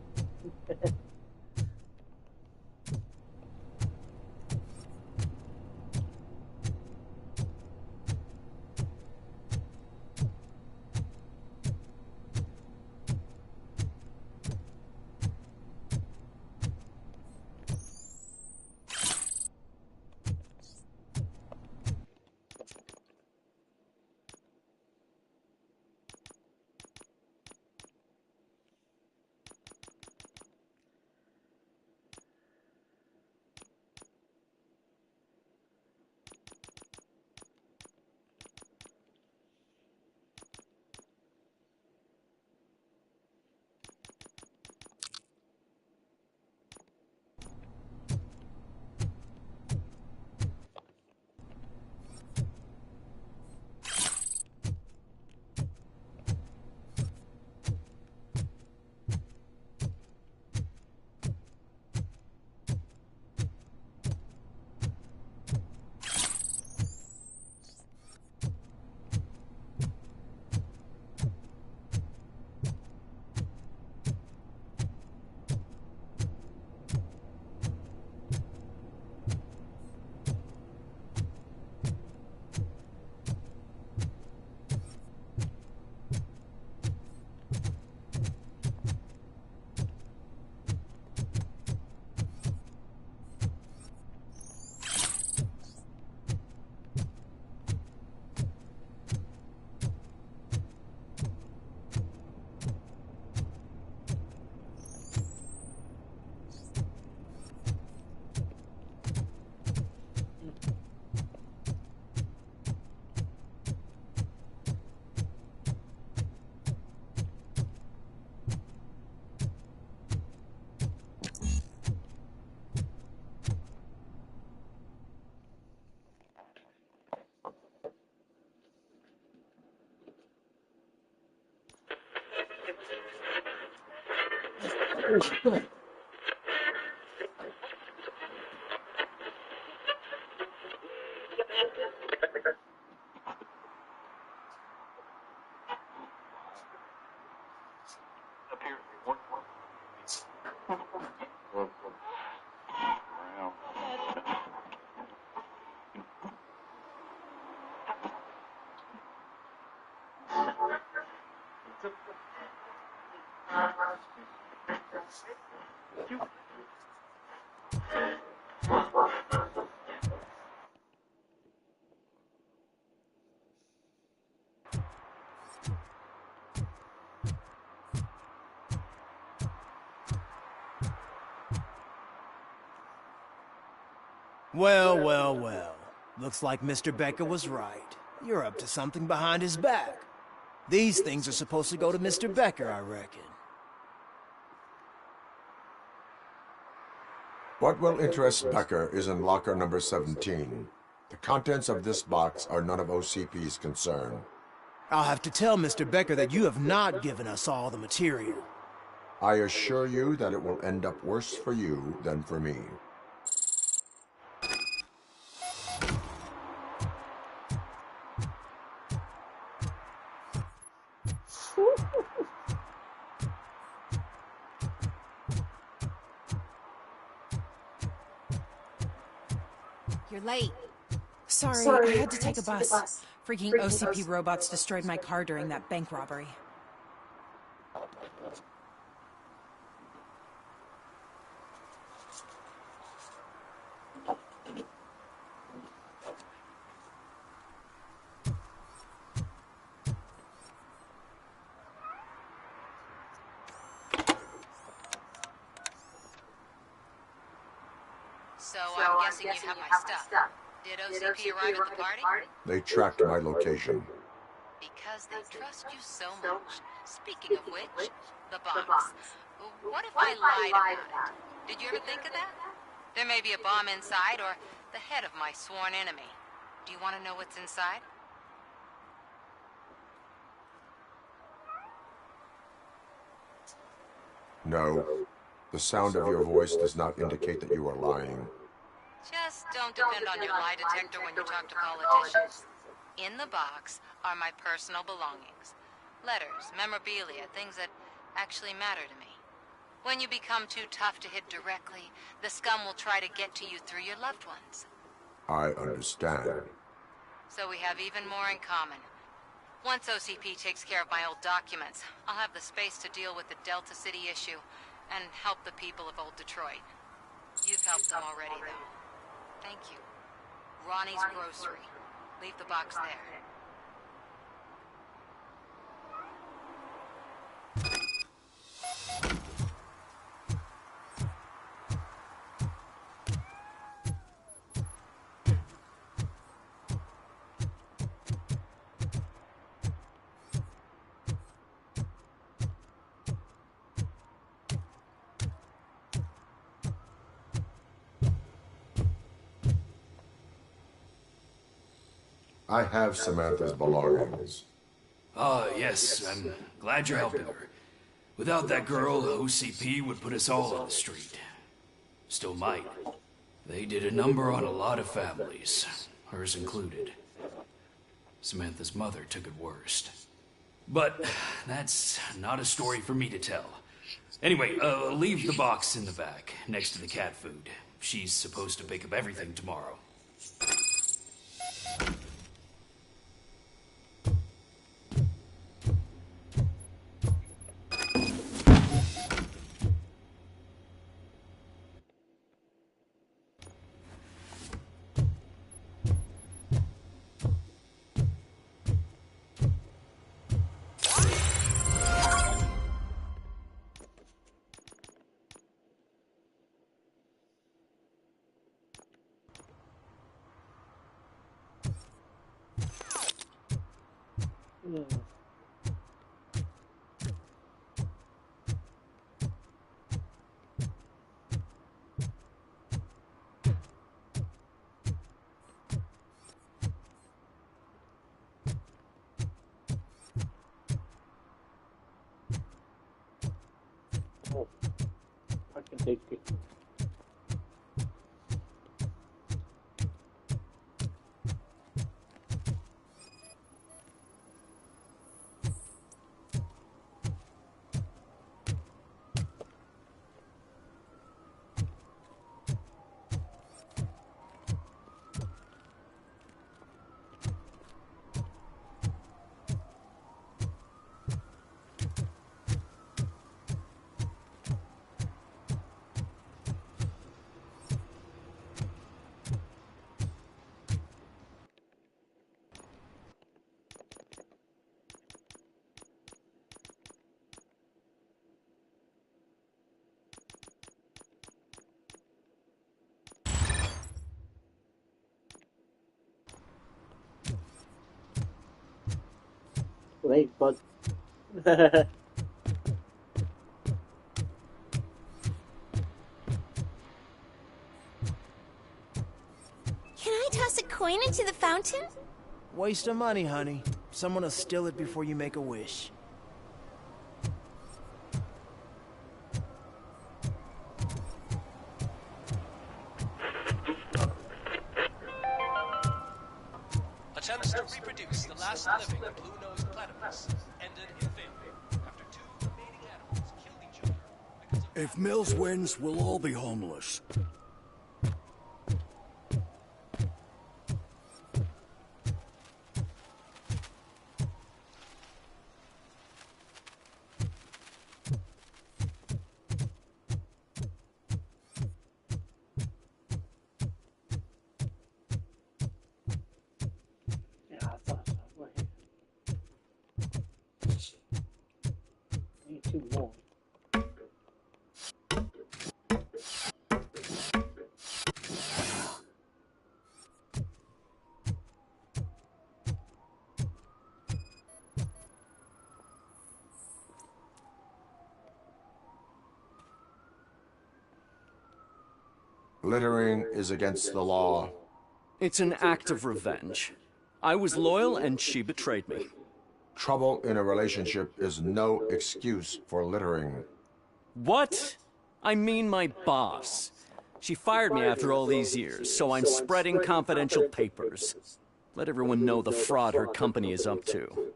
Well, well, well. Looks like Mr. Becker was right. You're up to something behind his back. These things are supposed to go to Mr. Becker, I reckon. What will interest Becker is in locker number 17. The contents of this box are none of OCP's concern. I'll have to tell Mr. Becker that you have not given us all the material. I assure you that it will end up worse for you than for me. You're late. Sorry, I had to take a bus. Freaking OCP robots destroyed my car during that bank robbery. So I'm guessing you have my stuff. Did OCP arrive at the party? They tracked my location. Because they trust you so much. Speaking of which, the box. What if I lied about it? Did you ever think of that? There may be a bomb inside or the head of my sworn enemy. Do you want to know what's inside? No. The sound of your voice does not indicate that you are lying. Just don't depend on your lie detector when you talk to politicians. In the box are my personal belongings. Letters, memorabilia, things that actually matter to me. When you become too tough to hit directly, the scum will try to get to you through your loved ones. I understand. So we have even more in common. Once OCP takes care of my old documents, I'll have the space to deal with the Delta City issue and help the people of Old Detroit. You've helped them already, though. Thank you. Ronnie's Grocery. Leave the box there. I have Samantha's belongings. Ah, yes, I'm glad you're helping her. Without that girl, OCP would put us all on the street. Still might. They did a number on a lot of families, hers included. Samantha's mother took it worst. But that's not a story for me to tell. Anyway, leave the box in the back, next to the cat food. She's supposed to pick up everything tomorrow. can take it. Late, but Can I toss a coin into the fountain? Waste of money, honey. Someone will steal it before you make a wish. Attempts to reproduce the last living blue-nosed platypus ended in failure after 2 remaining animals killed each other because of... If Mills wins, we'll all be homeless. yeah, I thought so. Right. Need 2 more. Littering is against the law. It's an act of revenge. I was loyal and she betrayed me. Trouble in a relationship is no excuse for littering. What? I mean my boss. She fired me after all these years, so I'm spreading confidential papers. Let everyone know the fraud her company is up to.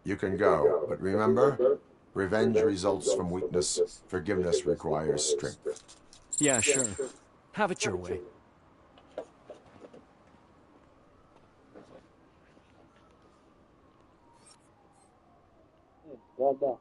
You can go, but remember, revenge results from weakness. Forgiveness requires strength. Yeah, sure. Have it your way. Bye-bye.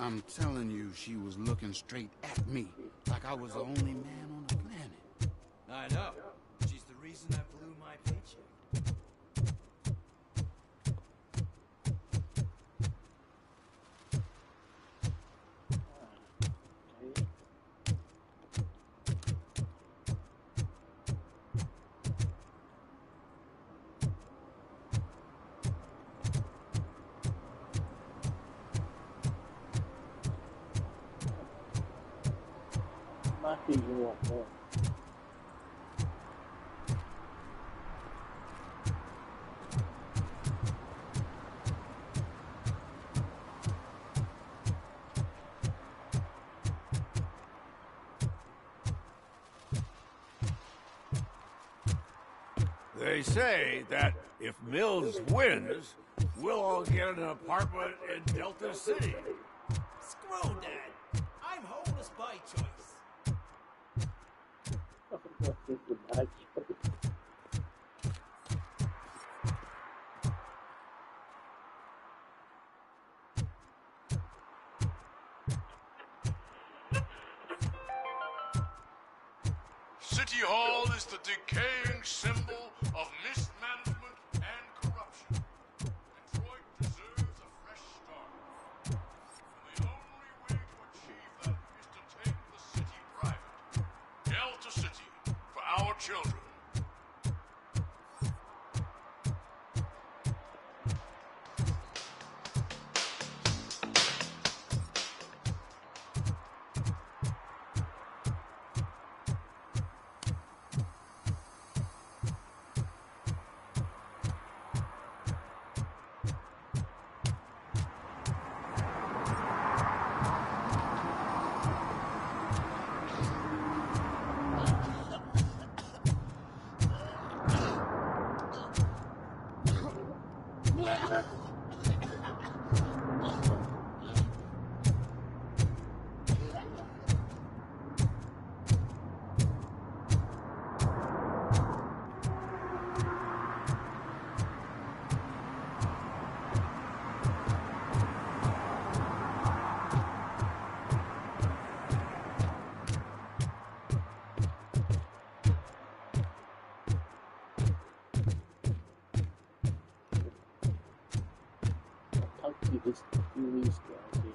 I'm telling you, she was looking straight at me, like I was the only man on the planet. I know. She's the reason I blew my paycheck. Might be you want more. They say that if Mills wins, we'll all get an apartment in Delta City. Screw City Hall is the decaying symbol of mismanagement and corruption. Detroit deserves a fresh start. And the only way to achieve that is to take the city private. Delta City, for our children. These guys here.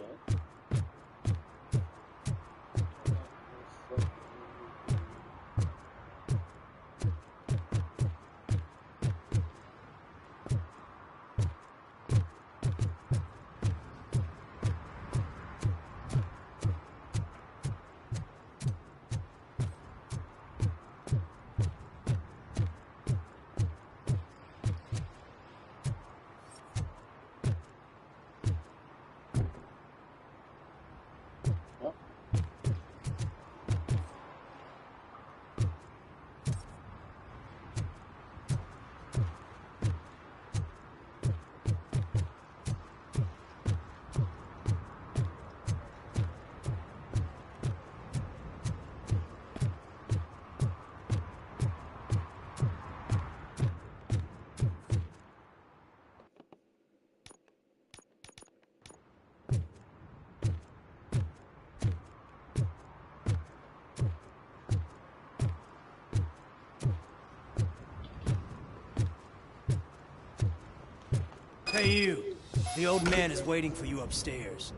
Hey you, the old man is waiting for you upstairs.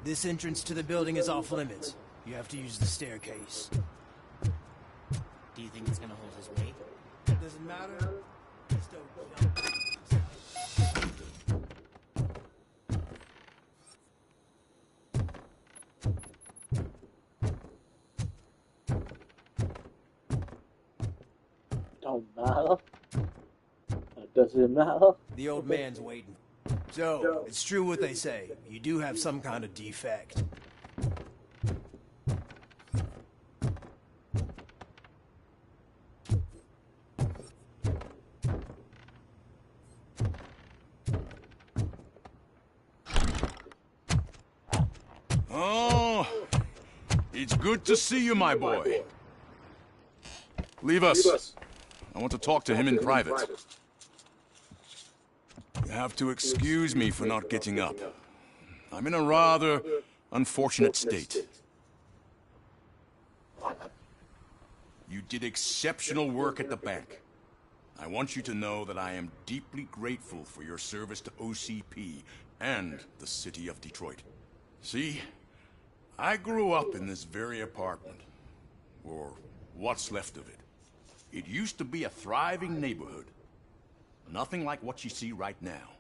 This entrance to the building is off limits. You have to use the staircase. Do you think it's gonna hold his weight? Doesn't matter. Just don't jump. Don't matter. Does it matter? The old man's waiting. So, it's true what they say. You do have some kind of defect. Oh, it's good to see you, my boy. Leave us. I want to talk to him in private. You have to excuse me for not getting up. I'm in a rather unfortunate state. You did exceptional work at the bank. I want you to know that I am deeply grateful for your service to OCP and the city of Detroit. See, I grew up in this very apartment, or what's left of it. It used to be a thriving neighborhood. Nothing like what you see right now.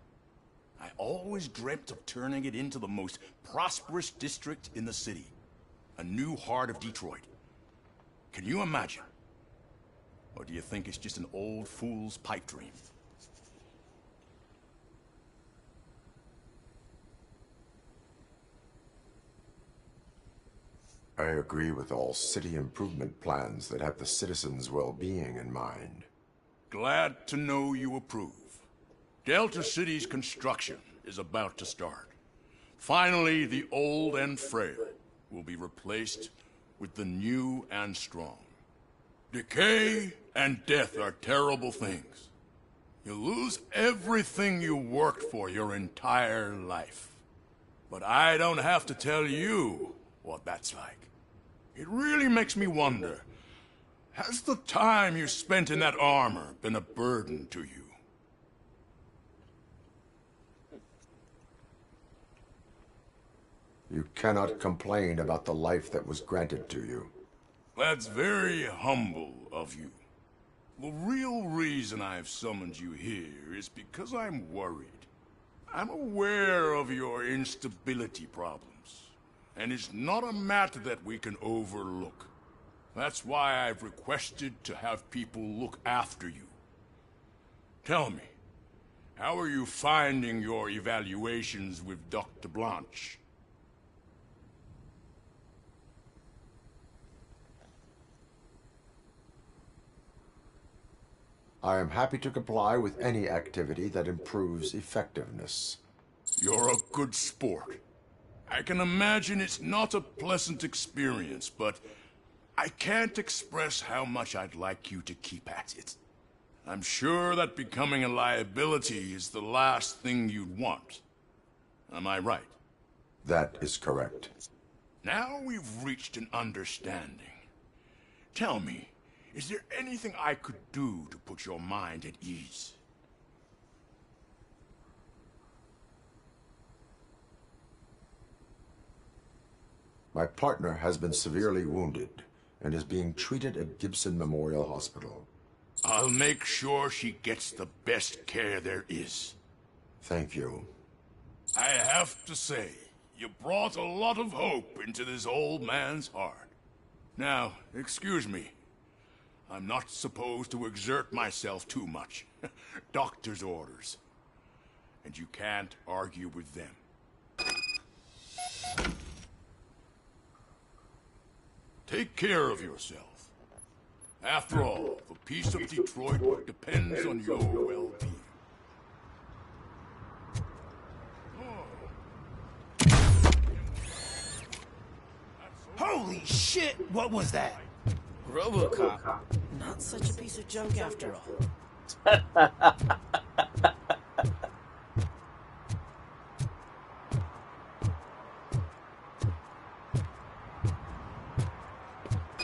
I always dreamt of turning it into the most prosperous district in the city. A new heart of Detroit. Can you imagine? Or do you think it's just an old fool's pipe dream? I agree with all city improvement plans that have the citizens' well-being in mind. Glad to know you approve. Delta City's construction is about to start. Finally, the old and frail will be replaced with the new and strong. Decay and death are terrible things. You lose everything you worked for your entire life. But I don't have to tell you what that's like. It really makes me wonder, has the time you spent in that armor been a burden to you? You cannot complain about the life that was granted to you. That's very humble of you. The real reason I've summoned you here is because I'm worried. I'm aware of your instability problems, and it's not a matter that we can overlook. That's why I've requested to have people look after you. Tell me, how are you finding your evaluations with Dr. Blanche? I am happy to comply with any activity that improves effectiveness. You're a good sport. I can imagine it's not a pleasant experience, but I can't express how much I'd like you to keep at it. I'm sure that becoming a liability is the last thing you'd want. Am I right? That is correct. Now we've reached an understanding. Tell me, is there anything I could do to put your mind at ease? My partner has been severely wounded and is being treated at Gibson Memorial Hospital. I'll make sure she gets the best care there is. Thank you. I have to say, you brought a lot of hope into this old man's heart. Now, excuse me. I'm not supposed to exert myself too much. Doctor's orders. And you can't argue with them. Take care of yourself. After all, the peace of Detroit depends on your well-being. Holy shit! What was that? Robocop. Not such a piece of junk after all.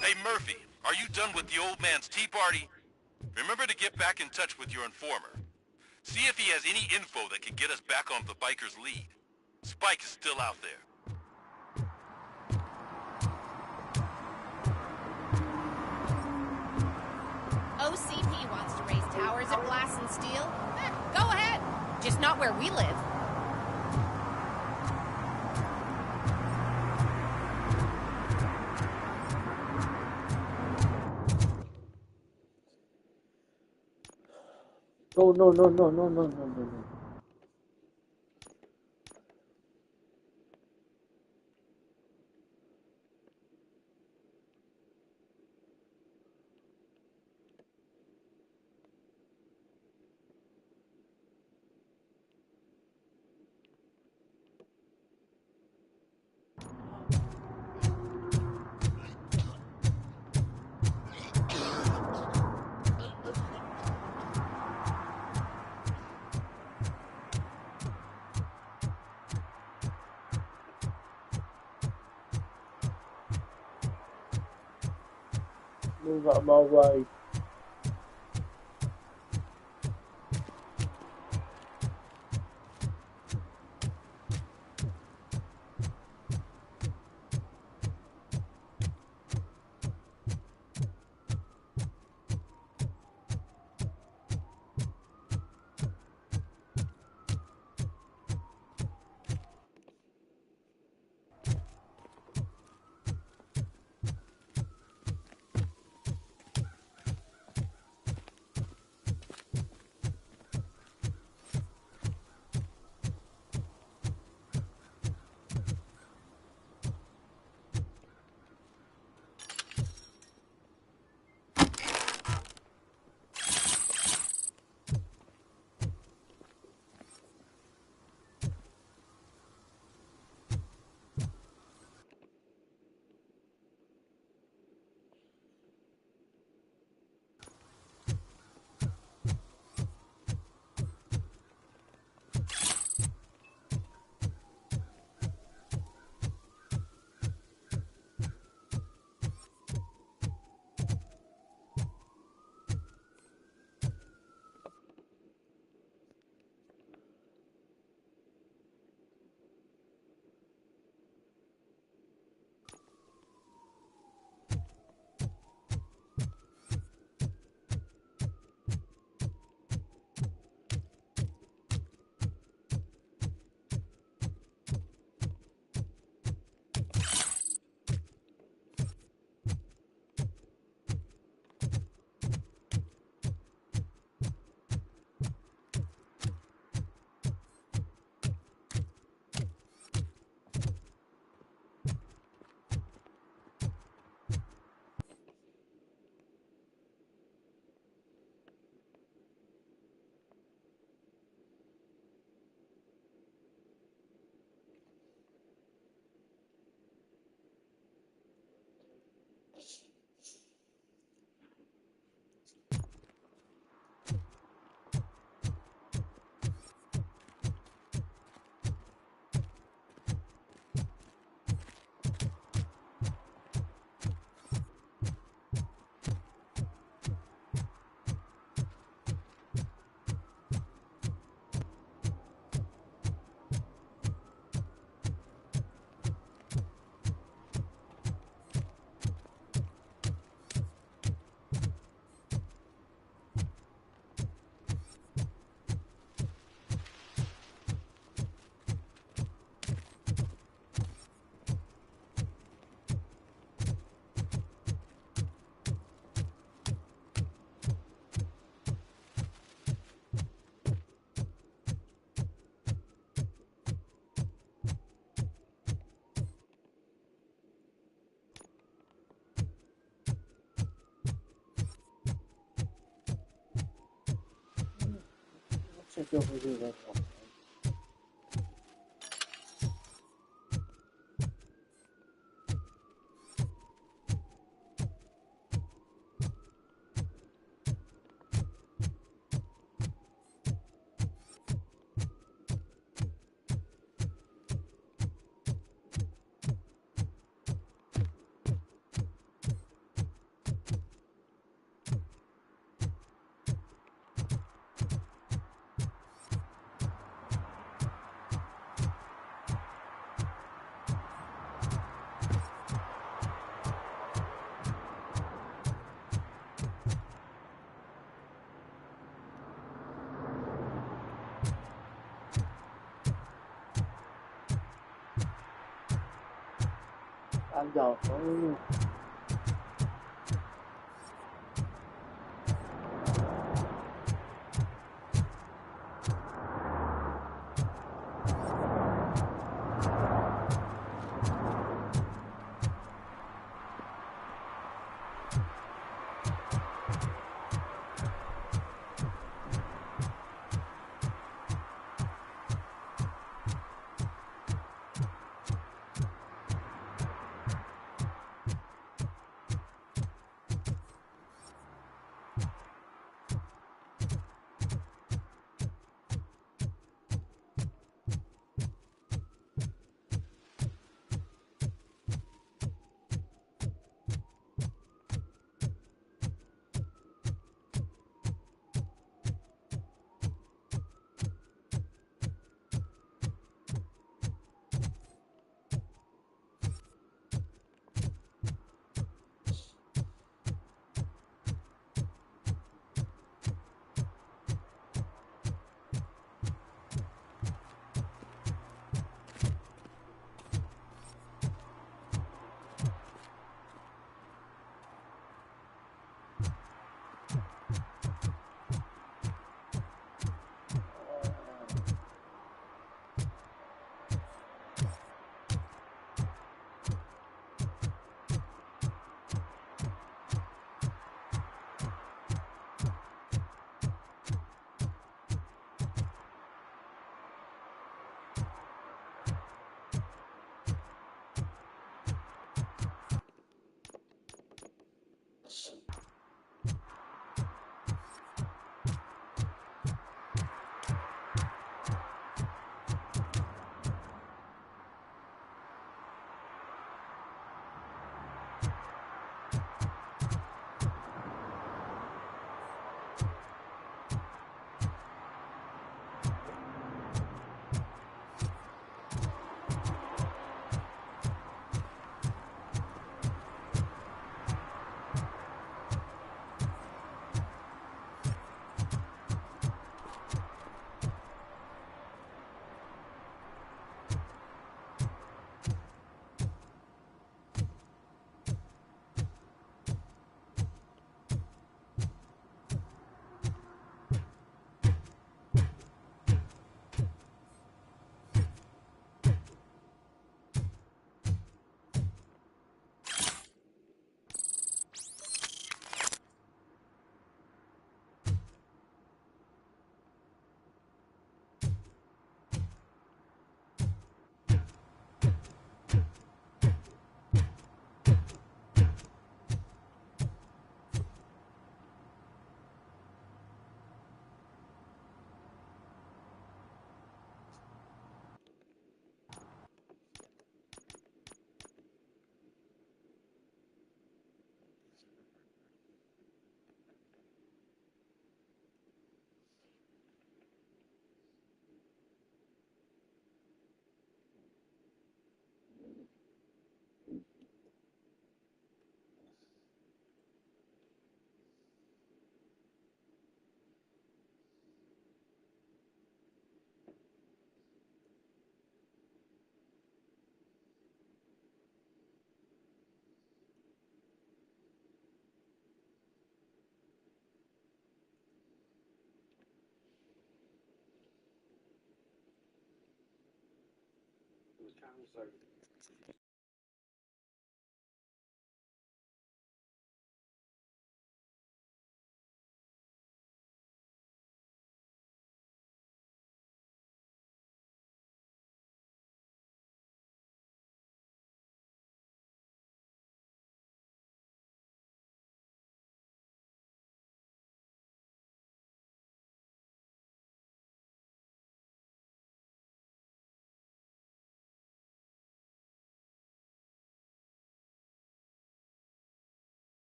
Hey, Murphy, are you done with the old man's tea party? Remember to get back in touch with your informer. See if he has any info that could get us back on the biker's lead. Spike is still out there. OCP wants to raise towers at Glass and Steel. Go ahead. Just not where we live. Oh, no, no, no, no, no, no, no, no. Move out of my way. cho tôi đi ra ngoài. Ăn giọt thôi.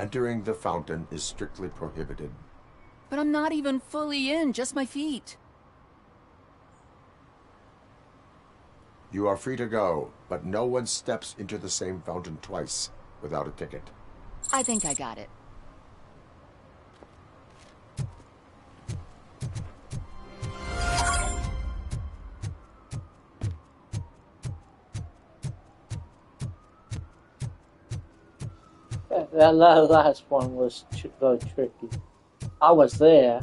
Entering the fountain is strictly prohibited. But I'm not even fully in, just my feet. You are free to go, but no one steps into the same fountain twice without a ticket. I think I got it. That last one was very tricky. I was there,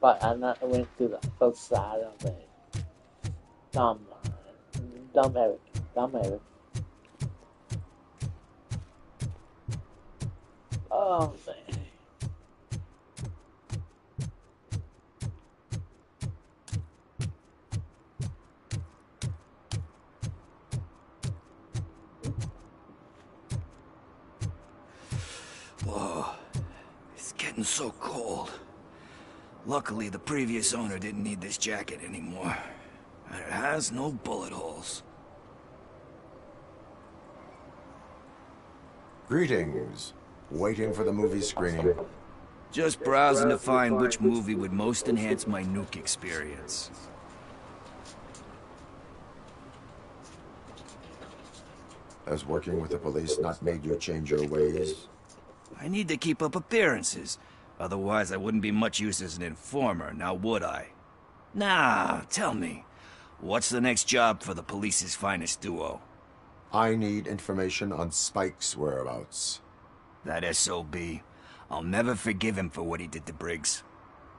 but I went to the other side of it. Dumb Eric. Dumb Eric. Oh, man. Whoa, it's getting so cold. Luckily, the previous owner didn't need this jacket anymore. And it has no bullet holes. Greetings. Waiting for the movie screening. Just browsing to find which movie would most enhance my nuke experience. Has working with the police not made you change your ways? I need to keep up appearances. Otherwise, I wouldn't be much use as an informer, now would I? Nah, tell me. What's the next job for the police's finest duo? I need information on Spike's whereabouts. That S.O.B. I'll never forgive him for what he did to Briggs.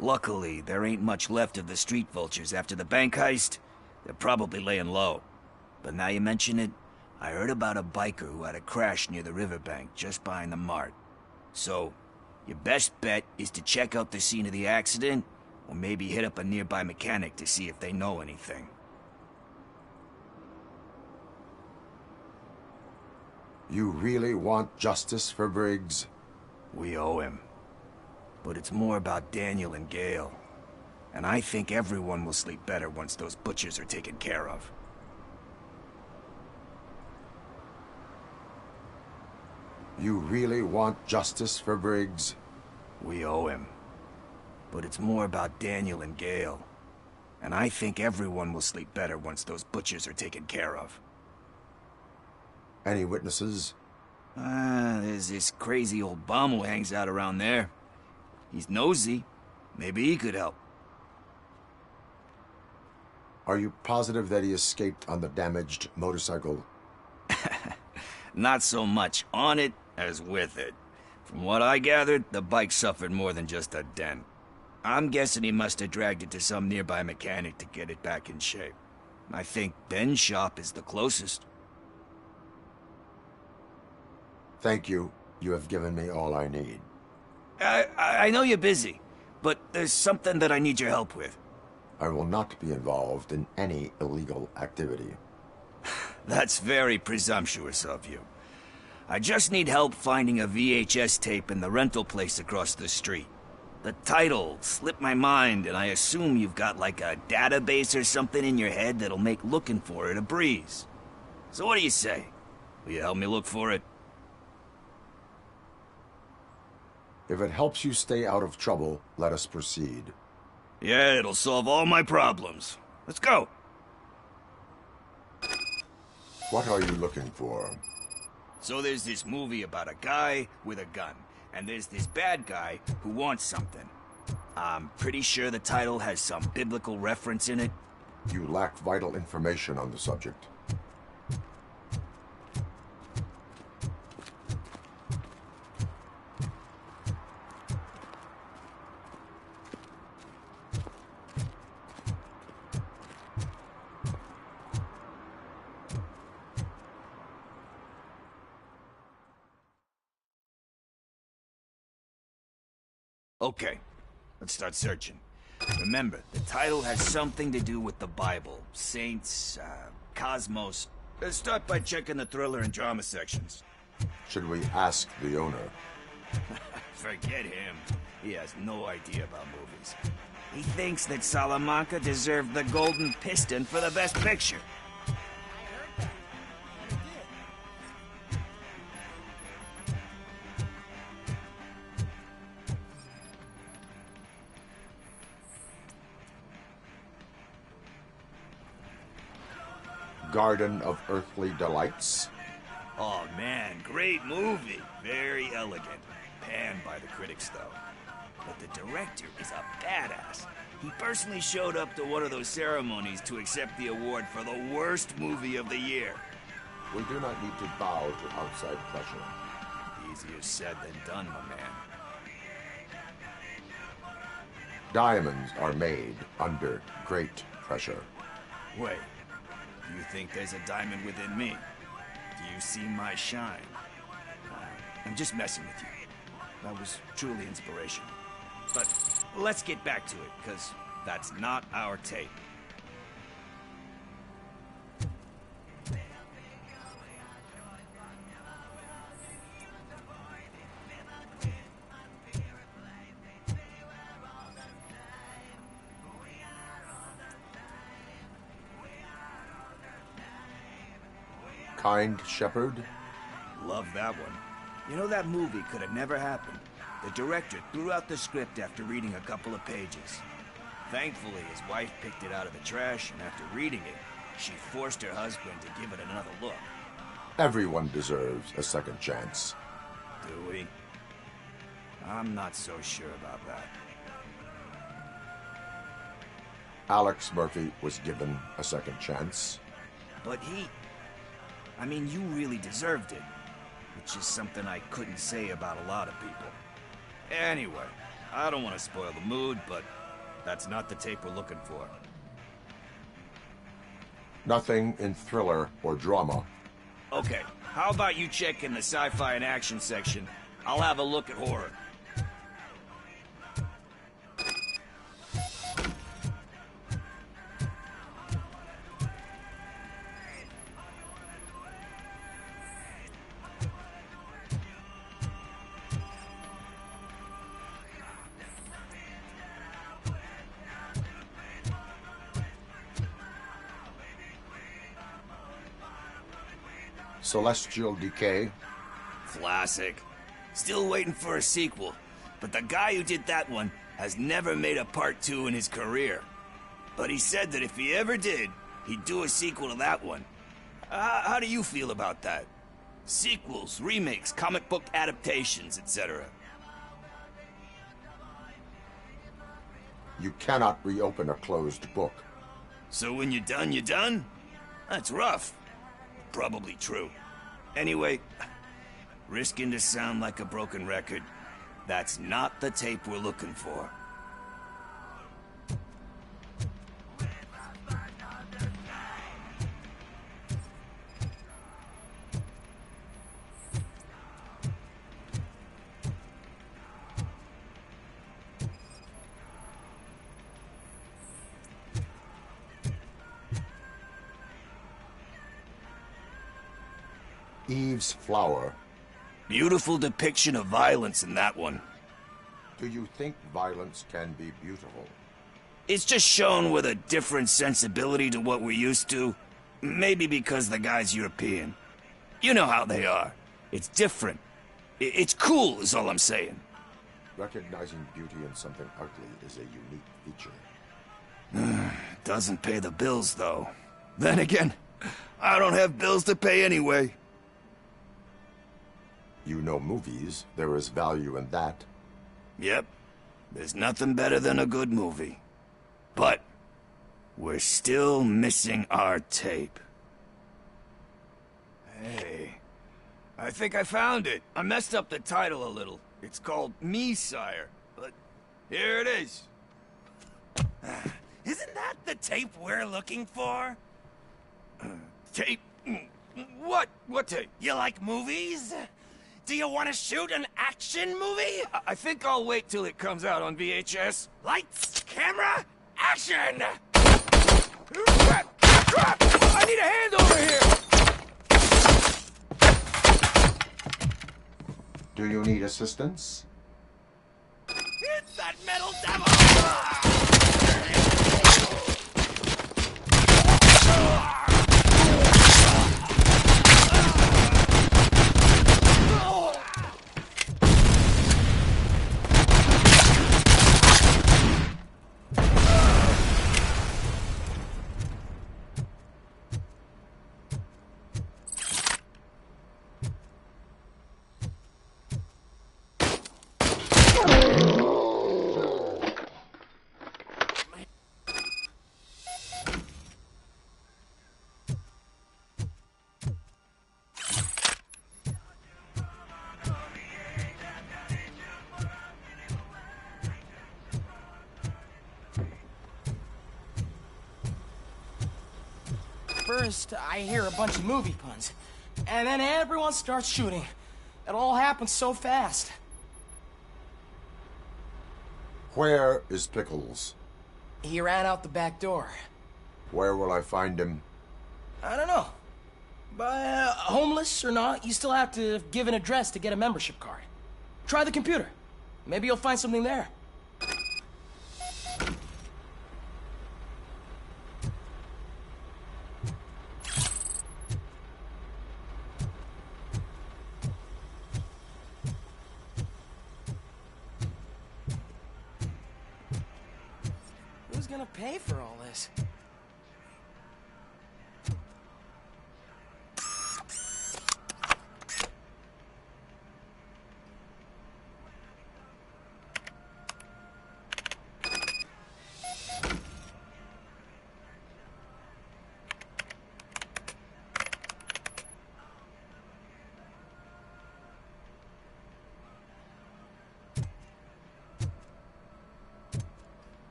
Luckily, there ain't much left of the street vultures after the bank heist. They're probably laying low. But now you mention it, I heard about a biker who had a crash near the riverbank just behind the mart. So, your best bet is to check out the scene of the accident, or maybe hit up a nearby mechanic to see if they know anything. You really want justice for Briggs? We owe him. But it's more about Daniel and Gale. And I think everyone will sleep better once those butchers are taken care of. You really want justice for Briggs? We owe him. But it's more about Daniel and Gale. And I think everyone will sleep better once those butchers are taken care of. Any witnesses? There's this crazy old bum who hangs out around there. He's nosy. Maybe he could help. Are you positive that he escaped on the damaged motorcycle? Not so much on it as with it. From what I gathered, the bike suffered more than just a dent. I'm guessing he must have dragged it to some nearby mechanic to get it back in shape. I think Ben's shop is the closest. Thank you. You have given me all I need. I know you're busy, but there's something that I need your help with. I will not be involved in any illegal activity. That's very presumptuous of you. I just need help finding a VHS tape in the rental place across the street. The title slipped my mind, and I assume you've got like a database or something in your head that'll make looking for it a breeze. So what do you say? Will you help me look for it? If it helps you stay out of trouble, let us proceed. Yeah, it'll solve all my problems. Let's go. What are you looking for? So there's this movie about a guy with a gun, and there's this bad guy who wants something. I'm pretty sure the title has some biblical reference in it. You lack vital information on the subject. Okay, let's start searching. Remember, the title has something to do with the Bible, saints, cosmos. Let's start by checking the thriller and drama sections. Should we ask the owner? Forget him. He has no idea about movies. He thinks that Salamanca deserved the Golden Piston for the Best Picture. Garden of Earthly Delights? Oh man, great movie. Very elegant. Panned by the critics though. But the director is a badass. He personally showed up to one of those ceremonies to accept the award for the worst movie of the year. We do not need to bow to outside pressure. Easier said than done, my man. Diamonds are made under great pressure. Wait, do you think there's a diamond within me? Do you see my shine? I'm just messing with you. That was truly inspirational. But let's get back to it, because that's not our tape. Kind Shepherd? Love that one. You know, that movie could have never happened. The director threw out the script after reading a couple of pages. Thankfully, his wife picked it out of the trash, and after reading it, she forced her husband to give it another look. Everyone deserves a second chance. Do we? I'm not so sure about that. Alex Murphy was given a second chance. But I mean, you really deserved it. Which is something I couldn't say about a lot of people. Anyway, I don't want to spoil the mood, but that's not the tape we're looking for. Nothing in thriller or drama. Okay, how about you check in the sci-fi and action section? I'll have a look at horror. Celestial Decay. Classic. Still waiting for a sequel, but the guy who did that one has never made a part 2 in his career. But he said that if he ever did, he'd do a sequel to that one. How do you feel about that? Sequels, remakes, comic book adaptations, etc. You cannot reopen a closed book. So when you're done, you're done? That's rough. Probably true. Anyway, risking to sound like a broken record, that's not the tape we're looking for. Eve's Flower. Beautiful depiction of violence in that one. Do you think violence can be beautiful? It's just shown with a different sensibility to what we're used to. Maybe because the guy's European. You know how they are. It's different. It's cool, is all I'm saying. Recognizing beauty in something ugly is a unique feature. Doesn't pay the bills, though. Then again, I don't have bills to pay anyway. You know movies. There is value in that. Yep. There's nothing better than a good movie. But we're still missing our tape. Hey, I think I found it. I messed up the title a little. It's called Me, Sire. But here it is. Isn't that the tape we're looking for? Tape? What? What tape? You like movies? Do you want to shoot an action movie? I think I'll wait till it comes out on VHS. Lights, camera, action! Crap! Crap! I need a hand over here! Do you need assistance? It's that metal devil! First, I hear a bunch of movie puns, and then everyone starts shooting. It all happens so fast. Where is Pickles? He ran out the back door. Where will I find him? I don't know. But homeless or not, you still have to give an address to get a membership card. Try the computer. Maybe you'll find something there. Who's gonna pay for all this?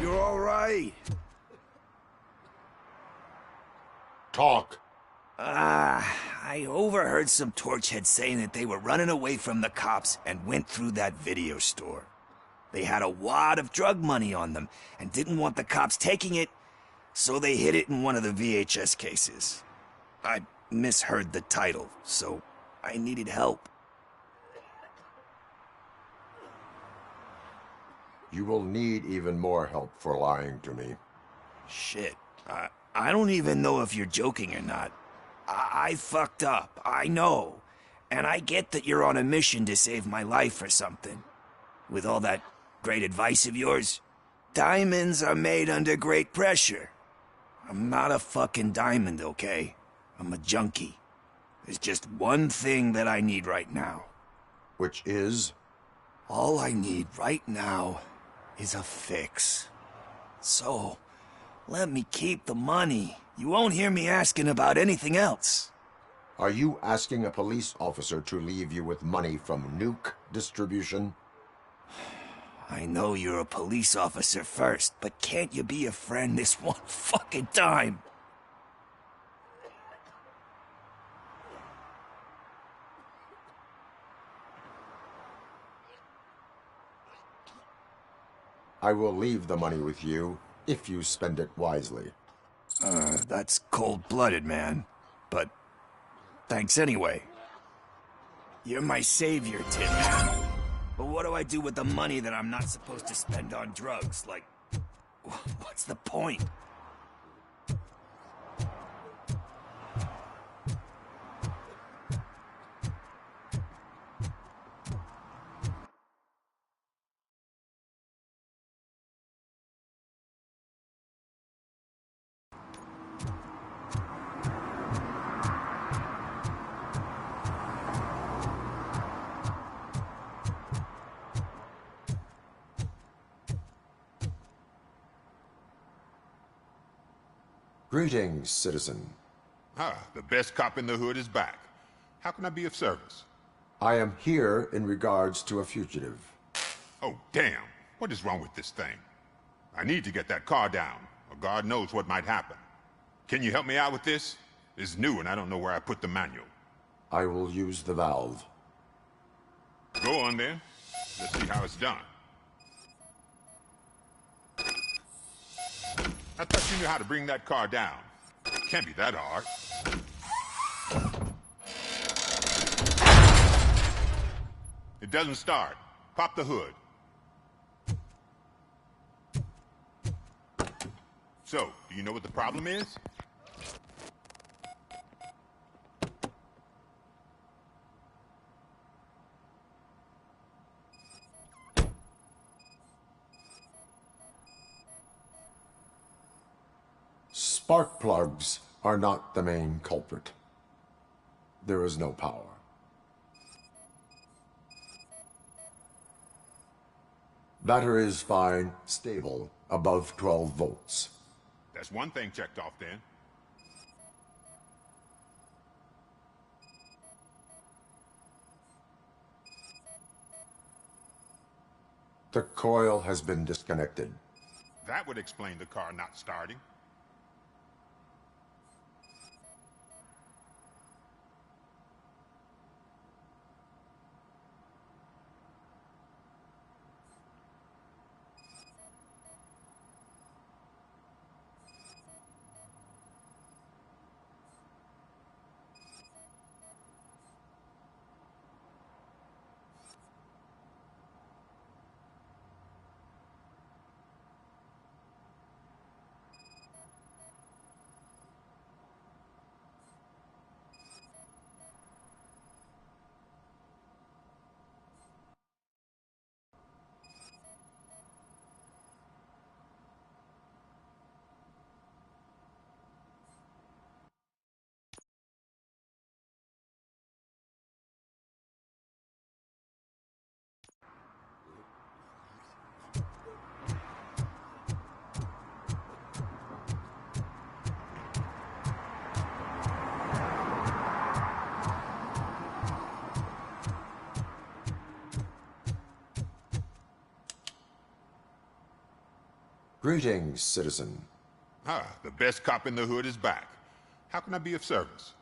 You're all right. Talk. I overheard some torchheads saying that they were running away from the cops and went through that video store. They had a wad of drug money on them and didn't want the cops taking it, so they hid it in one of the VHS cases. I misheard the title, so I needed help. You will need even more help for lying to me. Shit. I don't even know if you're joking or not. I fucked up, I know. And I get that you're on a mission to save my life or something. With all that great advice of yours, diamonds are made under great pressure. I'm not a fucking diamond, okay? I'm a junkie. There's just one thing that I need right now. Which is? All I need right now is a fix. So, let me keep the money. You won't hear me asking about anything else. Are you asking a police officer to leave you with money from nuke distribution? I know you're a police officer first, but can't you be a friend this one fucking time? I will leave the money with you if you spend it wisely. That's cold-blooded, man. But thanks anyway. You're my savior, Tim. But what do I do with the money that I'm not supposed to spend on drugs? Like, what's the point? Greetings, citizen. Ah, the best cop in the hood is back. How can I be of service? I am here in regards to a fugitive. Oh, damn. What is wrong with this thing? I need to get that car down, or God knows what might happen. Can you help me out with this? It's new and I don't know where I put the manual. I will use the valve. Go on then. Let's see how it's done. I thought you knew how to bring that car down. Can't be that hard. It doesn't start. Pop the hood. So, do you know what the problem is? Spark plugs are not the main culprit. There is no power. Battery is fine, stable, above 12 volts. That's one thing checked off then. The coil has been disconnected. That would explain the car not starting. Greetings, citizen. Ah, the best cop in the hood is back. How can I be of service?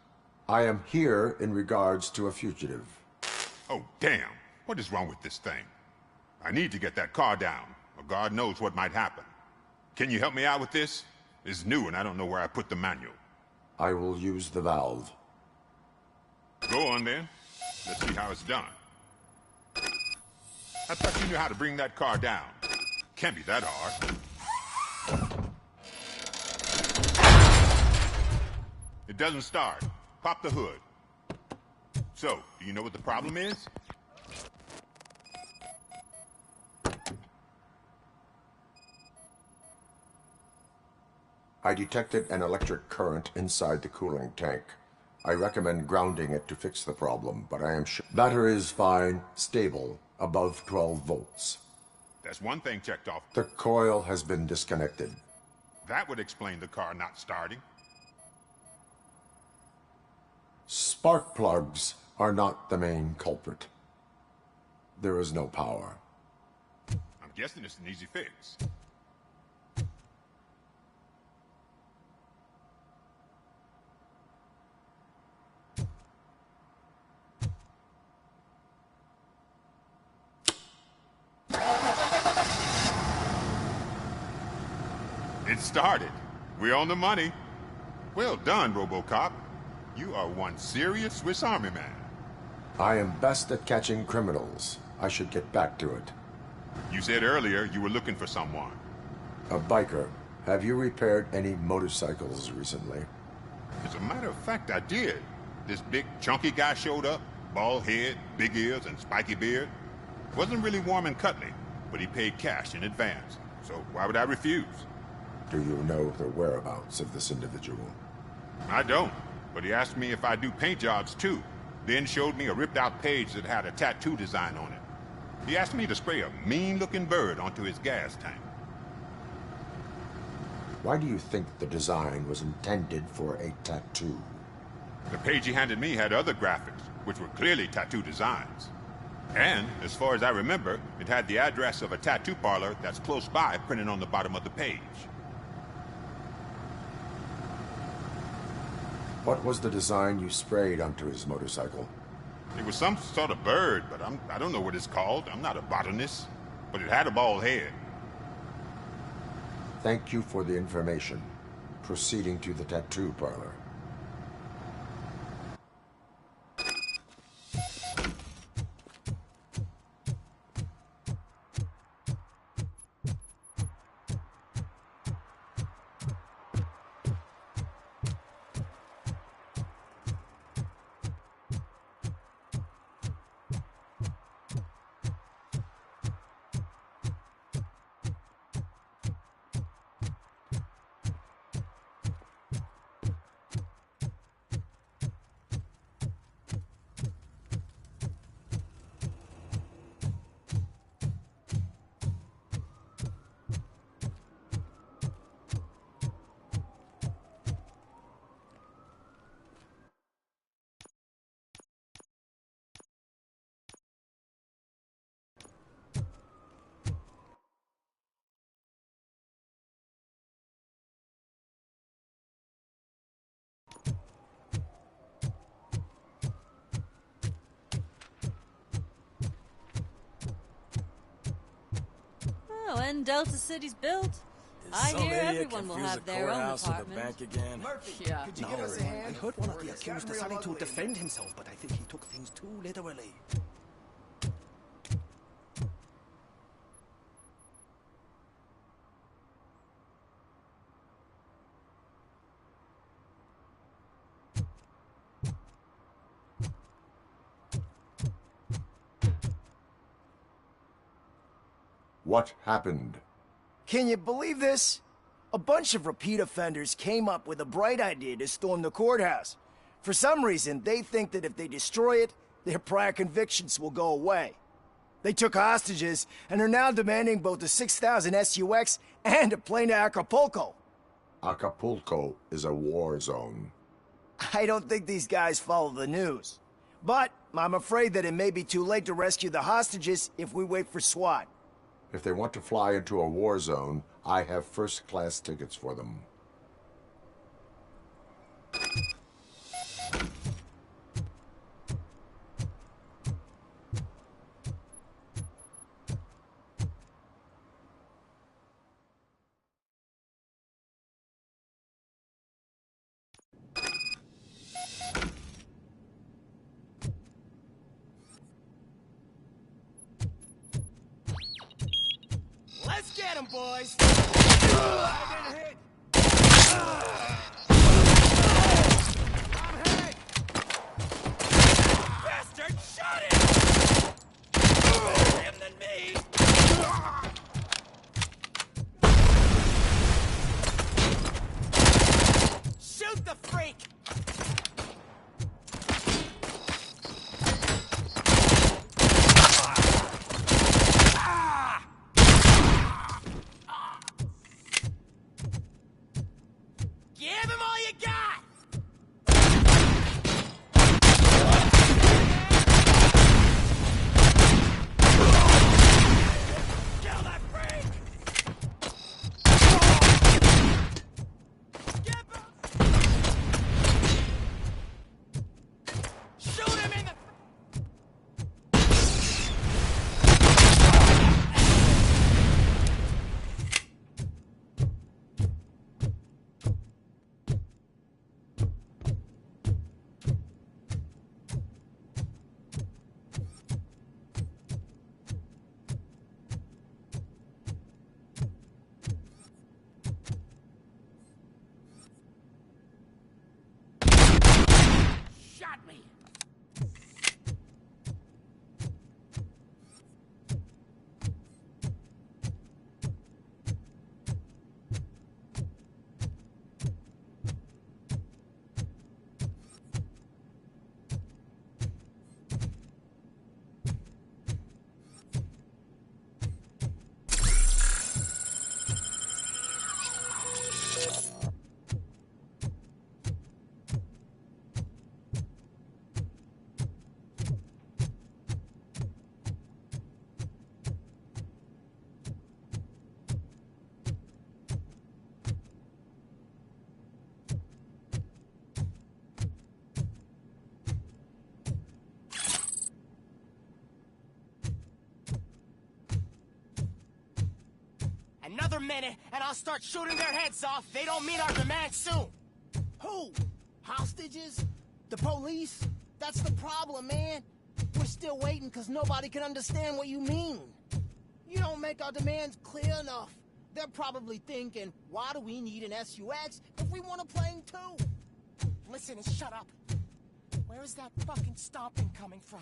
I am here in regards to a fugitive. Oh, damn. What is wrong with this thing? I need to get that car down, or God knows what might happen. Can you help me out with this? It's new and I don't know where I put the manual. I will use the valve. Go on then. Let's see how it's done. I thought you knew how to bring that car down. Can't be that hard. It doesn't start. Pop the hood. So, do you know what the problem is? I detected an electric current inside the cooling tank. I recommend grounding it to fix the problem, but I am sure. Battery is fine, stable, above 12 volts. That's one thing checked off. The coil has been disconnected. That would explain the car not starting. Spark plugs are not the main culprit. There is no power. I'm guessing it's an easy fix. It started. We're on the money. Well done, Robocop. You are one serious Swiss Army man. I am best at catching criminals. I should get back to it. You said earlier you were looking for someone. A biker. Have you repaired any motorcycles recently? As a matter of fact, I did. This big, chunky guy showed up. Bald head, big ears, and spiky beard. Wasn't really warm and cuddly, but he paid cash in advance. So why would I refuse? Do you know the whereabouts of this individual? I don't, but he asked me if I do paint jobs too. Then showed me a ripped-out page that had a tattoo design on it. He asked me to spray a mean-looking bird onto his gas tank. Why do you think the design was intended for a tattoo? The page he handed me had other graphics, which were clearly tattoo designs. And, as far as I remember, it had the address of a tattoo parlor that's close by printed on the bottom of the page. What was the design you sprayed onto his motorcycle? It was some sort of bird, but I don't know what it's called. I'm not a botanist. But it had a bald head. Thank you for the information. Proceeding to the tattoo parlor. Oh, and Delta City's built. I hear everyone will have their own apartment. Bank again. Murphy, yeah. could you give us a hand? I heard one of the accused decided to defend himself, but I think he took things too literally. What happened? Can you believe this? A bunch of repeat offenders came up with a bright idea to storm the courthouse. For some reason, they think that if they destroy it, their prior convictions will go away. They took hostages and are now demanding both the 6,000 SUX and a plane to Acapulco. Acapulco is a war zone. I don't think these guys follow the news. But I'm afraid that it may be too late to rescue the hostages if we wait for SWAT. If they want to fly into a war zone, I have first-class tickets for them. Let's get him, boys! Bastard, shot him! Better him than me! Shoot the freak! Another minute, and I'll start shooting their heads off. They don't meet our demands soon. Who? Hostages? The police? That's the problem, man. We're still waiting because nobody can understand what you mean. You don't make our demands clear enough. They're probably thinking, why do we need an SUX if we want a plane too? Listen and shut up. Where is that fucking stomping coming from?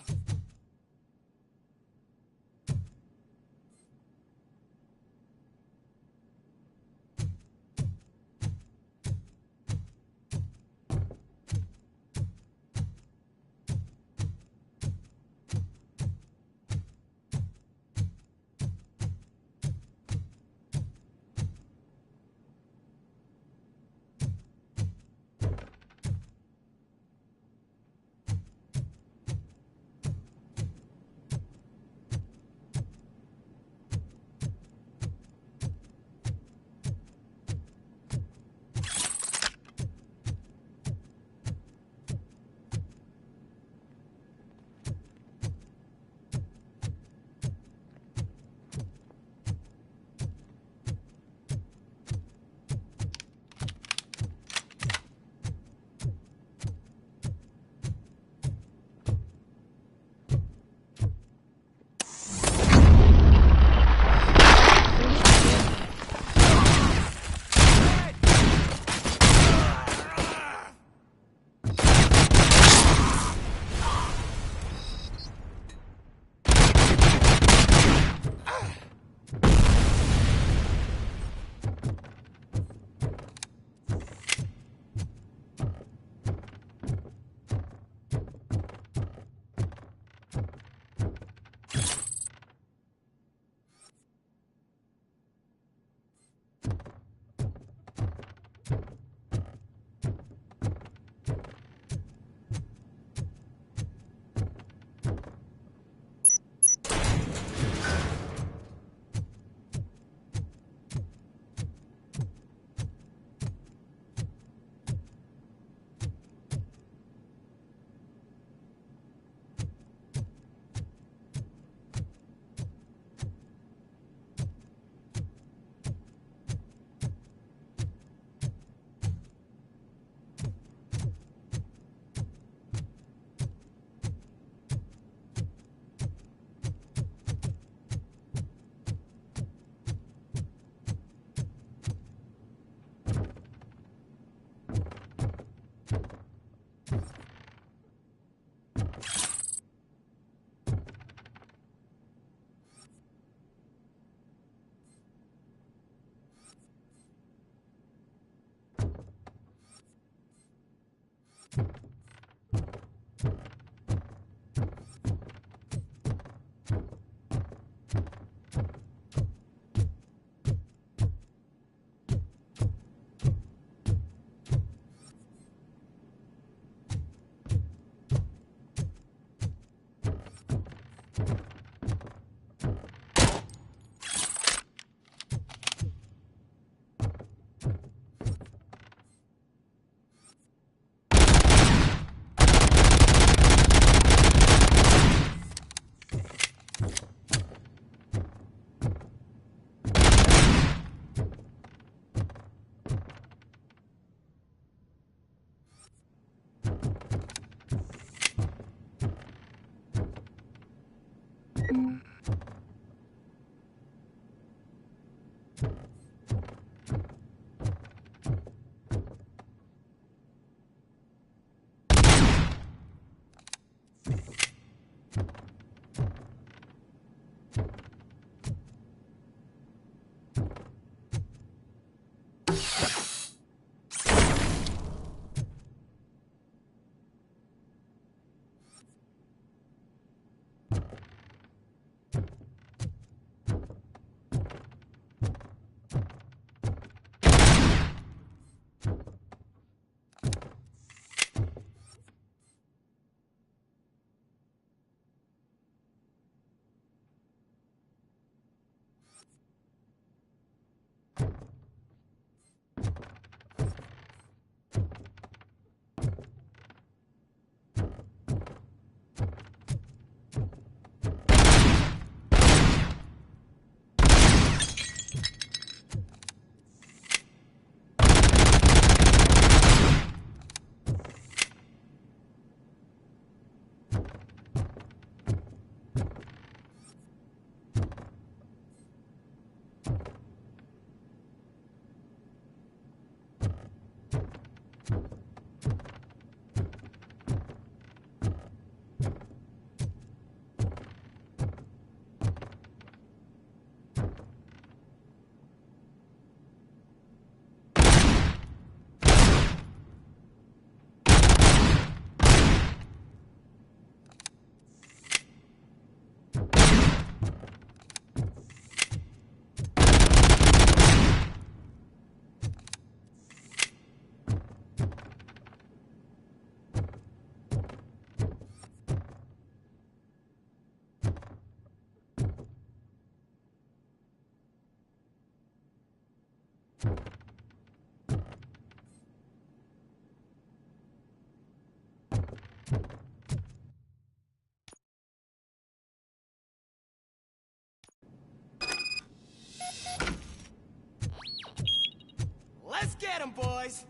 Let's get him, boys!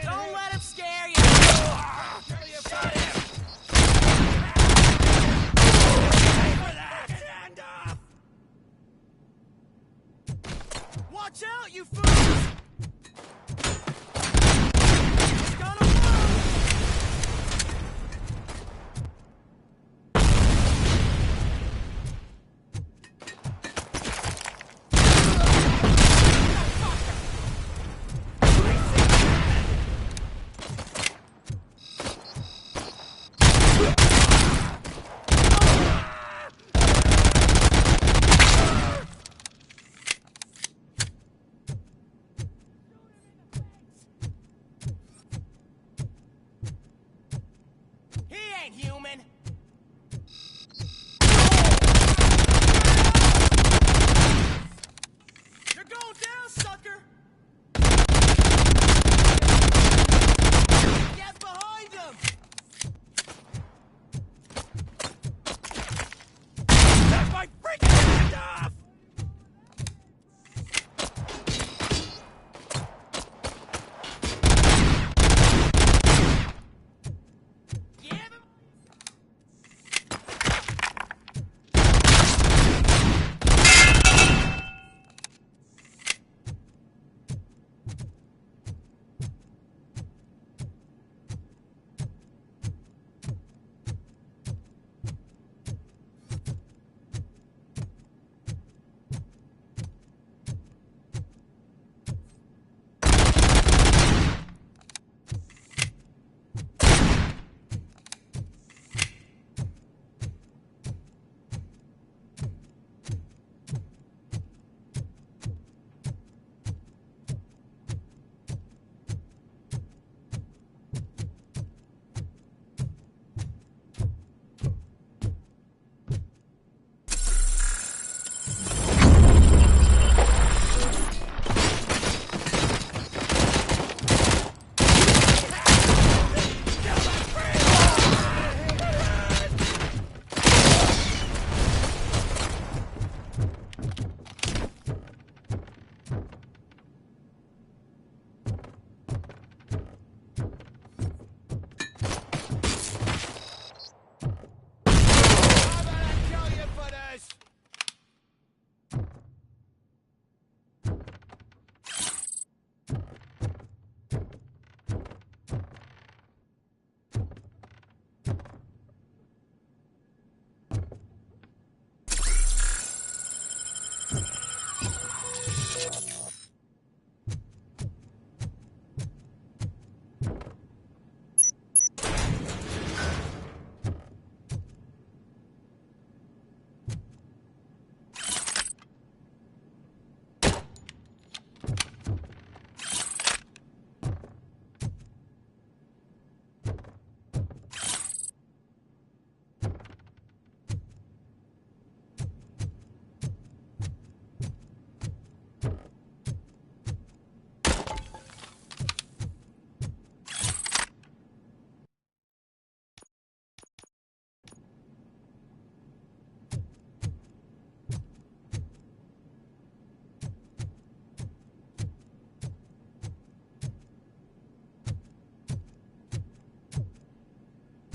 Don't let him scare you! Watch out, you fools! It's gonna blow! He ain't human! You're going down, sucker! Get behind him! That's my freaking hand off!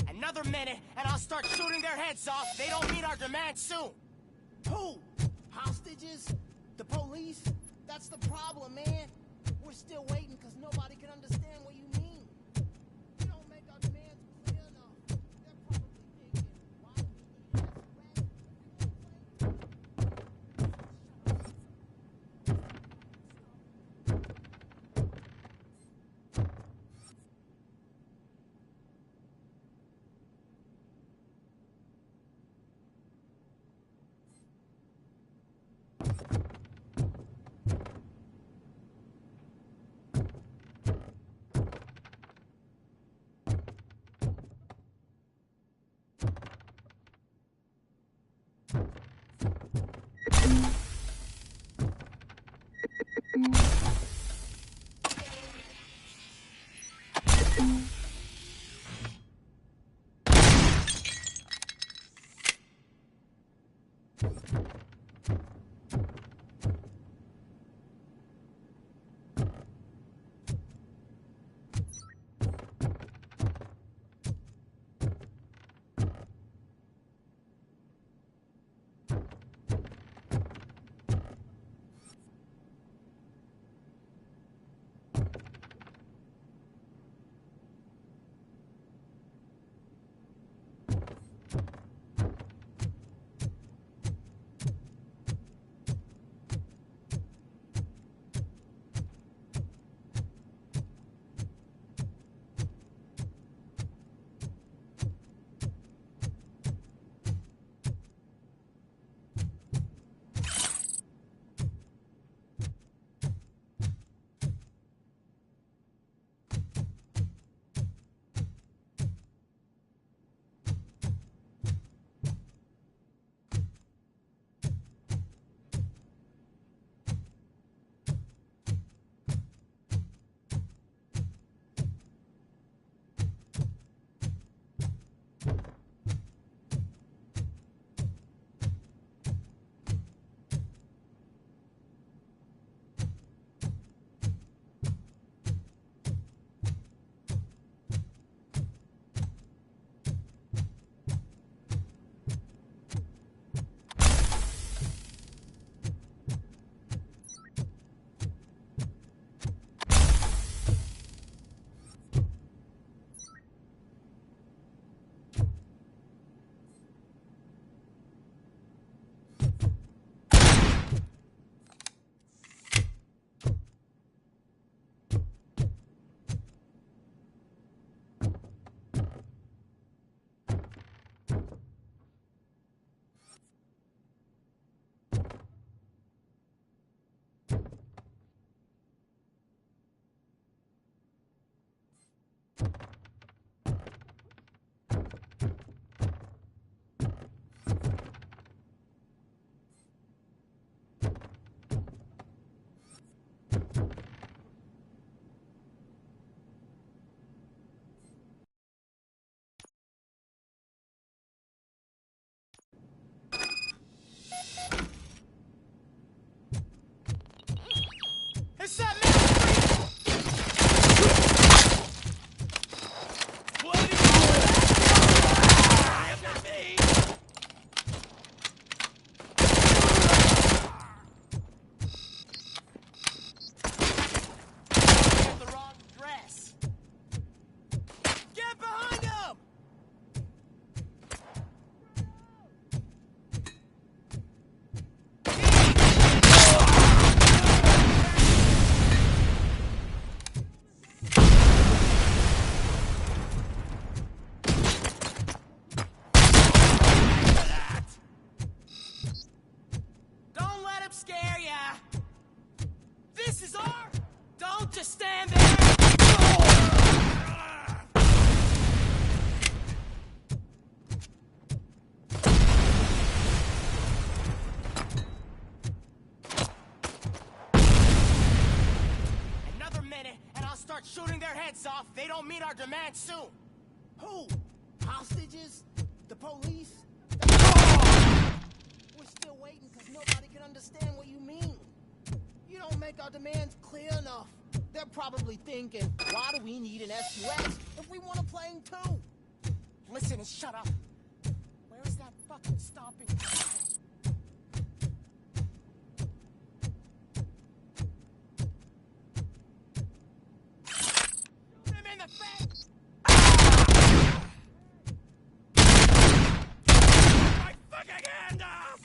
Another minute, and I'll start shooting their heads off. They don't meet our demands soon. Who? Hostages? The police? That's the problem, man. We're still waiting because nobody can understand what you mean. We don't make our demands clear enough. They're probably thinking, why don't we It's that man! What are you doing? After me! You have the wrong dress. Get behind him! Don't let him scare ya! This is our... Don't just stand there! Another minute, and I'll start shooting their heads off if they don't meet our demands soon. Who? Hostages? The police? We're still waiting because nobody can understand what you mean. You don't make our demands clear enough. They're probably thinking, why do we need an SUS if we want a plane too? Listen and shut up. Where is that fucking stomping ground? Shoot him in the face! My fucking hand off!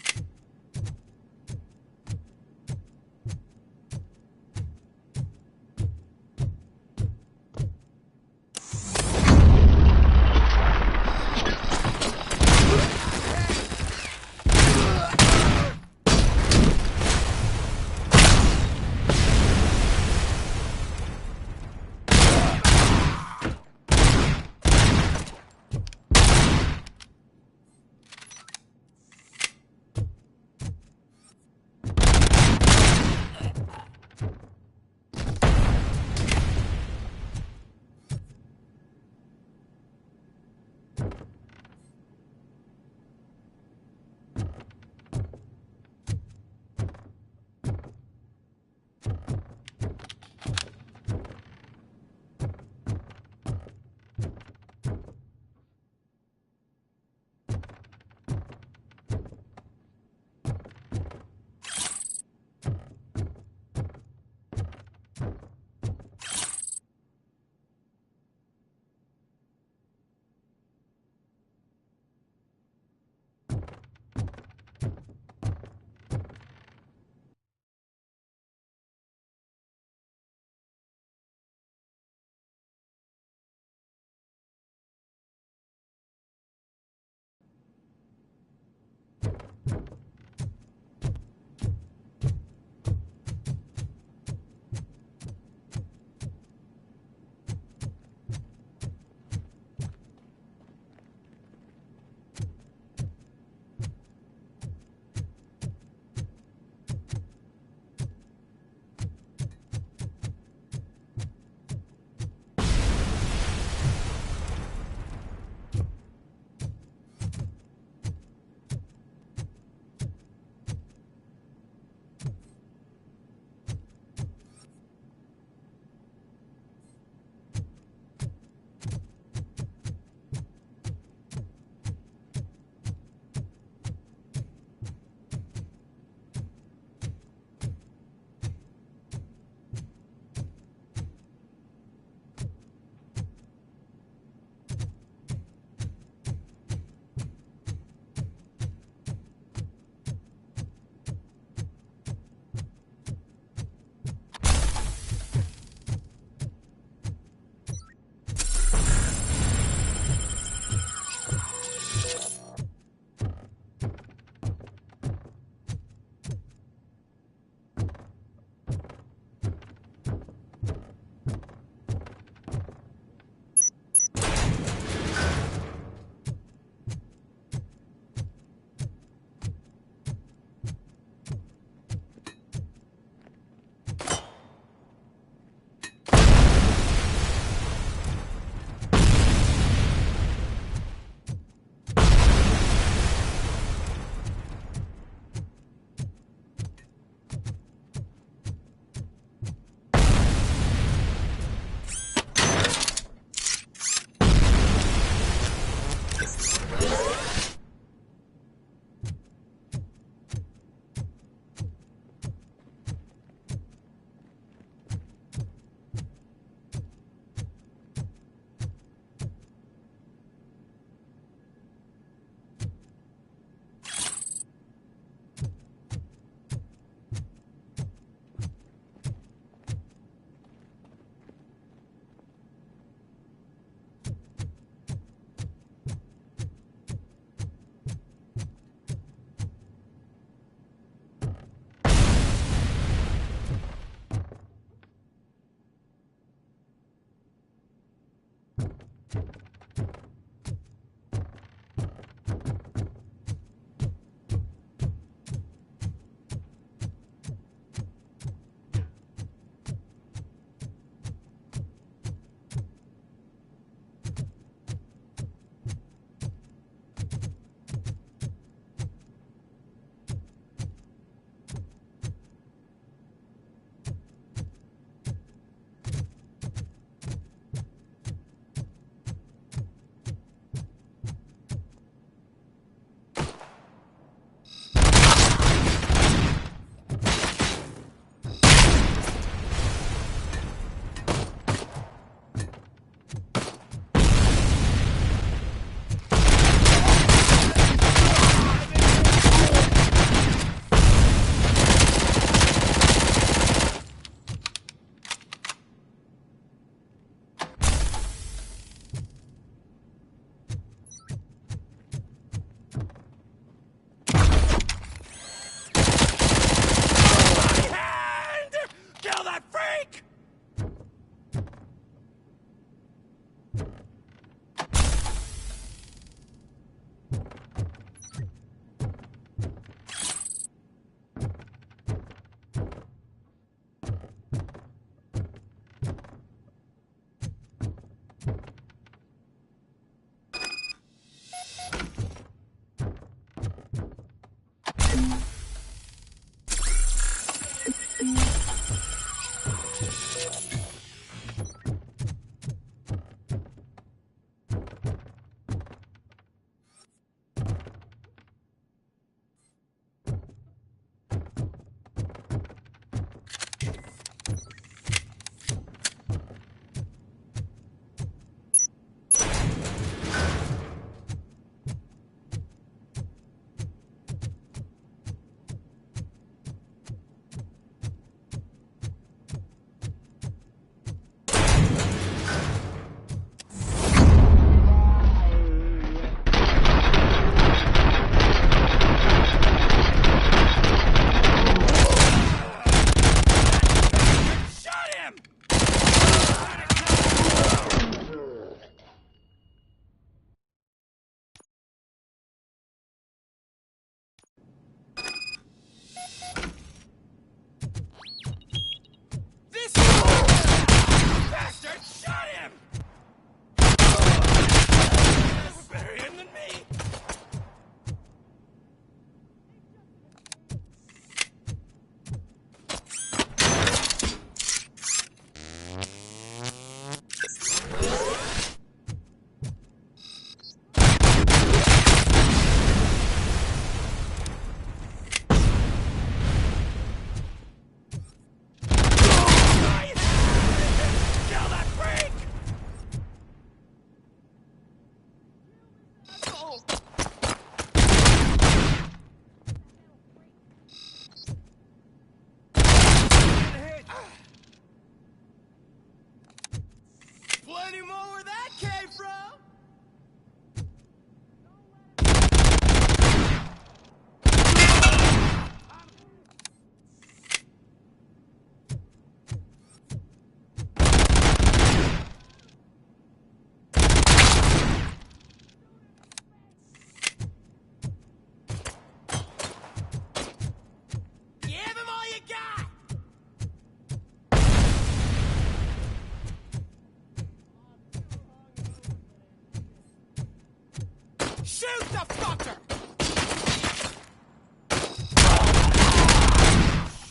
Shoot the fucker!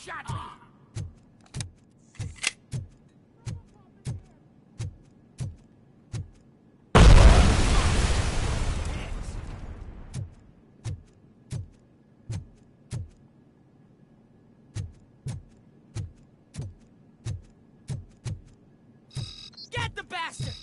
Shot me! Get the bastard!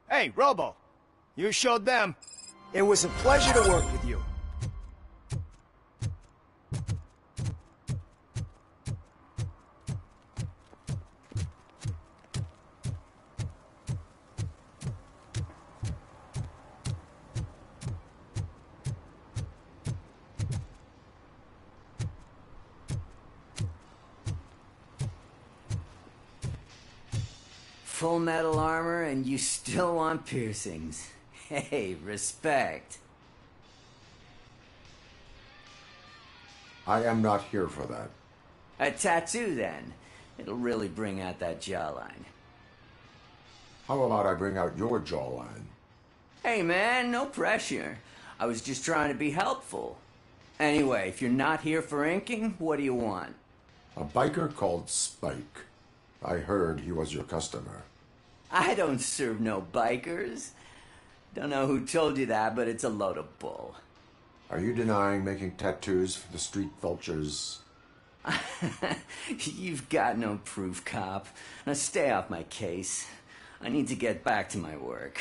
Hey, Robo. You showed them. It was a pleasure to work with you. Full metal armor and you still want piercings. Hey, respect. I am not here for that. A tattoo, then. It'll really bring out that jawline. How about I bring out your jawline? Hey, man, no pressure. I was just trying to be helpful. Anyway, if you're not here for inking, what do you want? A biker called Spike. I heard he was your customer. I don't serve no bikers. Don't know who told you that, but it's a load of bull. Are you denying making tattoos for the street vultures? You've got no proof, cop. Now stay off my case. I need to get back to my work.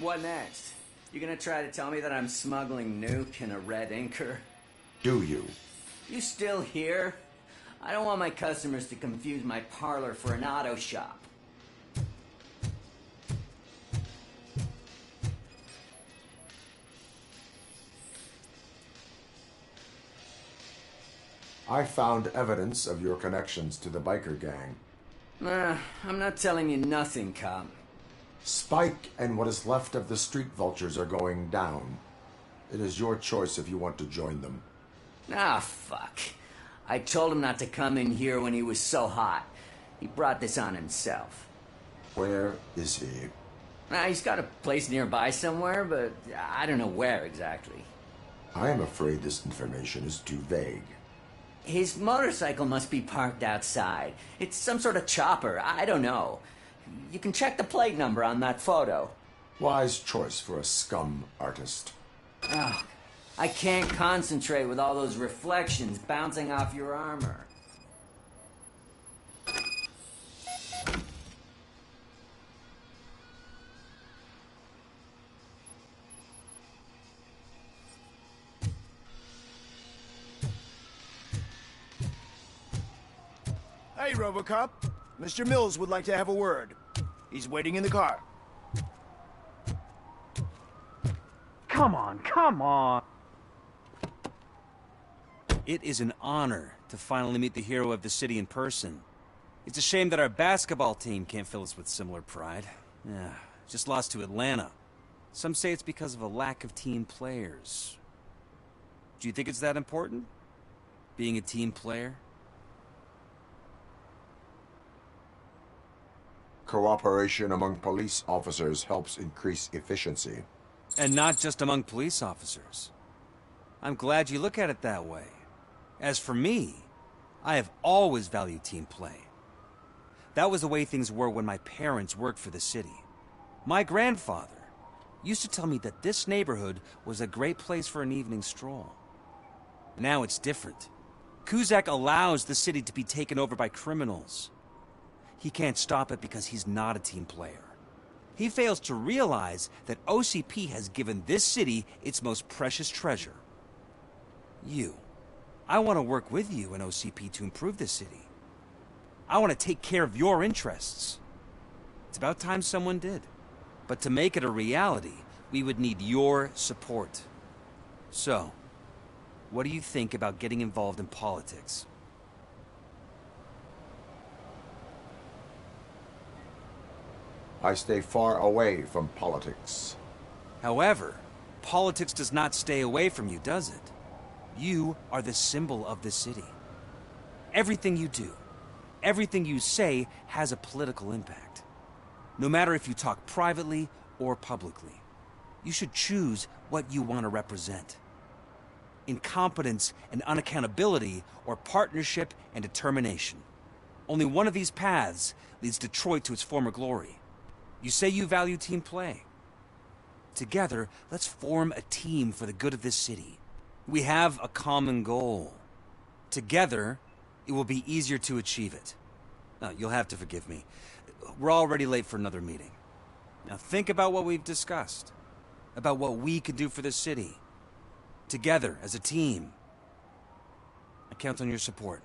What next? You gonna try to tell me that I'm smuggling nuke in a red inker? Do you? You still here? I don't want my customers to confuse my parlor for an auto shop. I found evidence of your connections to the biker gang. I'm not telling you nothing, cop. Spike and what is left of the street vultures are going down. It is your choice if you want to join them. Ah, fuck. I told him not to come in here when he was so hot. He brought this on himself. Where is he? He's got a place nearby somewhere, but I don't know where exactly. I am afraid this information is too vague. His motorcycle must be parked outside. It's some sort of chopper. I don't know. You can check the plate number on that photo. Wise choice for a scum artist. Oh, I can't concentrate with all those reflections bouncing off your armor. Hey, Robocop. Mr. Mills would like to have a word. He's waiting in the car. Come on, come on! It is an honor to finally meet the hero of the city in person. It's a shame that our basketball team can't fill us with similar pride. Yeah, just lost to Atlanta. Some say it's because of a lack of team players. Do you think it's that important? Being a team player? Cooperation among police officers helps increase efficiency. And not just among police officers. I'm glad you look at it that way. As for me, I have always valued team play. That was the way things were when my parents worked for the city. My grandfather used to tell me that this neighborhood was a great place for an evening stroll. Now it's different. Cusack allows the city to be taken over by criminals. He can't stop it because he's not a team player. He fails to realize that OCP has given this city its most precious treasure. You. I want to work with you and OCP to improve this city. I want to take care of your interests. It's about time someone did. But to make it a reality, we would need your support. So, what do you think about getting involved in politics? I stay far away from politics. However, politics does not stay away from you, does it? You are the symbol of the city. Everything you do, everything you say has a political impact. No matter if you talk privately or publicly, you should choose what you want to represent. Incompetence and unaccountability, or partnership and determination. Only one of these paths leads Detroit to its former glory. You say you value team play. Together, let's form a team for the good of this city. We have a common goal. Together, it will be easier to achieve it. Now, you'll have to forgive me. We're already late for another meeting. Now think about what we've discussed. About what we could do for the city. Together, as a team. I count on your support.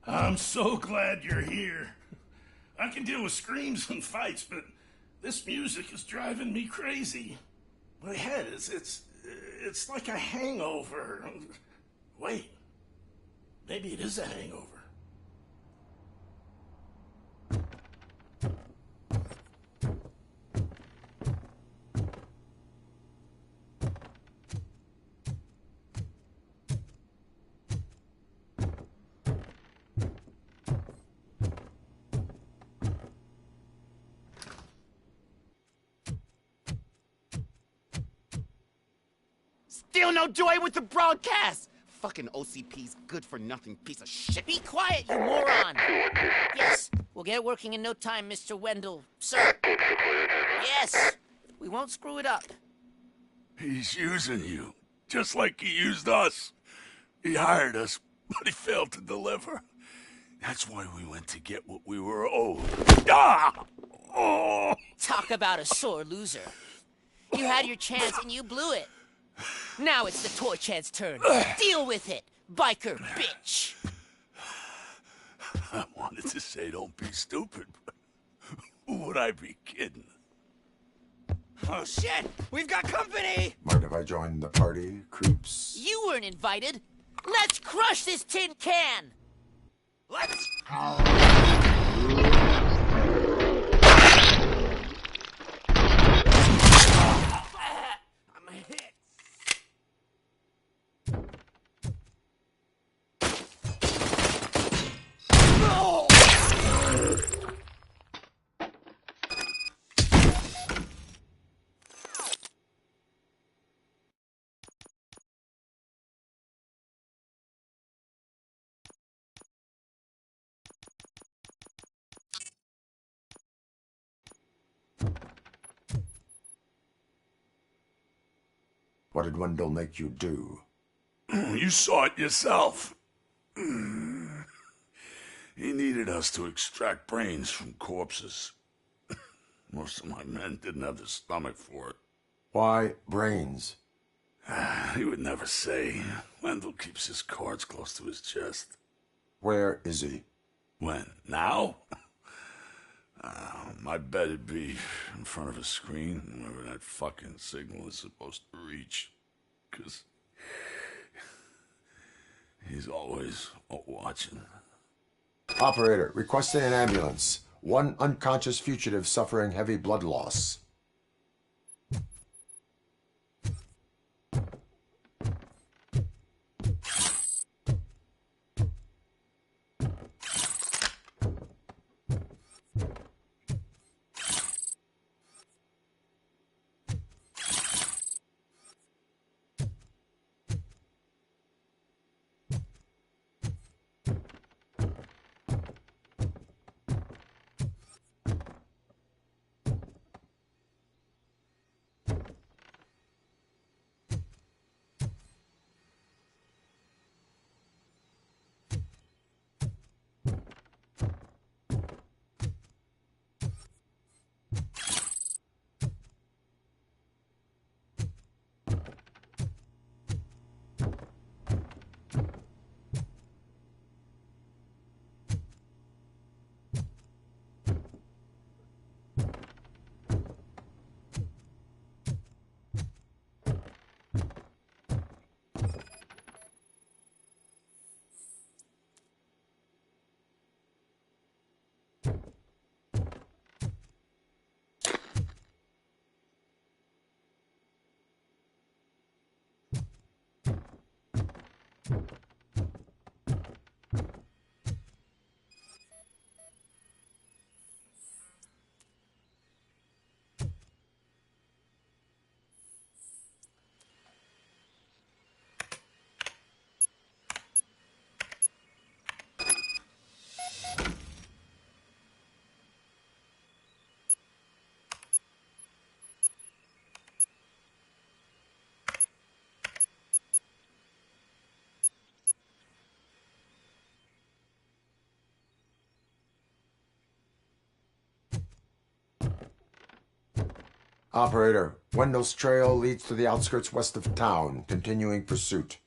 I'm so glad you're here. I can deal with screams and fights, but this music is driving me crazy. My head it's like a hangover. Wait, maybe it is a hangover. Still no joy with the broadcast! Fucking OCP's good-for-nothing piece of shit. Be quiet, you moron! Yes, we'll get it working in no time, Mr. Wendell. Sir. Yes, we won't screw it up. He's using you, just like he used us. He hired us, but he failed to deliver. That's why we went to get what we were owed. Ah! Oh! Talk about a sore loser. You had your chance and you blew it. Now it's the toy chance turn. Deal with it, biker bitch. I wanted to say don't be stupid, but who would I be kidding? Oh shit, we've got company! Mind if I join the party, creeps? You weren't invited. Let's crush this tin can! Let's... I'm hit. What did Wendell make you do? You saw it yourself. He needed us to extract brains from corpses. Most of my men didn't have the stomach for it. Why brains? He would never say. Wendell keeps his cards close to his chest. Where is he? When? Now? My bet it'd be in front of a screen, wherever that fucking signal is supposed to reach. 'Cause he's always watching. Operator, requesting an ambulance. One unconscious fugitive suffering heavy blood loss. Operator, Wendell's trail leads to the outskirts west of town, continuing pursuit.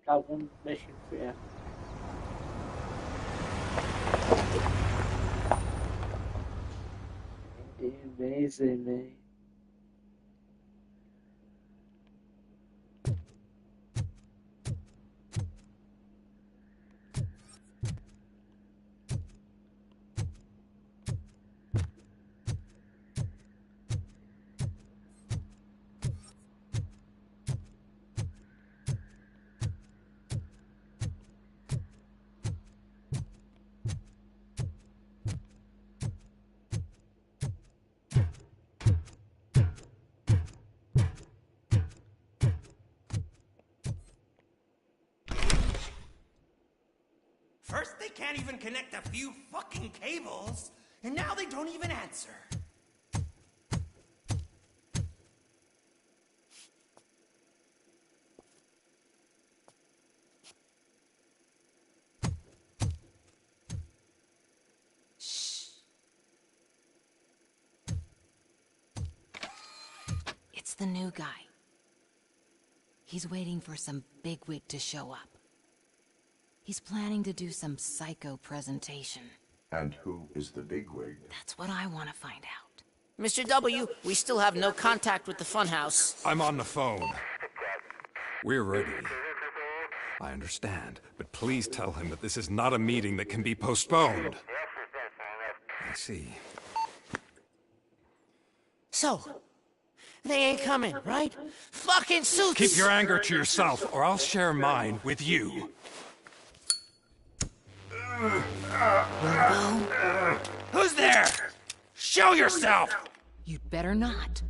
Got one mission for you. Amazing, man. First, they can't even connect a few fucking cables, and now they don't even answer. It's the new guy. He's waiting for some bigwig to show up. He's planning to do some psycho presentation. And who is the bigwig? That's what I want to find out. Mr. W, we still have no contact with the funhouse. I'm on the phone. We're ready. I understand, but please tell him that this is not a meeting that can be postponed. I see. So, they ain't coming, right? Fucking suits! Keep your anger to yourself, or I'll share mine with you. Robo? Who's there? Show yourself! You'd better not.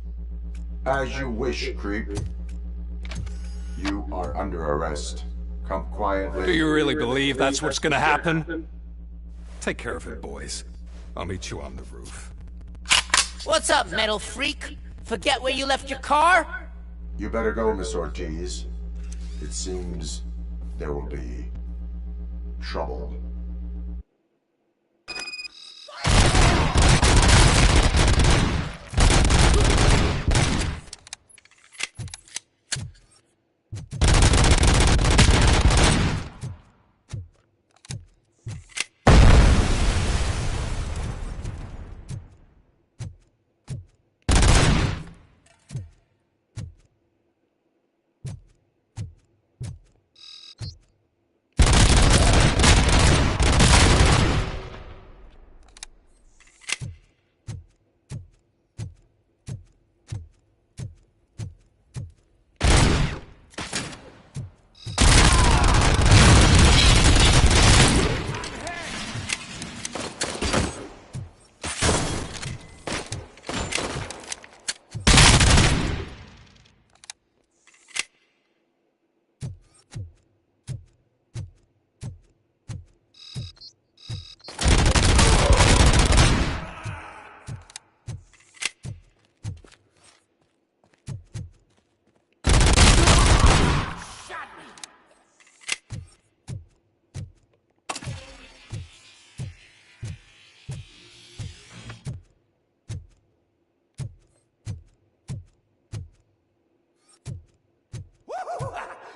As you wish, creep. You are under arrest. Come quietly. Do you really believe that's what's gonna happen? Take care of it, boys. I'll meet you on the roof. What's up, metal freak? Forget where you left your car? You better go, Miss Ortiz. It seems there will be trouble.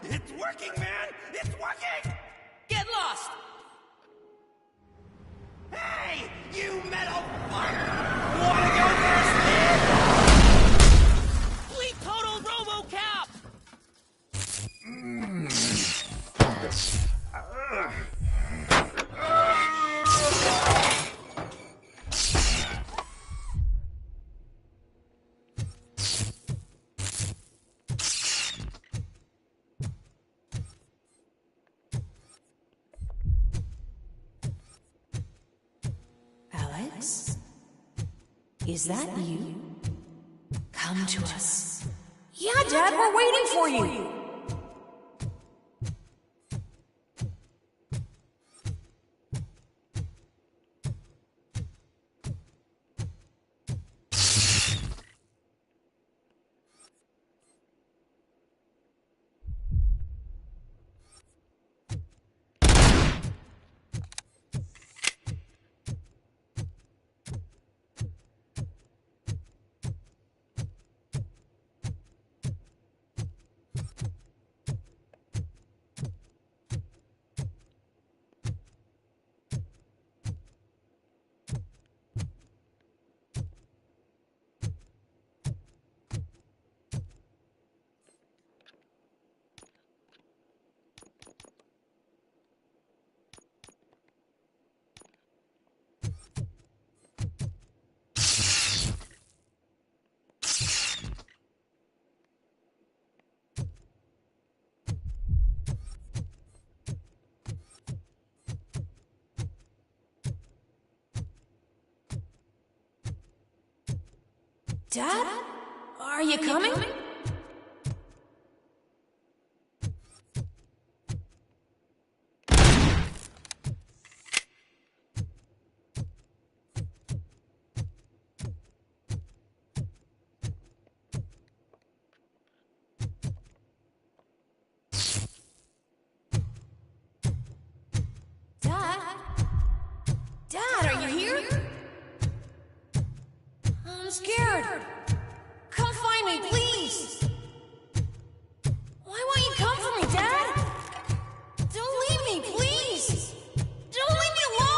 It's working, man! It's working! Get lost! Hey, you metal fuck! Wanna go first, man? We total Robocop! Alex? Is that you? Come to us. Yeah, Dad, we're waiting for you. Dad? Are you coming? scared. Come find me, please. Why won't you come for me, Dad? Don't leave me, please. Don't leave me alone.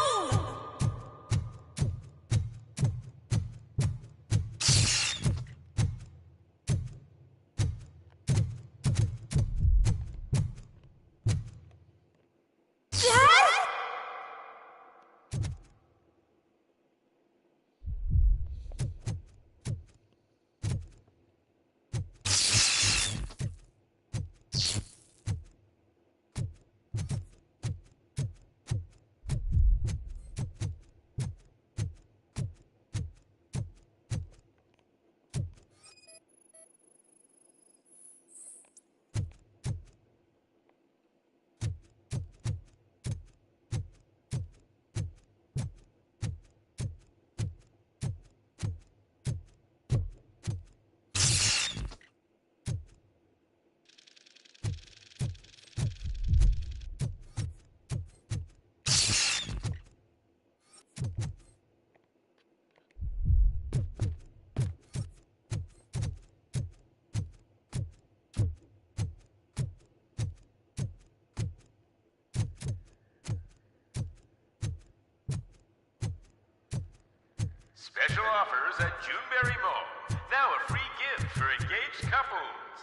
Special offers at Juneberry Mall. Now a free gift for engaged couples.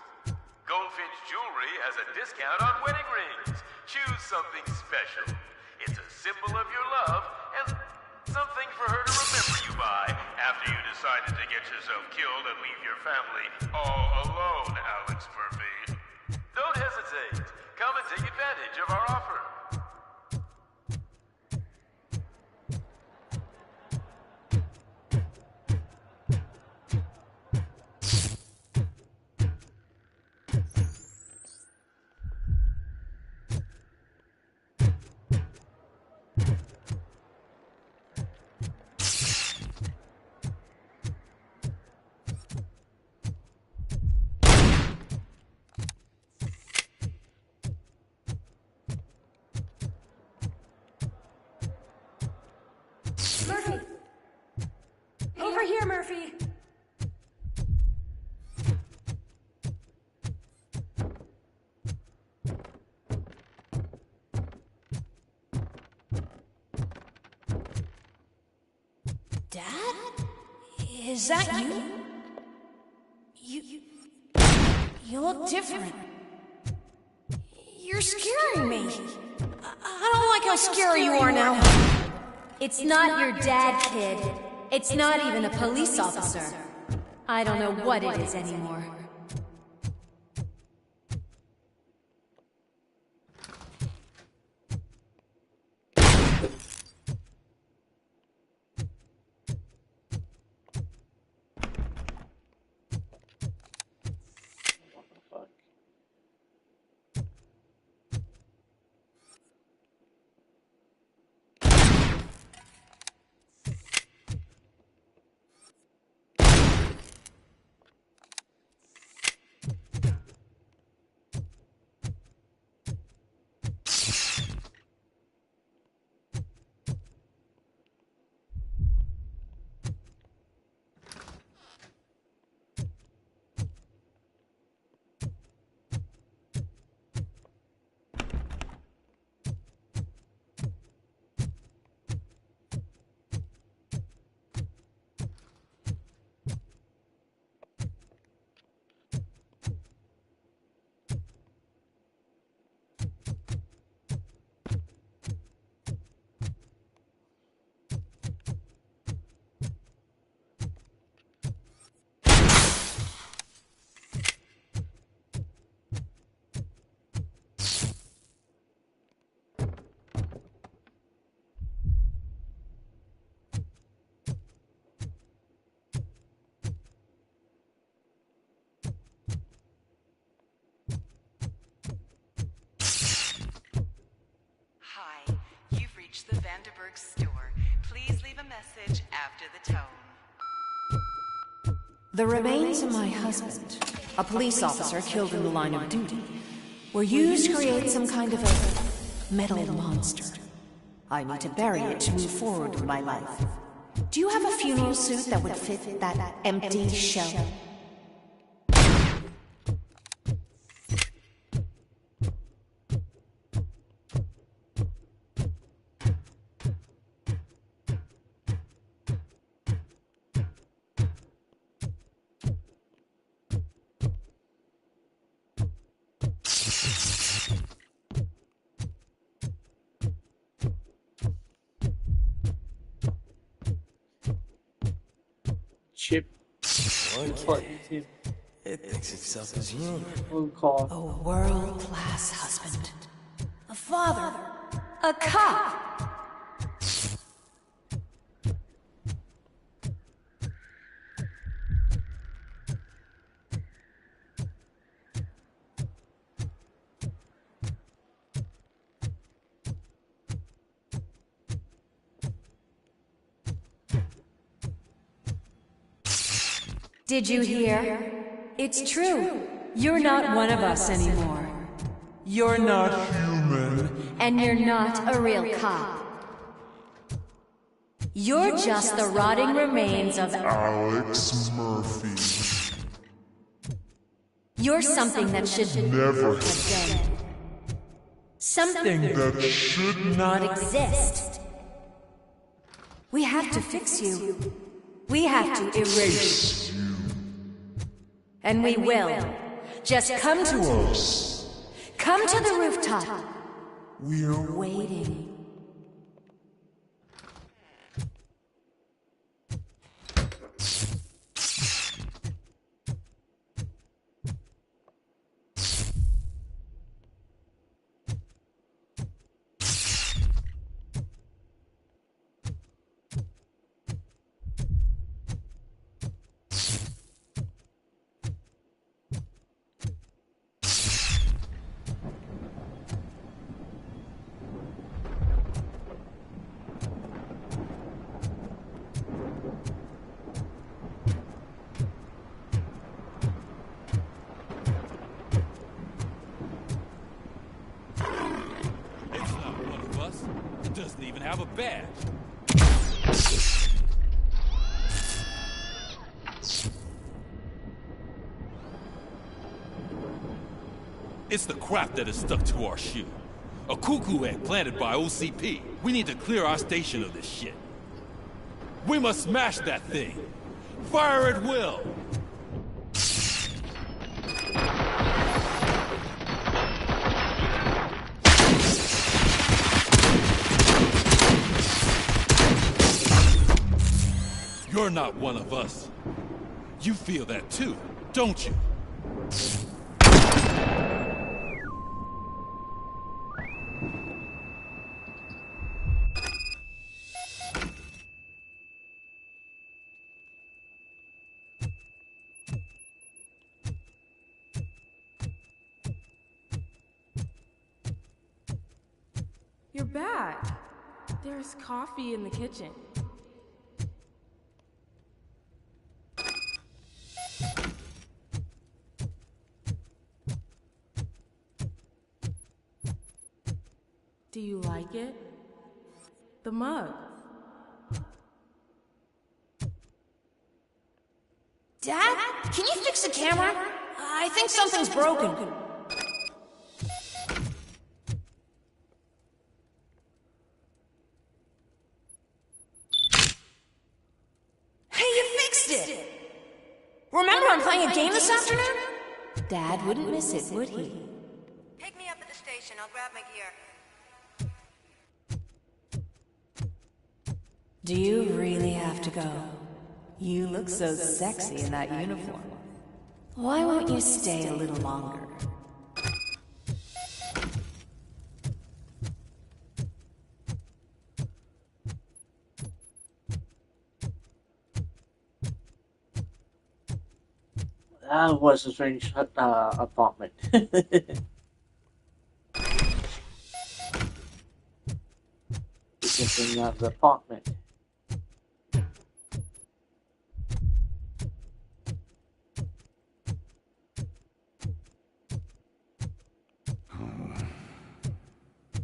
Goldfinch Jewelry has a discount on wedding rings. Choose something special. It's a symbol of your love and something for her to remember you by after you decided to get yourself killed and leave your family all alone, Alex Murphy. Don't hesitate. Come and take advantage of our offer. Murphy! Over here, Murphy! Dad? Is that you? You look different. You're scaring me. I don't like how scary you are now. It's not your dad, kid. It's not even a police officer. I don't know what it is anymore. The Vanderburg store. Please leave a message after the tone. The remains of my husband, a police officer killed in the line of duty, were used to create some kind of a metal monster. I need to bury it to move forward with my life. Do you have a funeral suit that would fit that empty shell? Chip. What? It thinks itself as human. A world-class husband. A father. A cop. Did you hear? It's true. You're not one of us anymore. You're not human. And you're not a real cop. You're just the rotting remains of Alex Murphy. You're something that should Never have been. Something that should not exist. We have to fix you. We have to erase you. And we will. Just come to us. Come to the rooftop. We're waiting. Doesn't even have a badge. It's the crap that is stuck to our shoe. A cuckoo egg planted by OCP. We need to clear our station of this shit. We must smash that thing. Fire at will. You're not one of us. You feel that too, don't you? You're back. There's coffee in the kitchen. Do you like it? The mug. Dad, can you fix the camera? I think something's broken. Hey, you fixed it! Remember I'm playing a game this afternoon? Dad wouldn't miss it, would he? Pick me up at the station. I'll grab my gear. Do you really have to go? You look so sexy in that uniform. Why won't you stay a little longer? That was a strange apartment. It's in the apartment.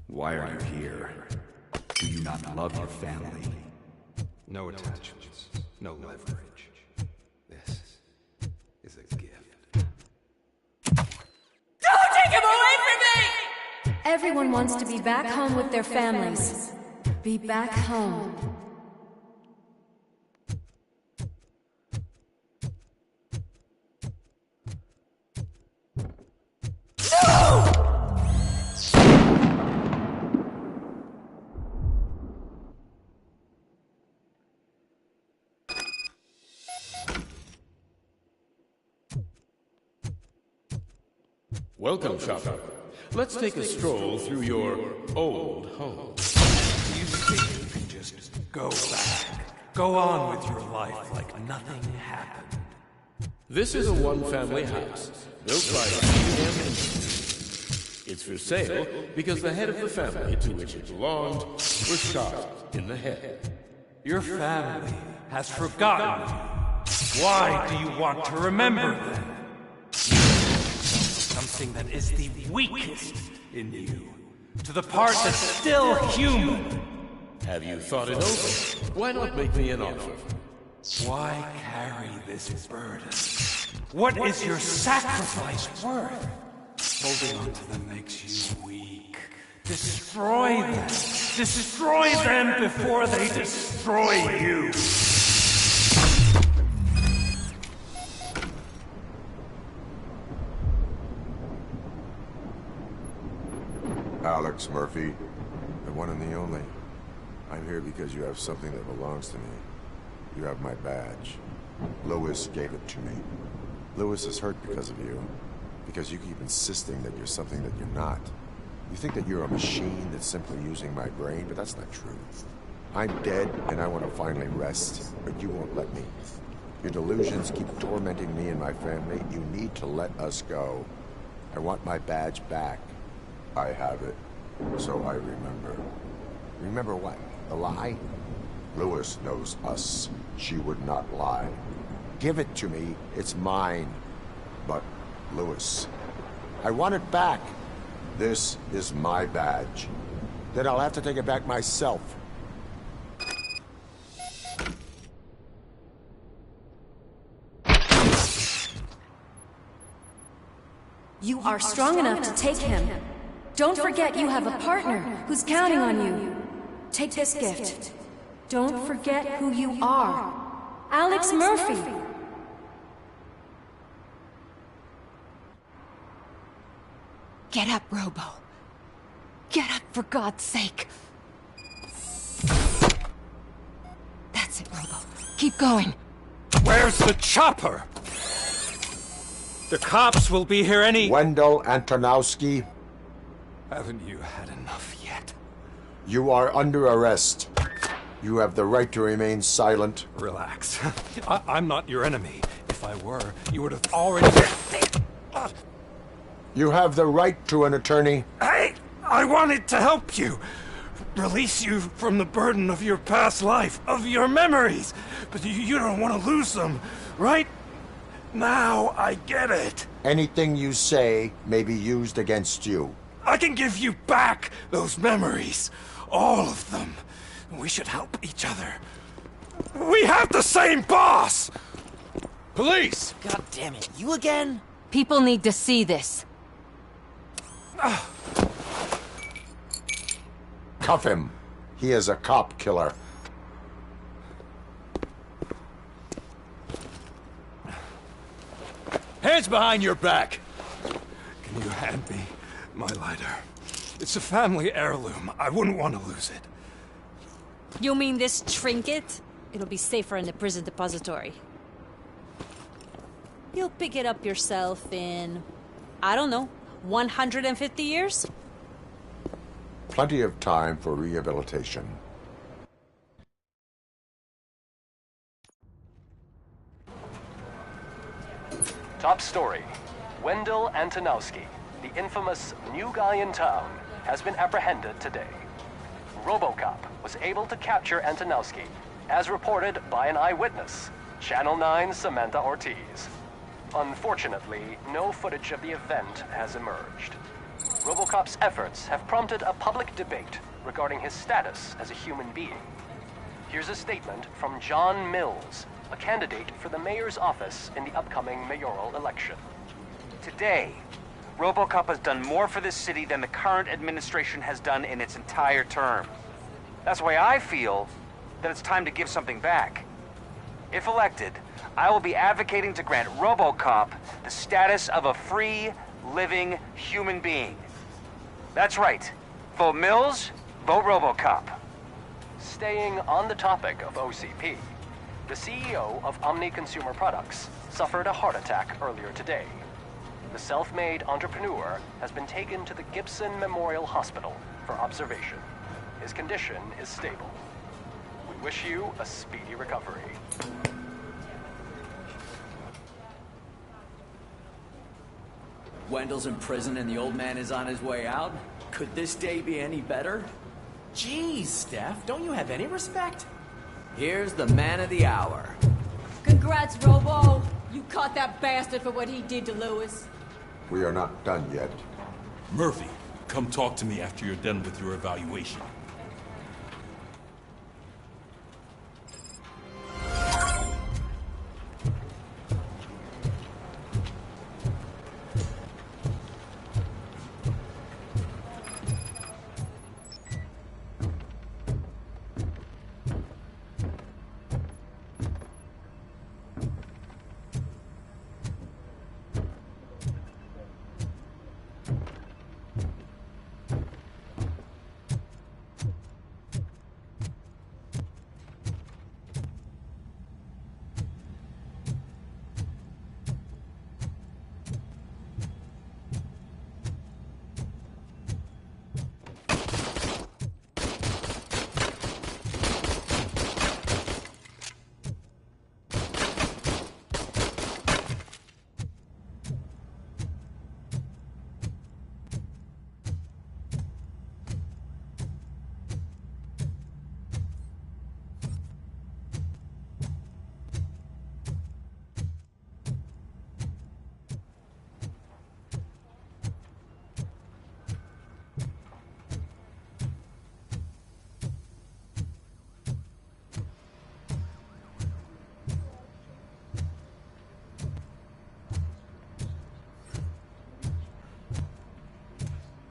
Why are you here? Do you not love your family? No attachments, no leverage. This is a gift. Don't take him away from me! Everyone wants to be back home with their families. Be back home. Welcome, shopper. Let's take a stroll through your old home. You think you can just go back? Go on with your life like nothing happened. This is a one-family house built by C.M. It's for sale because the head of the family to which it belonged was shot in the head. Your family has forgotten you. Why do you want to remember them? Something that is the weakest in you, to the part that's still human. Have you thought it over? Why not make me an offer? Why carry this burden? What is your sacrifice worth? Holding on to them makes you weak. Destroy them. Destroy them before they destroy you. Alex Murphy, the one and the only. I'm here because you have something that belongs to me. You have my badge. Lewis gave it to me. Lewis is hurt because of you. Because you keep insisting that you're something that you're not. You think that you're a machine that's simply using my brain, but that's not true. I'm dead, and I want to finally rest, but you won't let me. Your delusions keep tormenting me and my family. You need to let us go. I want my badge back. I have it, so I remember. Remember what? The lie? Lewis knows us. She would not lie. Give it to me. It's mine. But, Lewis, I want it back. This is my badge. Then I'll have to take it back myself. You are strong enough to take him. Don't forget you have a partner who's counting on you. Take this gift. Don't forget who you are. Alex Murphy. Get up, Robo. Get up, for God's sake. That's it, Robo. Keep going. Where's the chopper? The cops will be here any... Wendell Antonowski. Haven't you had enough yet? You are under arrest. You have the right to remain silent. Relax. I'm not your enemy. If I were, you would have already... You have the right to an attorney. Hey! I wanted to help you. Release you from the burden of your past life, of your memories. But you don't want to lose them, right? Now I get it. Anything you say may be used against you. I can give you back those memories. All of them. We should help each other. We have the same boss! Police! God damn it, you again? People need to see this. Cuff him. He is a cop killer. Hands behind your back! Can you hand me my lighter? It's a family heirloom. I wouldn't want to lose it. You mean this trinket? It'll be safer in the prison depository. You'll pick it up yourself in, I don't know, 150 years? Plenty of time for rehabilitation. Top story. Wendell Antonowski, the infamous new guy in town, has been apprehended today. Robocop was able to capture Antonowski, as reported by an eyewitness, Channel 9's Samantha Ortiz. Unfortunately, no footage of the event has emerged. Robocop's efforts have prompted a public debate regarding his status as a human being. Here's a statement from John Mills, a candidate for the mayor's office in the upcoming mayoral election. Today, Robocop has done more for this city than the current administration has done in its entire term. That's why I feel that it's time to give something back. If elected, I will be advocating to grant Robocop the status of a free, living human being. That's right. Vote Mills, vote Robocop. Staying on the topic of OCP, the CEO of Omni Consumer Products suffered a heart attack earlier today. The self-made entrepreneur has been taken to the Gibson Memorial Hospital for observation. His condition is stable. We wish you a speedy recovery. Wendell's in prison and the old man is on his way out? Could this day be any better? Jeez, Steph, don't you have any respect? Here's the man of the hour. Congrats, Robo! You caught that bastard for what he did to Lewis. We are not done yet. Murphy, come talk to me after you're done with your evaluation.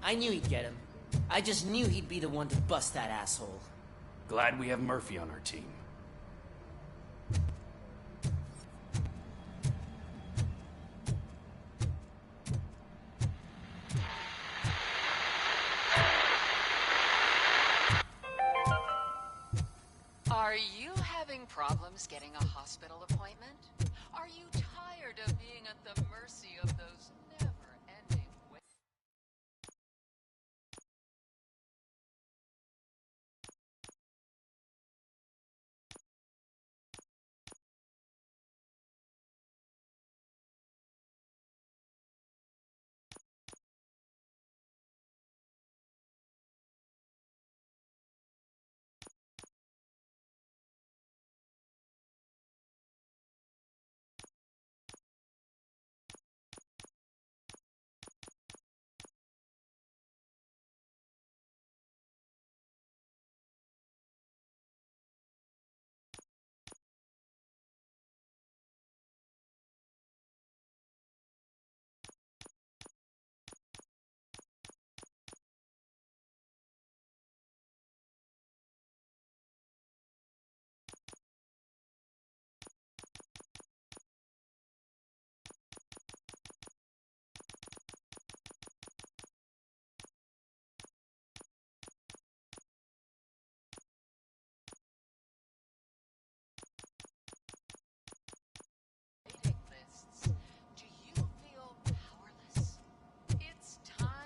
I knew he'd get him. I just knew he'd be the one to bust that asshole. Glad we have Murphy on our team. Are you having problems getting a hospital appointment? Are you tired of being at the mercy of those never-ending waits?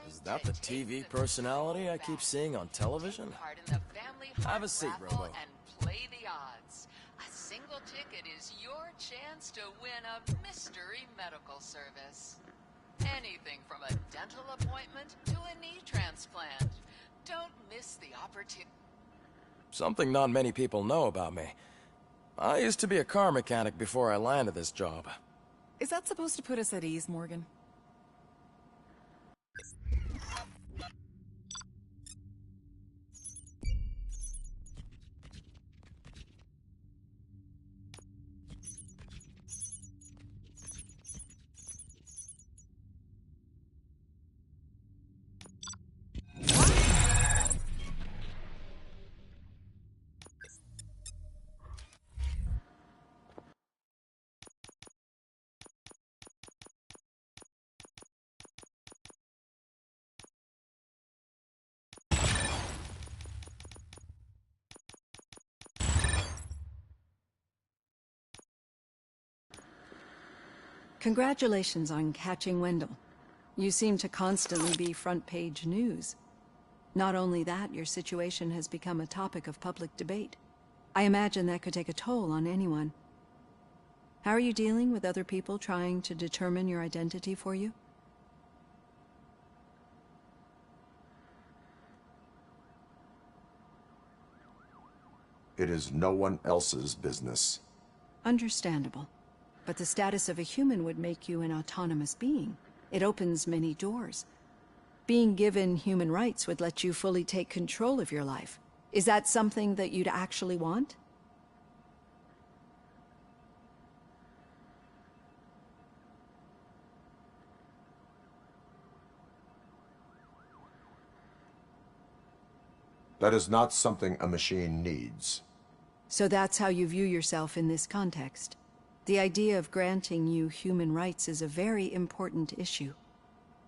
Is that the TV personality I keep seeing on television? Have a seat, Robo. And play the odds. A single ticket is your chance to win a mystery medical service. Anything from a dental appointment to a knee transplant. Don't miss the opportunity. Something not many people know about me. I used to be a car mechanic before I landed this job. Is that supposed to put us at ease, Morgan? Congratulations on catching Wendell. You seem to constantly be front-page news. Not only that, your situation has become a topic of public debate. I imagine that could take a toll on anyone. How are you dealing with other people trying to determine your identity for you? It is no one else's business. Understandable. But the status of a human would make you an autonomous being. It opens many doors. Being given human rights would let you fully take control of your life. Is that something that you'd actually want? That is not something a machine needs. So that's how you view yourself in this context. The idea of granting you human rights is a very important issue,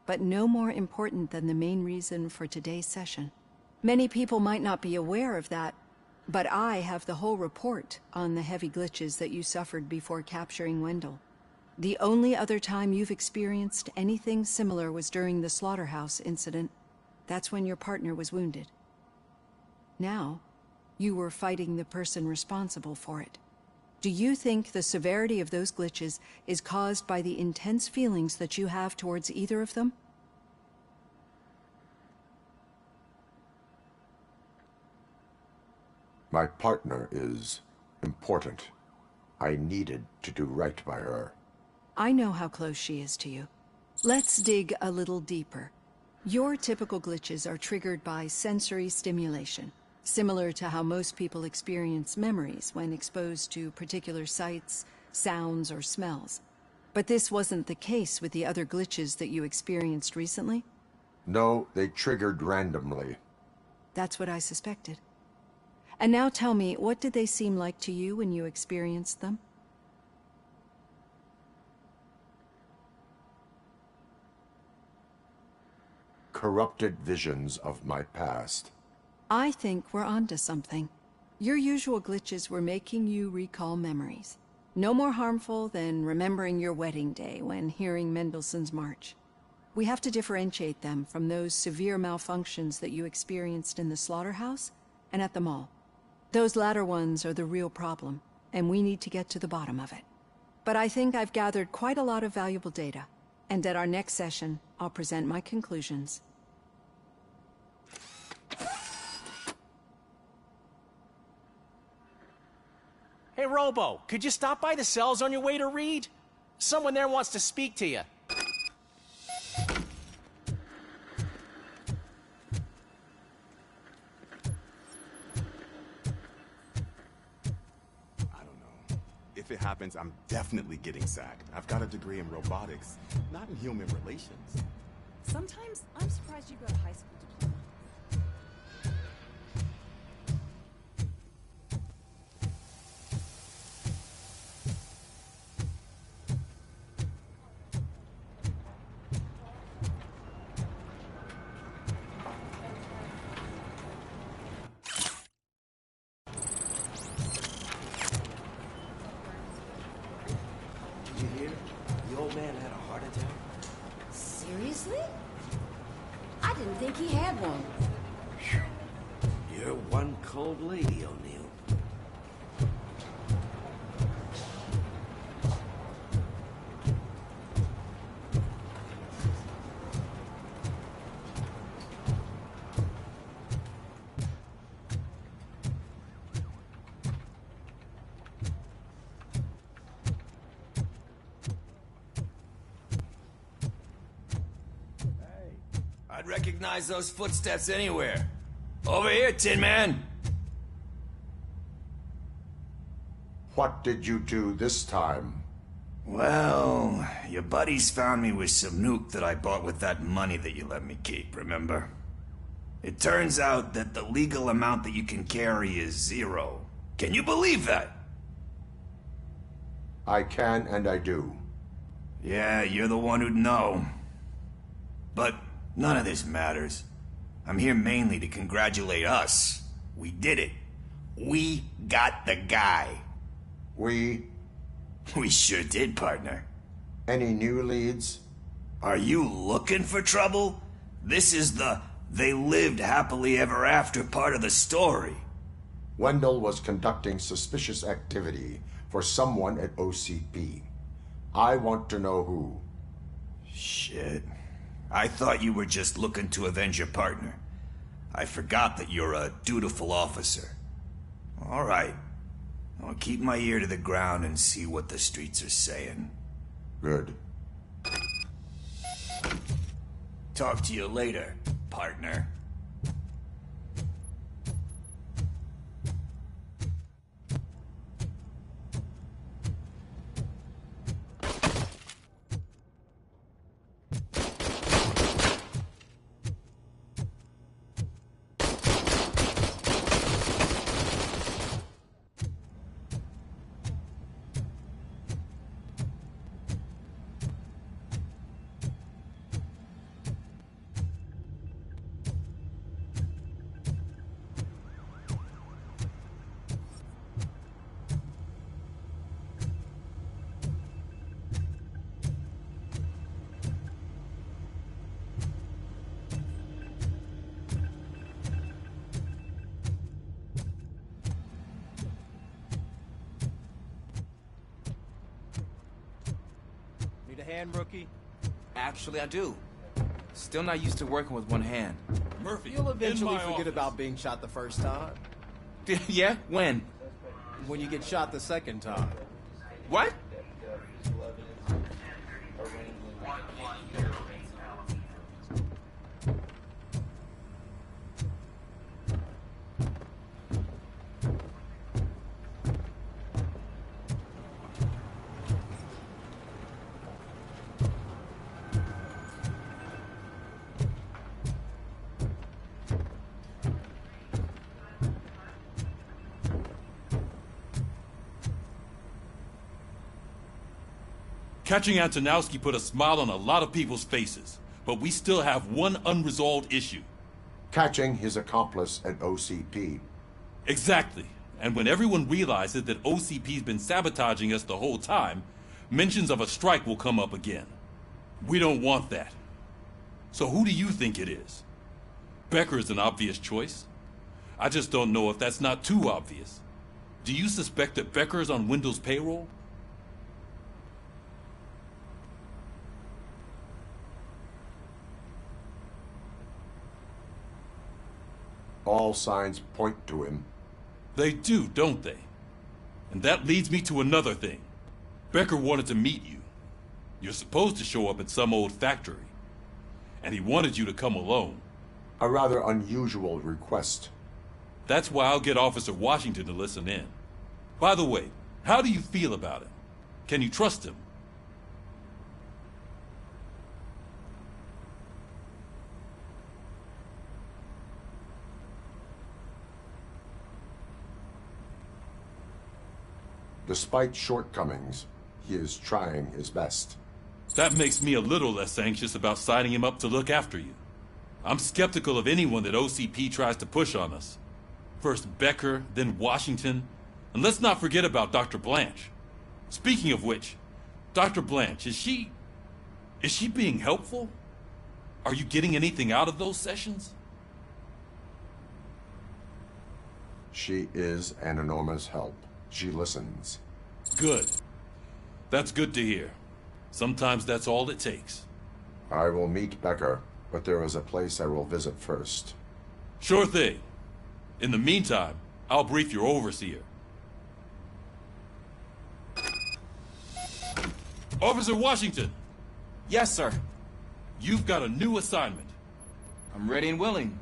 but no more important than the main reason for today's session. Many people might not be aware of that, but I have the whole report on the heavy glitches that you suffered before capturing Wendell. The only other time you've experienced anything similar was during the slaughterhouse incident. That's when your partner was wounded. Now, you were fighting the person responsible for it. Do you think the severity of those glitches is caused by the intense feelings that you have towards either of them? My partner is important. I needed to do right by her. I know how close she is to you. Let's dig a little deeper. Your typical glitches are triggered by sensory stimulation, similar to how most people experience memories when exposed to particular sights, sounds, or smells. But this wasn't the case with the other glitches that you experienced recently? No, they triggered randomly. That's what I suspected. And now tell me, what did they seem like to you when you experienced them? Corrupted visions of my past. I think we're onto something. Your usual glitches were making you recall memories. No more harmful than remembering your wedding day when hearing Mendelssohn's March. We have to differentiate them from those severe malfunctions that you experienced in the slaughterhouse and at the mall. Those latter ones are the real problem, and we need to get to the bottom of it. But I think I've gathered quite a lot of valuable data, and at our next session, I'll present my conclusions. Hey, Robo, could you stop by the cells on your way to Reed? Someone there wants to speak to you. If it happens, I'm definitely getting sacked. I've got a degree in robotics, not in human relations. Sometimes I'm surprised you got a high school diploma. You hear? The old man had a heart attack. Seriously? I didn't think he had one. You're one cold lady, O'Neill. I'd recognize those footsteps anywhere. Over here, Tin Man! What did you do this time? Well, your buddies found me with some nuke that I bought with that money that you let me keep, remember? It turns out that the legal amount that you can carry is 0. Can you believe that? I can and I do. Yeah, you're the one who'd know. But none of this matters. I'm here mainly to congratulate us. We did it. We got the guy. We sure did, partner. Any new leads? Are you looking for trouble? This is the "they lived happily ever after" part of the story. Wendell was conducting suspicious activity for someone at OCP. I want to know who. Shit. I thought you were just looking to avenge your partner. I forgot that you're a dutiful officer. All right. I'll keep my ear to the ground and see what the streets are saying. Good. Talk to you later, partner. Need a hand, rookie? Actually, I do. Still not used to working with one hand. Murphy, You'll eventually in my forget office. about being shot the first time. Yeah? When? When you get shot the second time. What? Catching Antonowski put a smile on a lot of people's faces, but we still have one unresolved issue. Catching his accomplice at OCP. Exactly. And when everyone realizes that OCP's been sabotaging us the whole time, mentions of a strike will come up again. We don't want that. So who do you think it is? Becker is an obvious choice. I just don't know if that's not too obvious. Do you suspect that Becker is on Wendell's payroll? All signs point to him. They do, don't they? And that leads me to another thing. Becker wanted to meet you. You're supposed to show up at some old factory. And he wanted you to come alone. A rather unusual request. That's why I'll get Officer Washington to listen in. By the way, how do you feel about him? Can you trust him? Despite shortcomings, he is trying his best. That makes me a little less anxious about signing him up to look after you. I'm skeptical of anyone that OCP tries to push on us. First Becker, then Washington, and let's not forget about Dr. Blanche. Speaking of which, Dr. Blanche, is she being helpful? Are you getting anything out of those sessions? She is an enormous help. She listens. Good. That's good to hear. Sometimes that's all it takes. I will meet Becker, but there is a place I will visit first. Sure thing. In the meantime, I'll brief your overseer. Officer Washington! Yes, sir. You've got a new assignment. I'm ready and willing.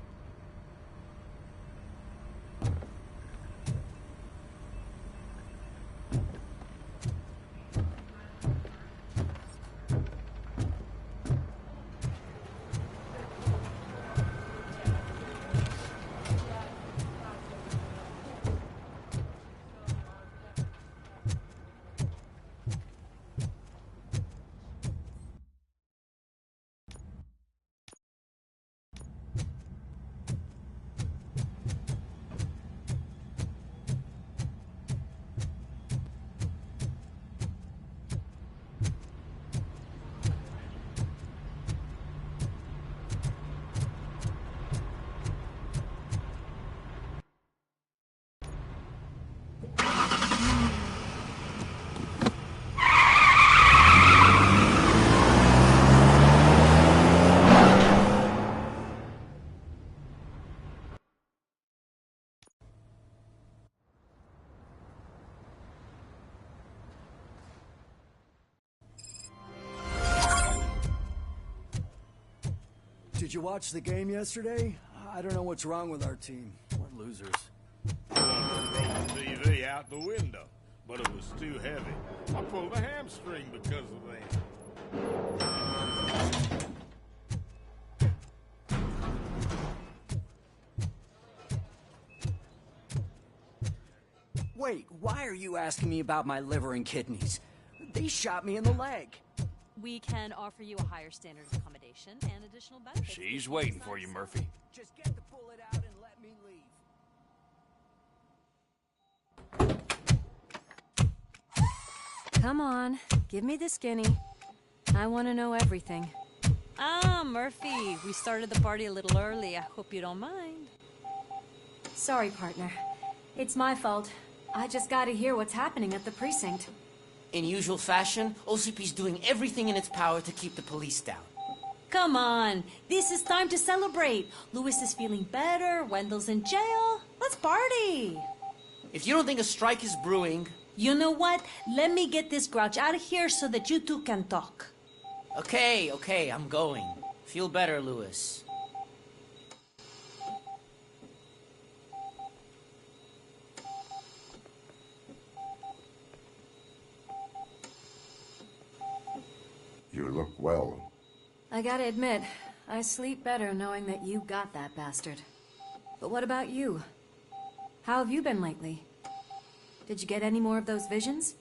Did you watch the game yesterday? I don't know what's wrong with our team. We're losers. I wanted to throw the TV out the window, but it was too heavy. I pulled a hamstring because of that. Wait, why are you asking me about my liver and kidneys? They shot me in the leg. We can offer you a higher standard of accommodation and additional benefits. She's waiting for you, Murphy. Just get the bullet out and let me leave. Come on, give me the skinny. I want to know everything. Ah, Murphy, we started the party a little early. I hope you don't mind. Sorry, partner. It's my fault. I just gotta hear what's happening at the precinct. In usual fashion, OCP's doing everything in its power to keep the police down. Come on, this is time to celebrate. Lewis is feeling better, Wendell's in jail. Let's party! If you don't think a strike is brewing... You know what? Let me get this grouch out of here so that you two can talk. Okay, I'm going. Feel better, Lewis. You look well. I gotta admit, I sleep better knowing that you got that bastard. But what about you? How have you been lately? Did you get any more of those visions?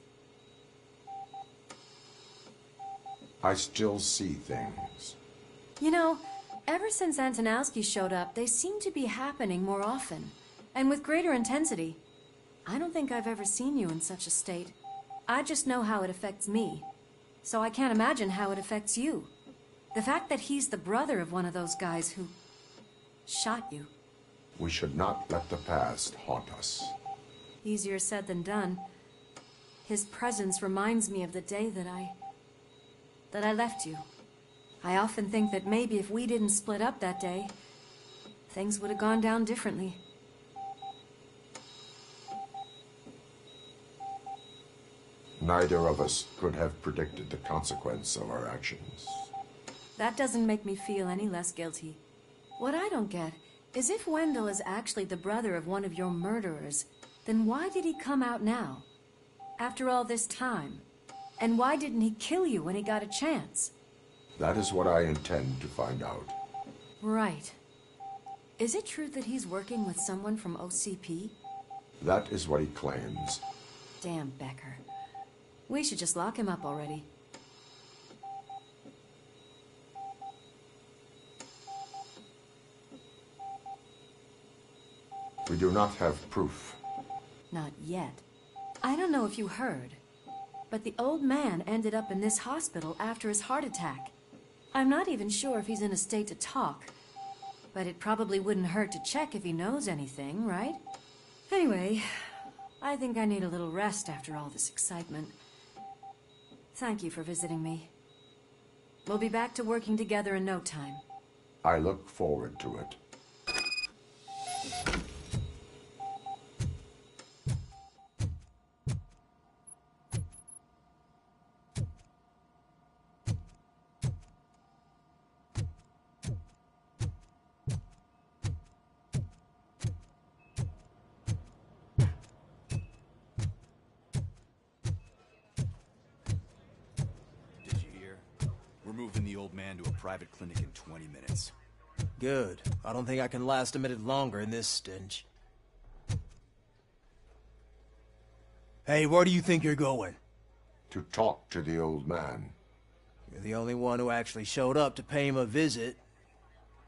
I still see things. You know, ever since Antonowski showed up, they seem to be happening more often, and with greater intensity. I don't think I've ever seen you in such a state. I just know how it affects me, so I can't imagine how it affects you. The fact that he's the brother of one of those guys who shot you. We should not let the past haunt us. Easier said than done. His presence reminds me of the day that I left you. I often think that maybe if we didn't split up that day, things would have gone down differently. Neither of us could have predicted the consequence of our actions. That doesn't make me feel any less guilty. What I don't get is if Wendell is actually the brother of one of your murderers, then why did he come out now? After all this time? And why didn't he kill you when he got a chance? That is what I intend to find out. Right. Is it true that he's working with someone from OCP? That is what he claims. Damn Becker. We should just lock him up already. We do not have proof. Not yet. I don't know if you heard, but the old man ended up in this hospital after his heart attack. I'm not even sure if he's in a state to talk, but it probably wouldn't hurt to check if he knows anything, right? Anyway, I think I need a little rest after all this excitement. Thank you for visiting me. We'll be back to working together in no time. I look forward to it. Moving the old man to a private clinic in 20 minutes. Good. I don't think I can last a minute longer in this stench. Hey, where do you think you're going? To talk to the old man. You're the only one who actually showed up to pay him a visit.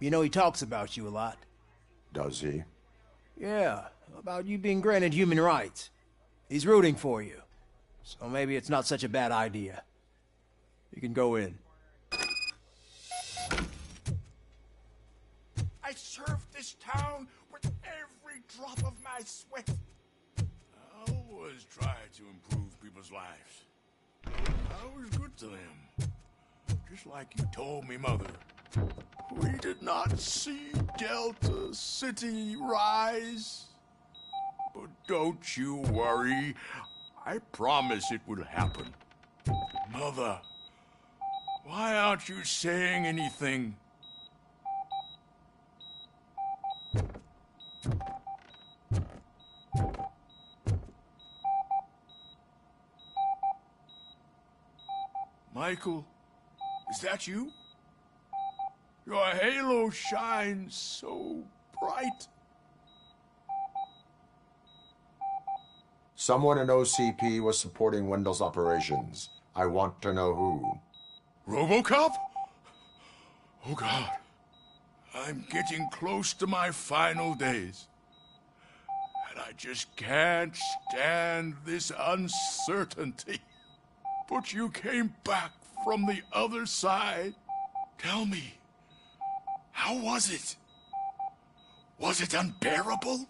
You know he talks about you a lot. Does he? Yeah, about you being granted human rights. He's rooting for you. So maybe it's not such a bad idea. You can go in. I served this town with every drop of my sweat. I always try to improve people's lives. I was good to them. Just like you told me, Mother. We did not see Delta City rise. But don't you worry. I promise it will happen. Mother, why aren't you saying anything? Michael, is that you? Your halo shines so bright. Someone in OCP was supporting Wendell's operations. I want to know who. Robocop? Oh God. I'm getting close to my final days. And I just can't stand this uncertainty. But you came back from the other side. Tell me, how was it? Was it unbearable?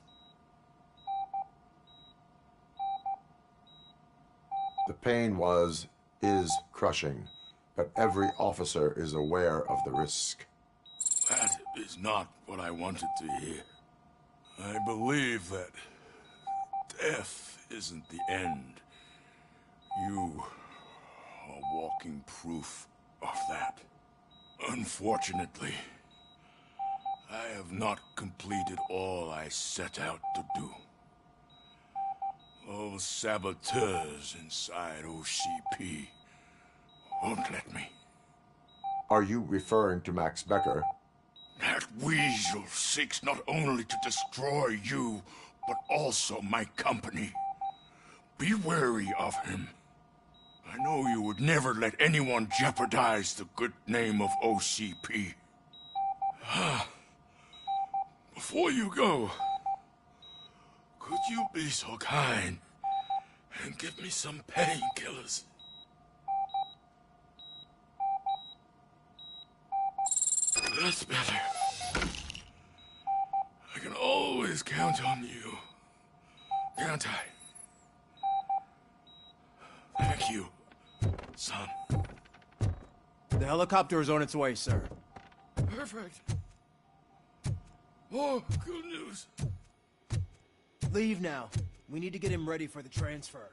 The pain is crushing, but every officer is aware of the risk. That is not what I wanted to hear. I believe that death isn't the end. You are walking proof of that. Unfortunately, I have not completed all I set out to do. Those saboteurs inside OCP won't let me. Are you referring to Max Becker? That weasel seeks not only to destroy you, but also my company. Be wary of him. I know you would never let anyone jeopardize the good name of OCP. Before you go, could you be so kind and give me some painkillers? That's better. I can always count on you, can't I? Thank you, son. The helicopter is on its way, sir. Perfect. Oh, good news. Leave now. We need to get him ready for the transfer.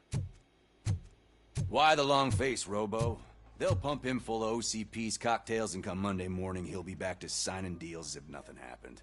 Why the long face, Robo? They'll pump him full of OCP's cocktails, and come Monday morning, he'll be back to signing deals as if nothing happened.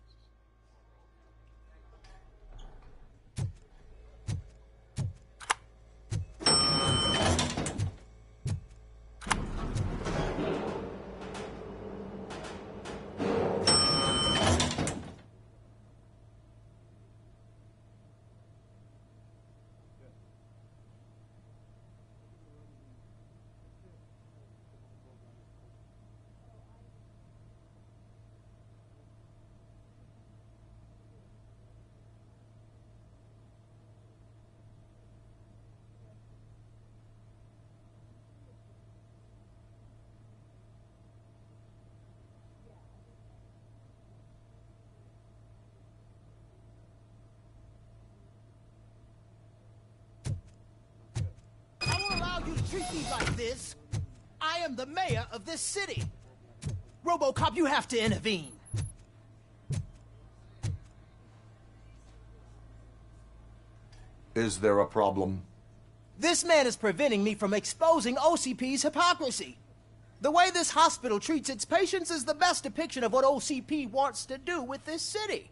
I won't allow you to treat me like this. I am the mayor of this city. Robocop, you have to intervene. Is there a problem? This man is preventing me from exposing OCP's hypocrisy. The way this hospital treats its patients is the best depiction of what OCP wants to do with this city.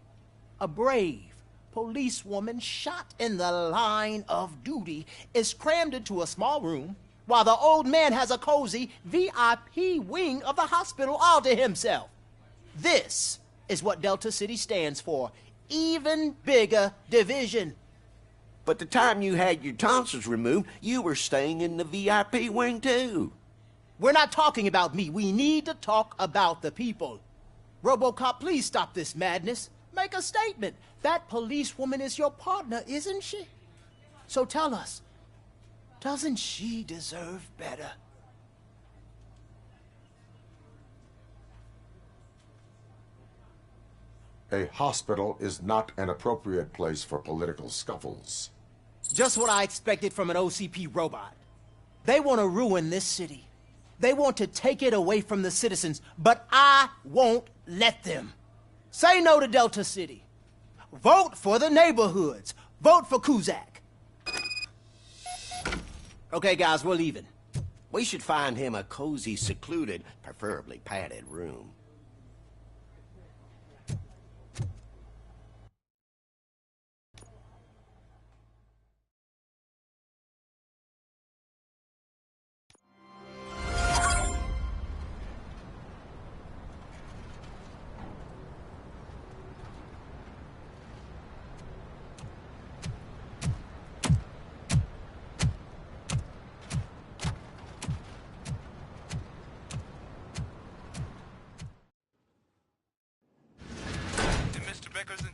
A brave policewoman shot in the line of duty is crammed into a small room, while the old man has a cozy VIP wing of the hospital all to himself. This is what Delta City stands for. Even bigger division. But the time you had your tonsils removed, you were staying in the VIP wing too. We're not talking about me. We need to talk about the people. Robocop, please stop this madness. Make a statement. That policewoman is your partner, isn't she? So tell us, doesn't she deserve better? A hospital is not an appropriate place for political scuffles. Just what I expected from an OCP robot. They want to ruin this city. They want to take it away from the citizens, but I won't let them. Say no to Delta City. Vote for the neighborhoods. Vote for Kuzak. Okay, guys, we're leaving. We should find him a cozy, secluded, preferably padded room.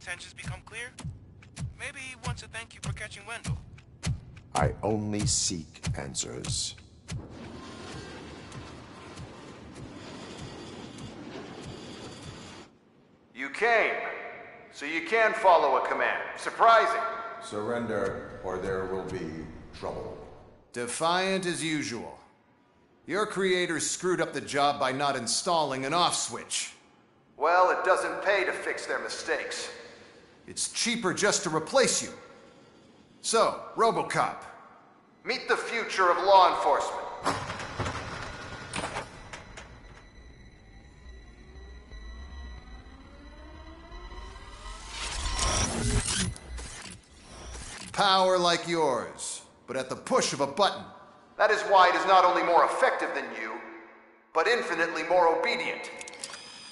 intentions become clear, maybe he wants to thank you for catching Wendell. I only seek answers. You came, so you can follow a command. Surprising. Surrender, or there will be trouble. Defiant as usual. Your creators screwed up the job by not installing an off switch. Well, it doesn't pay to fix their mistakes. It's cheaper just to replace you. So, Robocop, meet the future of law enforcement. Power like yours, but at the push of a button. That is why it is not only more effective than you, but infinitely more obedient.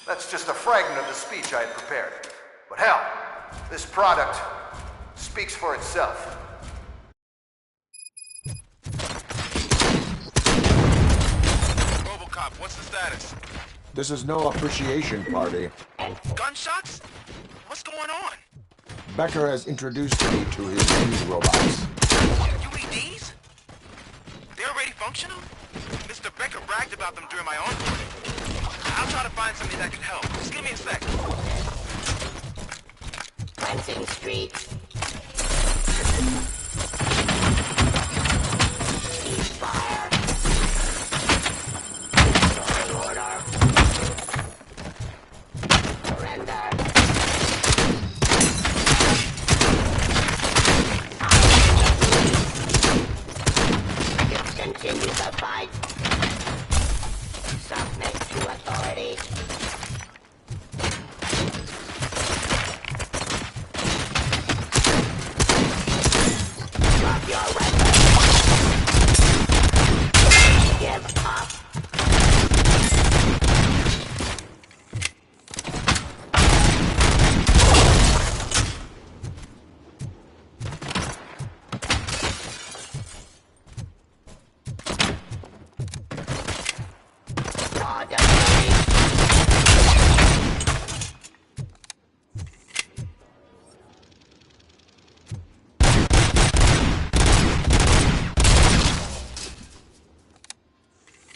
That's just a fragment of the speech I had prepared. But hell, this product speaks for itself. Robocop, what's the status? This is no appreciation party. Gunshots? What's going on? Becker has introduced me to his new robots. UEDs? They're already functional? Mr. Becker bragged about them during my onboarding. I'll try to find something that could help. Just give me a sec. Lansing Street. Ceasefire. Order. Surrender. Continue the fight. Submit to authority. Drop your weapon. Give up.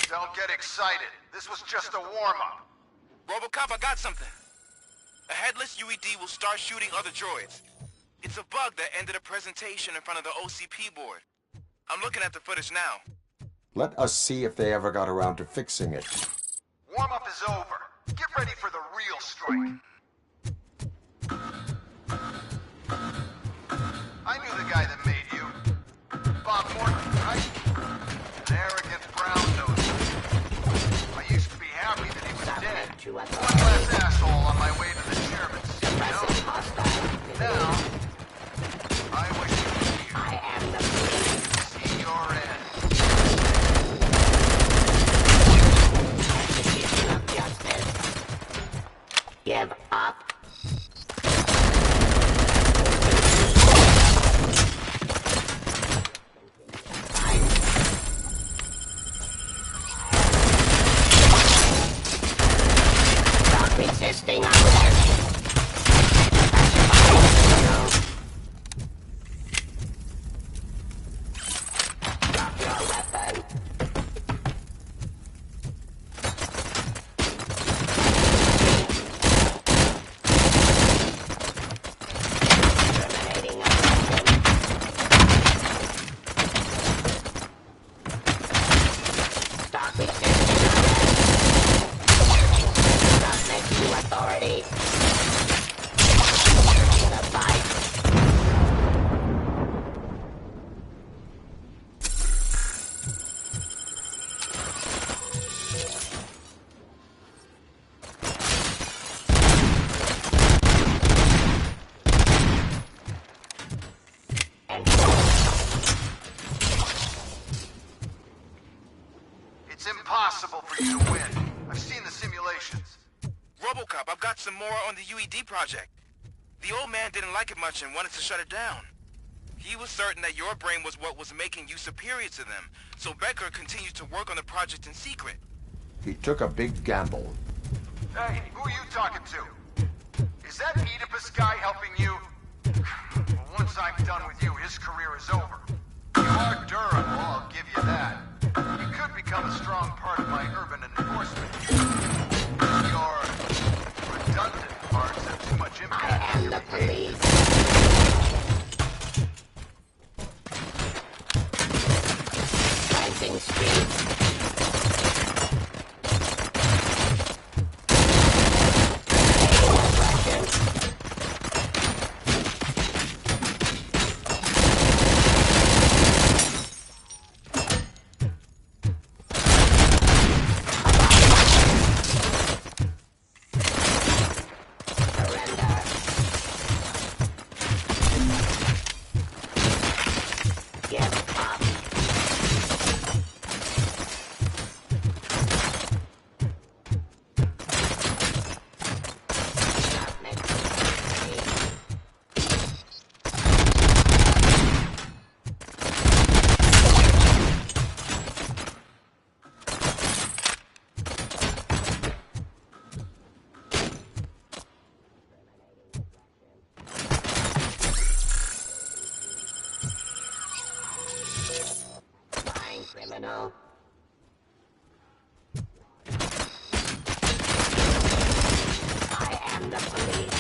Don't get excited. This was just a warm-up. Robocop, I got something. A headless UED will start shooting other droids. It's a bug that ended a presentation in front of the OCP board. I'm looking at the footage now. Let us see if they ever got around to fixing it. Warm-up is over. Get ready for the real strike. I knew the guy that made you. Bob Morton, right? An arrogant brown nose. I used to be happy that he was dead. One less asshole on my way to the chairman's seat, you know? Now, I wish you were here. I am the police. See your end. Execution of justice. Give up. Resisting arrest. Drop your weapon. Terminating operation. Stop resisting arrest. To authority. The fight. It's impossible for you to win. I've seen the simulations. Robocop, I've got some more on the UED project. The old man didn't like it much and wanted to shut it down. He was certain that your brain was what was making you superior to them, so Becker continued to work on the project in secret. He took a big gamble. Hey, who are you talking to? Is that Oedipus guy helping you? Well, once I'm done with you, his career is over. You are durable, I'll give you that. You could become a strong part of my urban enforcement. Your redundant parts have too much impact on your behavior. Planting streets. Criminal. I am the police.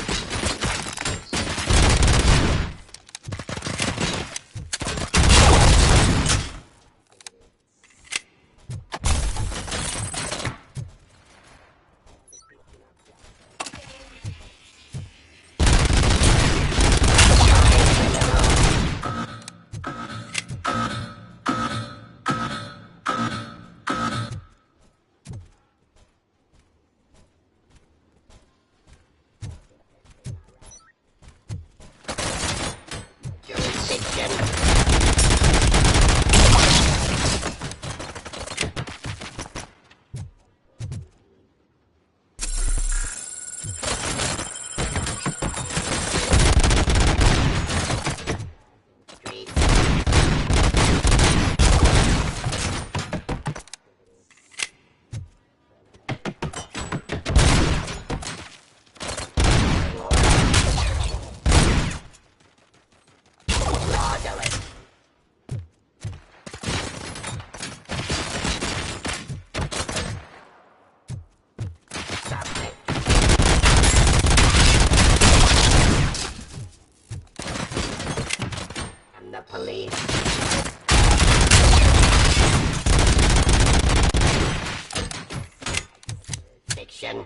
Police. Fiction.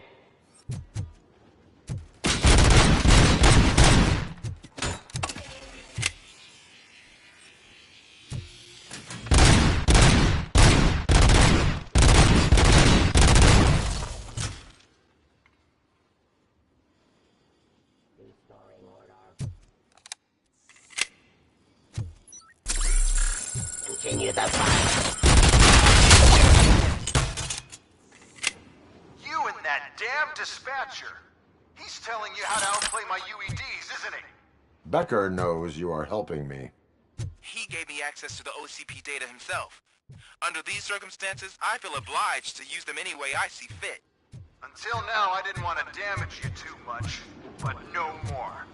Continue the fight. You and that damn dispatcher. He's telling you how to outplay my UEDs, isn't he? Becker knows you are helping me. He gave me access to the OCP data himself. Under these circumstances, I feel obliged to use them any way I see fit. Until now, I didn't want to damage you too much, but no more.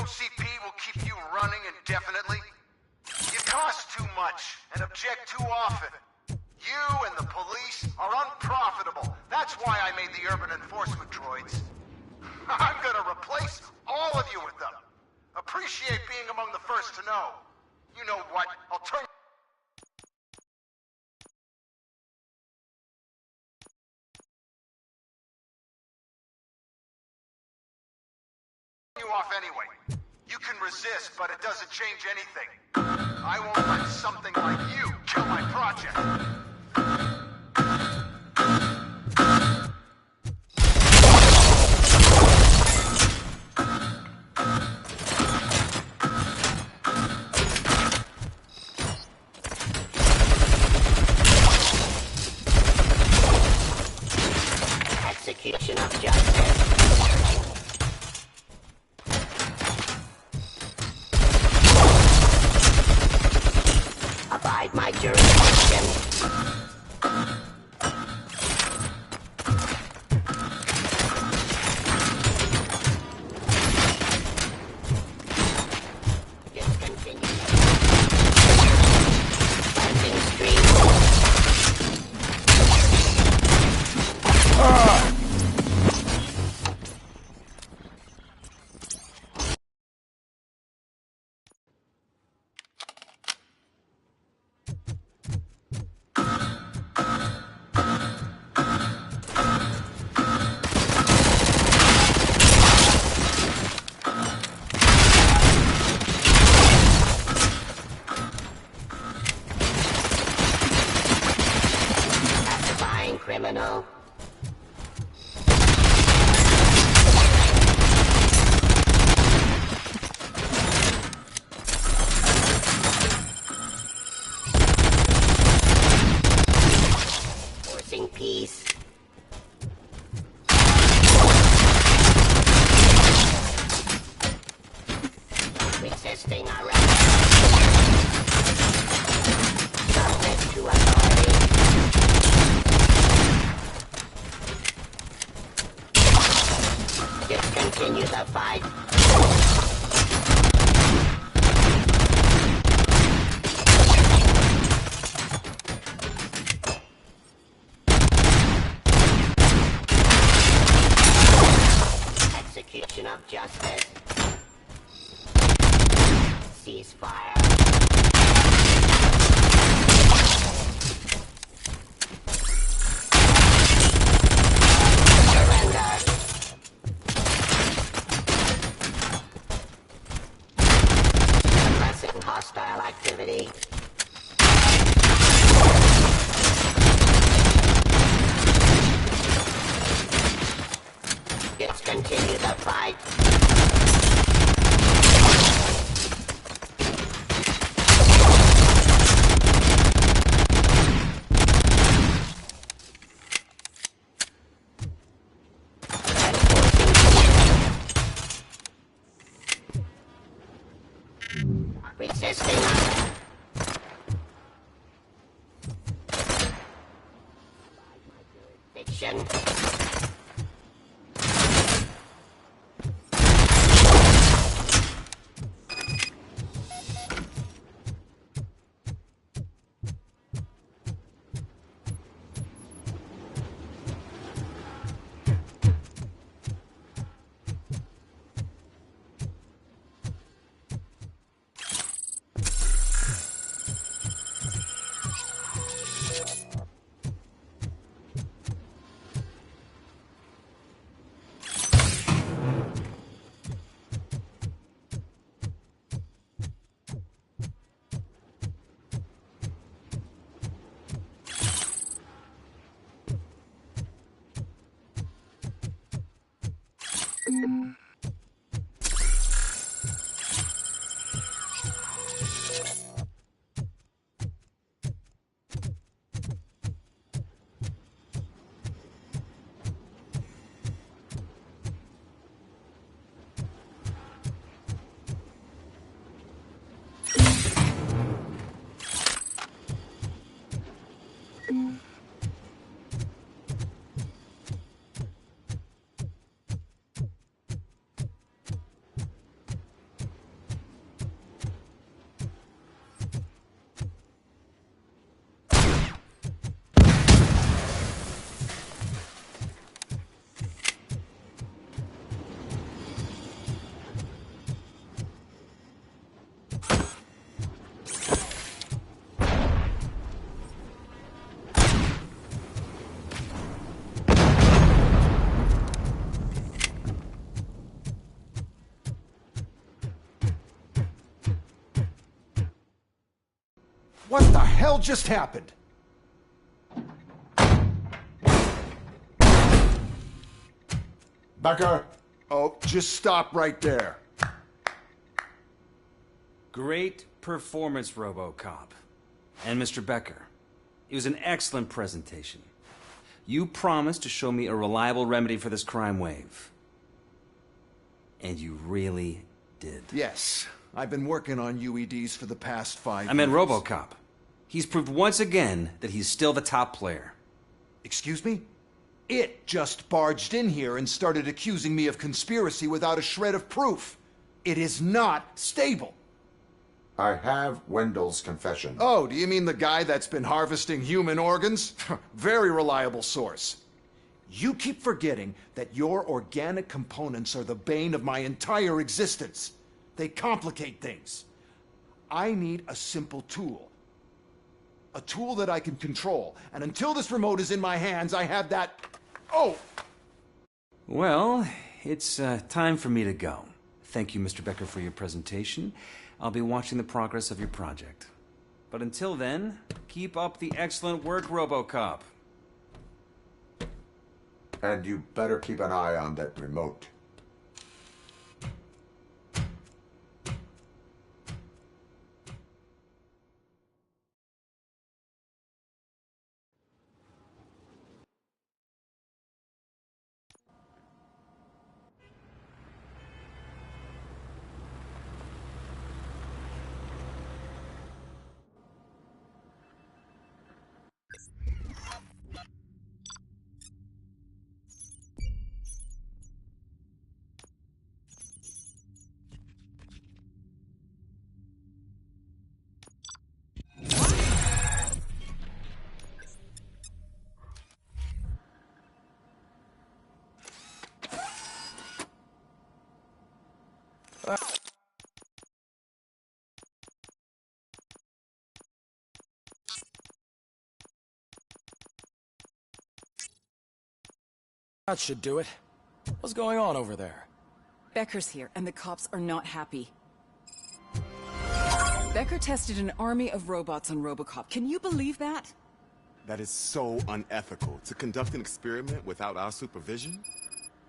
OCP will keep you running indefinitely? You cost too much and object too often. You and the police are unprofitable. That's why I made the urban enforcement droids. I'm gonna replace all of you with them. Appreciate being among the first to know. You know what? I'll turn you off anyway. You can resist, but it doesn't change anything. I won't let something like you kill my project. Execution of justice. Abide my jurisdiction. Discontinue. Planting stream. Pacifying criminal. Forcing peace. Resisting arrest. Subject to authority. Discontinue the fight. Execution of justice. Ceasefire. Surrender. Suppressing hostile activity. Discontinue the fight. Resisting arrest. Fiction. What the hell just happened? Becker! Oh, just stop right there. Great performance, Robocop. And Mr. Becker, it was an excellent presentation. You promised to show me a reliable remedy for this crime wave. And you really did. Yes, I've been working on UEDs for the past 5 years. I meant Robocop. He's proved once again that he's still the top player. Excuse me? It just barged in here and started accusing me of conspiracy without a shred of proof. It is not stable. I have Wendell's confession. Oh, do you mean the guy that's been harvesting human organs? Very reliable source. You keep forgetting that your organic components are the bane of my entire existence. They complicate things. I need a simple tool. A tool that I can control. And until this remote is in my hands, I have that... Oh! Well, it's time for me to go. Thank you, Mr. Becker, for your presentation. I'll be watching the progress of your project. But until then, keep up the excellent work, Robocop. And you better keep an eye on that remote. That should do it. What's going on over there? Becker's here, and the cops are not happy. Becker tested an army of robots on Robocop. Can you believe that? That is so unethical. To conduct an experiment without our supervision?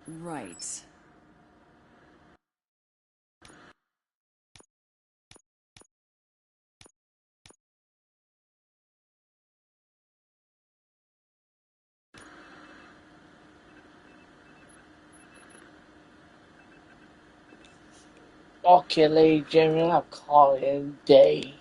Right. Okay, ladies and gentlemen, I'll call it a day.